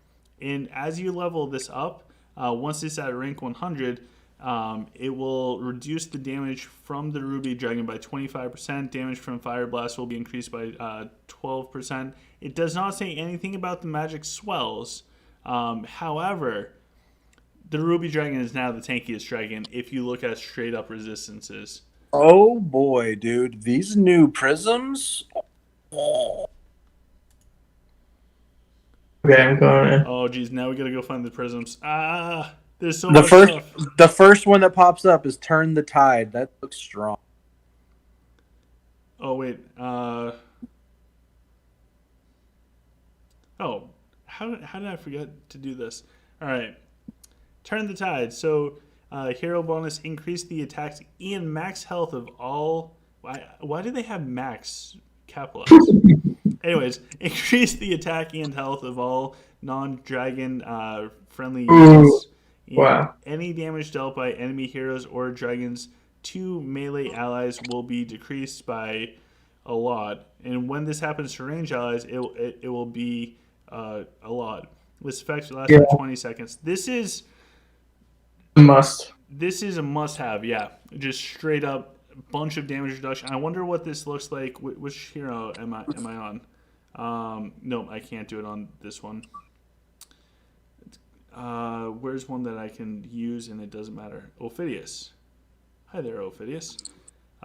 And as you level this up, once it's at rank 100, it will reduce the damage from the Ruby Dragon by 25%. Damage from Fire Blast will be increased by 12%. It does not say anything about the magic swells. However, the Ruby Dragon is now the tankiest dragon if you look at straight up resistances.
Oh boy, dude. These new prisms.
okay. I'm going in.
Oh, geez, now we gotta go find the prisms. There's so much stuff.
The first one that pops up is Turn the Tide. That looks strong.
Oh, wait. Oh, how did I forget to do this? All right. Turn the Tide. So, hero bonus, increase the attacks and max health of all. Why do they have max capitalized? Anyways, increase the attack and health of all non-dragon friendly units.
Wow.
Any damage dealt by enemy heroes or dragons to melee allies will be decreased by a lot. And when this happens to range allies, it will be a lot. This effect lasts for 20 seconds. This is
Must.
This is a must-have, yeah. Just straight up bunch of damage reduction. I wonder what this looks like. Which hero am I on? No, I can't do it on this one. Where's one that I can use and it doesn't matter? Ophidius. Hi there, Ophidius.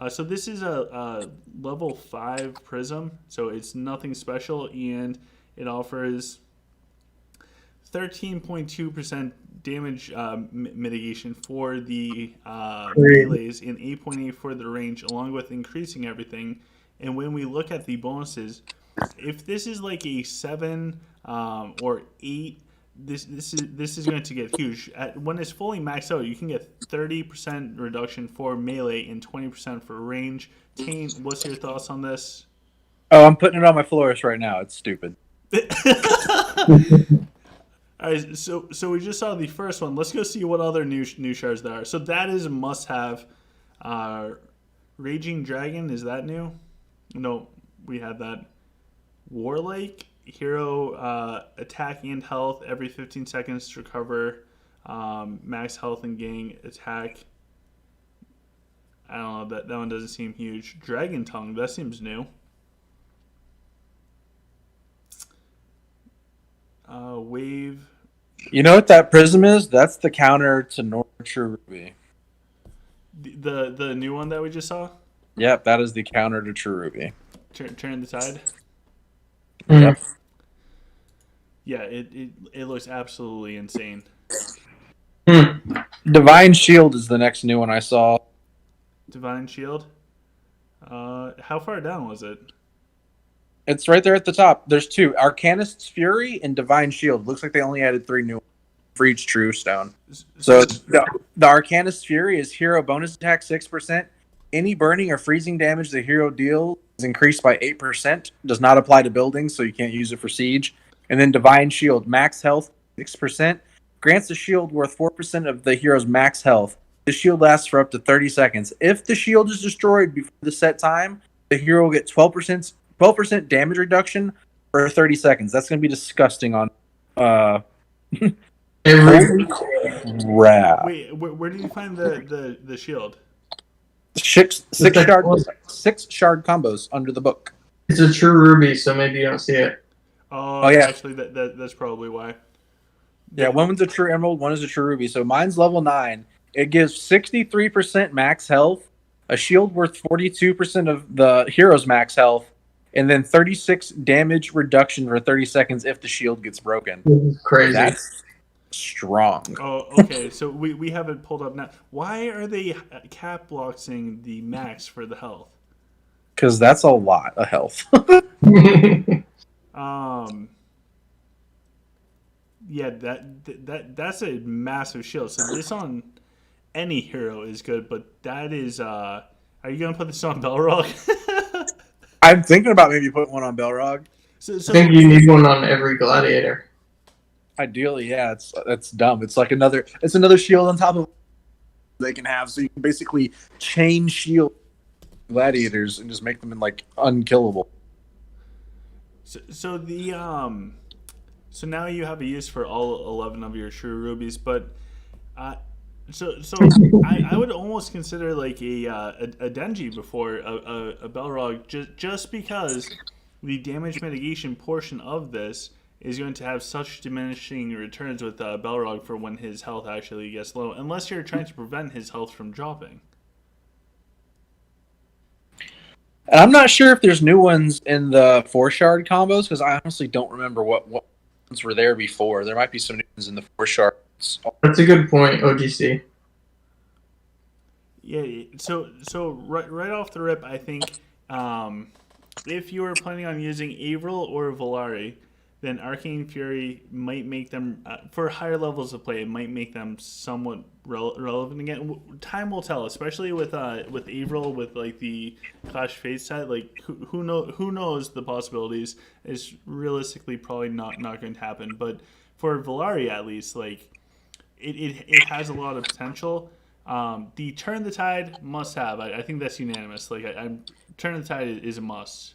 So this is a level 5 prism, so it's nothing special, and it offers 13.2% damage mitigation for the melees and 8.8 for the range, along with increasing everything. And when we look at the bonuses, if this is like a 7 or 8, this is going to get huge. When it's fully maxed out, you can get 30% reduction for melee and 20% for range. Tane, what's your thoughts on this?
Oh, I'm putting it on my florist right now. It's stupid.
All right, so we just saw the first one. Let's go see what other new shards there are. So that is a must-have. Raging Dragon, is that new? No, we had that. Warlike, hero attack and health every 15 seconds to recover max health and gain attack. I don't know, that one doesn't seem huge. Dragon Tongue, that seems new. Wave.
You know what that prism is? That's the counter to Nurture Ruby.
The new one that we just saw?
Yep, that is the counter to True Ruby.
Turn the Tide?
Yep.
Yeah, it looks absolutely insane.
Divine Shield is the next new one I saw.
Divine Shield? How far down was it?
It's right there at the top. There's two. Arcanist's Fury and Divine Shield. Looks like they only added 3 new ones for each True Stone. So the Arcanist's Fury is hero bonus attack 6%. Any burning or freezing damage the hero deals is increased by 8%. Does not apply to buildings, so you can't use it for siege. And then Divine Shield, max health 6%. Grants a shield worth 4% of the hero's max health. The shield lasts for up to 30 seconds. If the shield is destroyed before the set time, the hero will get 12% damage reduction for 30 seconds. That's going to be disgusting on
Every
Crap.
Wait, where do you find the shield?
Six shard combos under the book.
it's a true ruby, so maybe you don't see it.
Oh,
yeah.
actually, that's probably why.
Yeah, one's a true emerald, one is a true ruby. So mine's level 9. It gives 63% max health, a shield worth 42% of the hero's max health, and then 36 damage reduction for 30 seconds if the shield gets broken.
This is crazy.
That's strong.
Oh, okay. So we have it pulled up now. Why are they cap boxing the max for the health?
Because that's a lot of health.
Yeah, that's a massive shield. So this on any hero is good, but that is are you gonna put this on Belrog?
I'm thinking about maybe putting one on Belrog.
So
I think you need one on every gladiator.
Ideally, yeah, it's dumb. It's another shield on top of they can have, so you can basically chain shield gladiators and just make them unkillable.
So the so now you have a use for all 11 of your true rubies, but so I would almost consider like a Denji before a Belrog just because the damage mitigation portion of this is going to have such diminishing returns with Belrog for when his health actually gets low, unless you're trying to prevent his health from dropping.
And I'm not sure if there's new ones in the 4-shard combos, because I honestly don't remember what ones were there before. There might be some new ones in the 4 shards.
That's a good point, OGC.
Yeah, so right off the rip, I think if you were planning on using Avril or Volari, then Arcane Fury might make them, for higher levels of play, it might make them somewhat relevant again. Time will tell, especially with Avril, with like the Clash Phase set. Like who knows the possibilities is realistically probably not going to happen. But for Volari at least, like it has a lot of potential. The Turn the Tide must have. I think that's unanimous. Like I'm Turn the Tide is a must.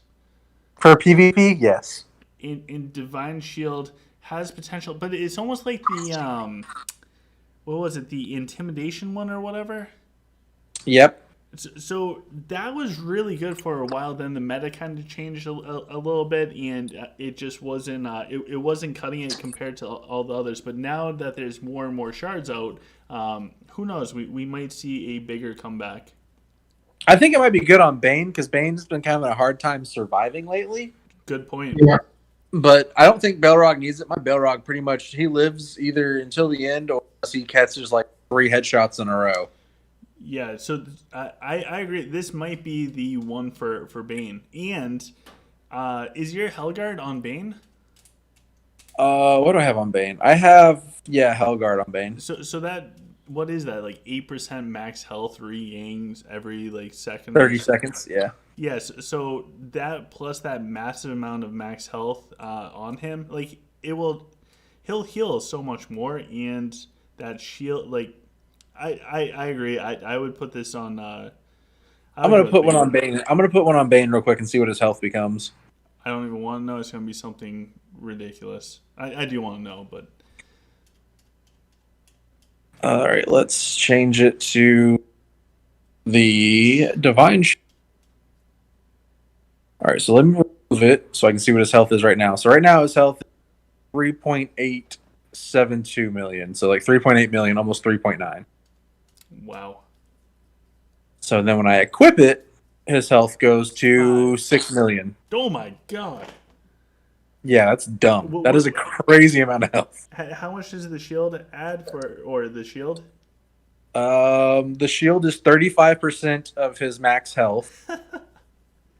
For PvP, yes.
In Divine Shield has potential, but it's almost like the what was it, the Intimidation one or whatever?
Yep.
So that was really good for a while. Then the meta kind of changed a little bit, and it just wasn't it wasn't cutting it compared to all the others. But now that there's more and more shards out, who knows? We might see a bigger comeback.
I think it might be good on Bane, because Bane's been kind of a hard time surviving lately.
Good point.
Yeah.
But I don't think Belrog needs it. My Belrog pretty much, he lives either until the end or he catches like 3 headshots in a row.
Yeah, so I agree. This might be the one for Bane. And is your Hellguard on Bane?
What do I have on Bane? I have, Hellguard on Bane.
So that, what is that? Like 8% max health re-yangs every like second?
30 seconds, yeah.
Yes, so that plus that massive amount of max health on him, like he'll heal so much more, and that shield, like I agree. I would put this on. I'm
gonna put one on Bane. I'm gonna put one on Bane real quick and see what his health becomes.
I don't even want to know. It's gonna be something ridiculous. I do want to know, but
all right, let's change it to the Divine. All right, so let me remove it so I can see what his health is right now. So right now his health is 3.872 million. So like 3.8 million, almost 3.9.
Wow.
So then when I equip it, his health goes to 6 million.
Oh my god.
Yeah, that's dumb. That is a crazy amount of health.
How much does the shield add or the shield?
The shield is 35% of his max health,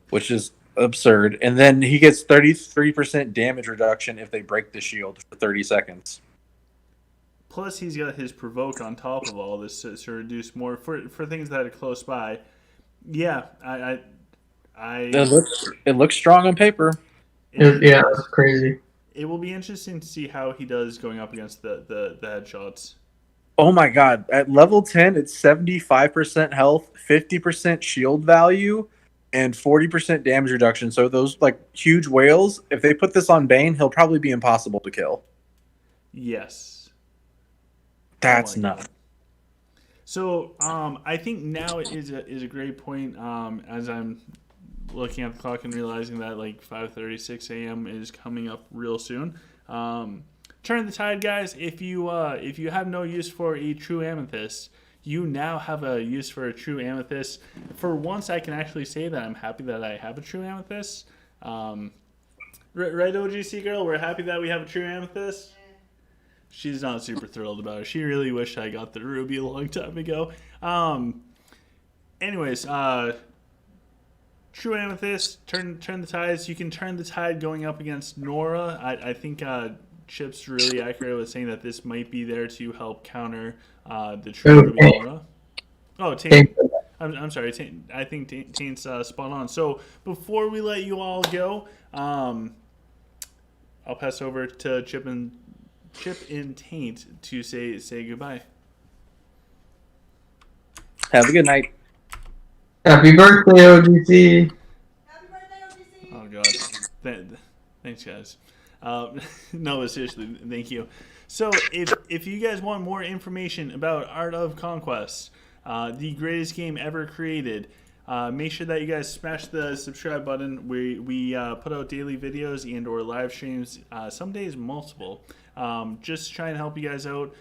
which is absurd. And then he gets 33% damage reduction if they break the shield for 30 seconds.
Plus, he's got his provoke on top of all this to reduce more for things that are close by. Yeah,
It looks strong on paper.
Yeah, that's crazy.
It will be interesting to see how he does going up against the headshots.
Oh my god. At level 10, it's 75% health, 50% shield value, and 40% damage reduction. So those like huge whales, if they put this on Bane, he'll probably be impossible to kill.
Yes.
That's
Oh my
nuts.
God. So I think now is a great point. As I'm looking at the clock and realizing that like 5:36 a.m. is coming up real soon. Turn the tide, guys. If you have no use for a true amethyst, you now have a use for a true amethyst. For once, I can actually say that I'm happy that I have a true amethyst. Right, OGC girl, we're happy that we have a true amethyst. She's not super thrilled about it. She really wished I got the ruby a long time ago. Anyways, true amethyst, turn the tides. You can turn the tide going up against Nora. I think Chip's really accurate with saying that this might be there to help counter the true ruby Nora. Oh, Taint. I'm sorry. Taint, I think Taint's spot on. So before we let you all go, I'll pass over to Chip and Taint to say goodbye.
Have a good night.
Happy birthday, OGC.
Happy birthday, OGC!
Oh God, thanks guys. No, but seriously, thank you. So if you guys want more information about Art of Conquest, the greatest game ever created, make sure that you guys smash the subscribe button. We put out daily videos and or live streams. Some days multiple. Just try and help you guys out.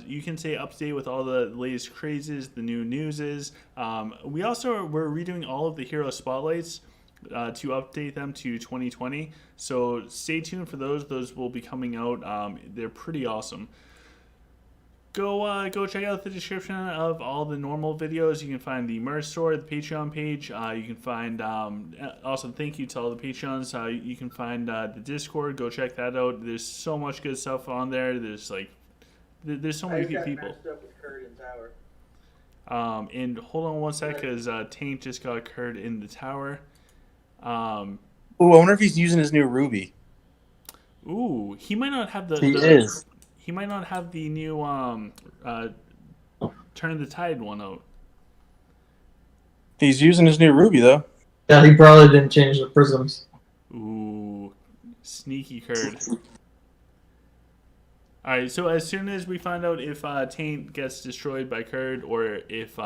You can stay up to date with all the latest crazes, the new newses. We're redoing all of the hero spotlights to update them to 2020. So stay tuned for those. Those will be coming out. They're pretty awesome. Go check out the description of all the normal videos. You can find the merch store, the Patreon page. You can find also thank you to all the Patreons. You can find the Discord. Go check that out. There's so much good stuff on there. There's so many people. And hold on one sec, because Taint just got Curd in the tower.
I wonder if he's using his new ruby.
Ooh, he might not have
He is.
He might not have the new Turn the Tide one out.
He's using his new ruby though.
Yeah, he probably didn't change the prisms.
Ooh, sneaky Curd. Alright, so as soon as we find out if Taint gets destroyed by Curd, or if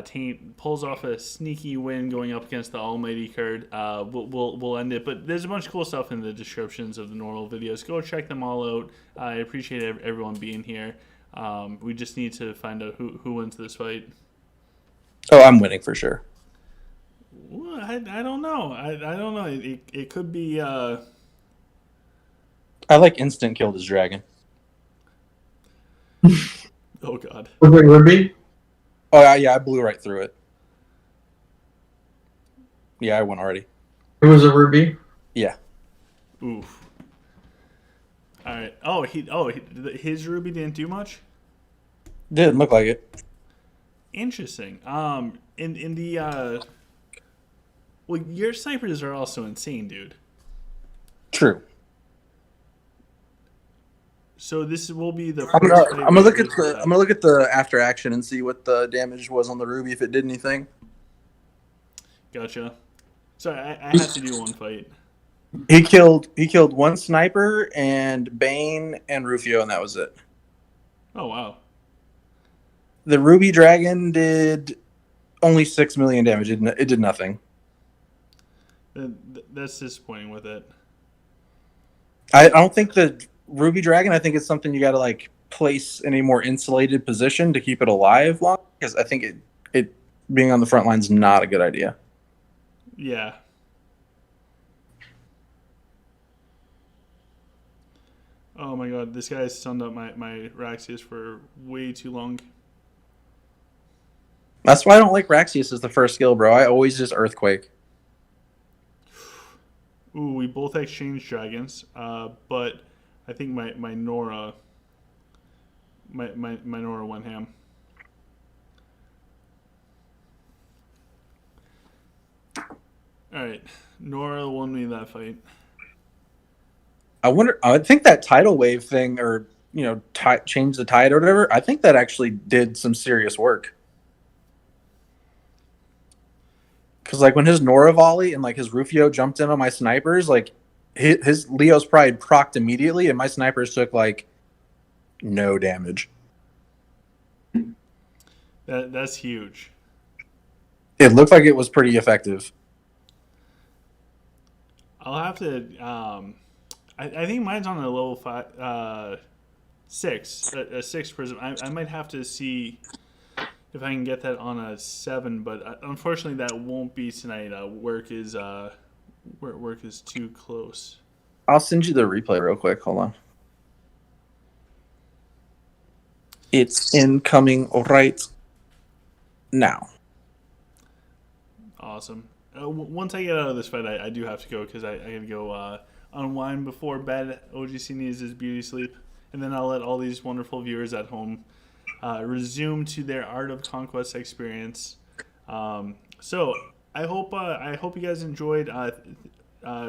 Taint pulls off a sneaky win going up against the almighty Curd, we'll end it. But there's a bunch of cool stuff in the descriptions of the normal videos. Go check them all out. I appreciate everyone being here. We just need to find out who wins this fight.
Oh, I'm winning for sure.
Well, I don't know. I don't know. It could be...
I like instant kill this dragon.
Oh, God.
Was it Ruby?
Oh, yeah, I blew right through it. Yeah, I won already.
It was a Ruby.
Yeah.
Oof. All right. His ruby didn't do much?
Didn't look like it.
Interesting. In the well, your snipers are also insane, dude.
True.
So this will be the
I'm
first
gonna look at the after action and see what the damage was on the ruby, if it did anything.
Gotcha. Sorry, I had to do one fight.
He killed one sniper and Bane and Rufio, and that was it.
Oh wow.
The ruby dragon did only 6 million damage. It did nothing.
That's disappointing with it.
I don't think the ruby dragon. I think it's something you got to like place in a more insulated position to keep it alive long. Because I think it being on the front line is not a good idea.
Yeah. Oh my god, this guy stunned up my Raxius for way too long.
That's why I don't like Raxius as the first skill, bro. I always just Earthquake.
Ooh, we both exchanged dragons, but I think my Nora, my Nora went ham. All right, Nora won me that fight.
I think that tidal wave thing, or change the tide or whatever. I think that actually did some serious work. Because like when his Nora volley and like his Rufio jumped in on my snipers, like his Leo's Pride procced immediately, and my snipers took like no damage.
That's huge.
It looked like it was pretty effective.
I'll have to. I think mine's on a level 6, a 6 prism. I might have to see if I can get that on a 7, but unfortunately that won't be tonight. Work is too close.
I'll send you the replay real quick. Hold on. It's incoming right now.
Awesome. Once I get out of this fight, I do have to go because I gotta go unwind before bed. OGC needs his beauty sleep, and then I'll let all these wonderful viewers at home resume to their Art of Conquest experience. So I hope you guys enjoyed.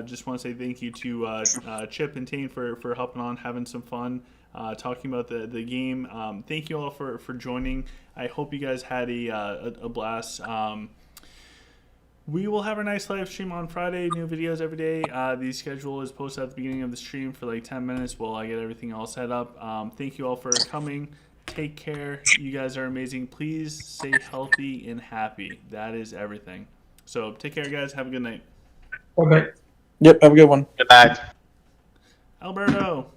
Just want to say thank you to Chip and Tane for helping on, having some fun, talking about the game. Thank you all for joining. I hope you guys had a blast. We will have a nice live stream on Friday, new videos every day. The schedule is posted at the beginning of the stream for like 10 minutes while I get everything all set up. Thank you all for coming. Take care. You guys are amazing. Please stay healthy and happy. That is everything. So take care, guys. Have a good night.
Okay.
Yep, have a good one.
Good night.
Alberto.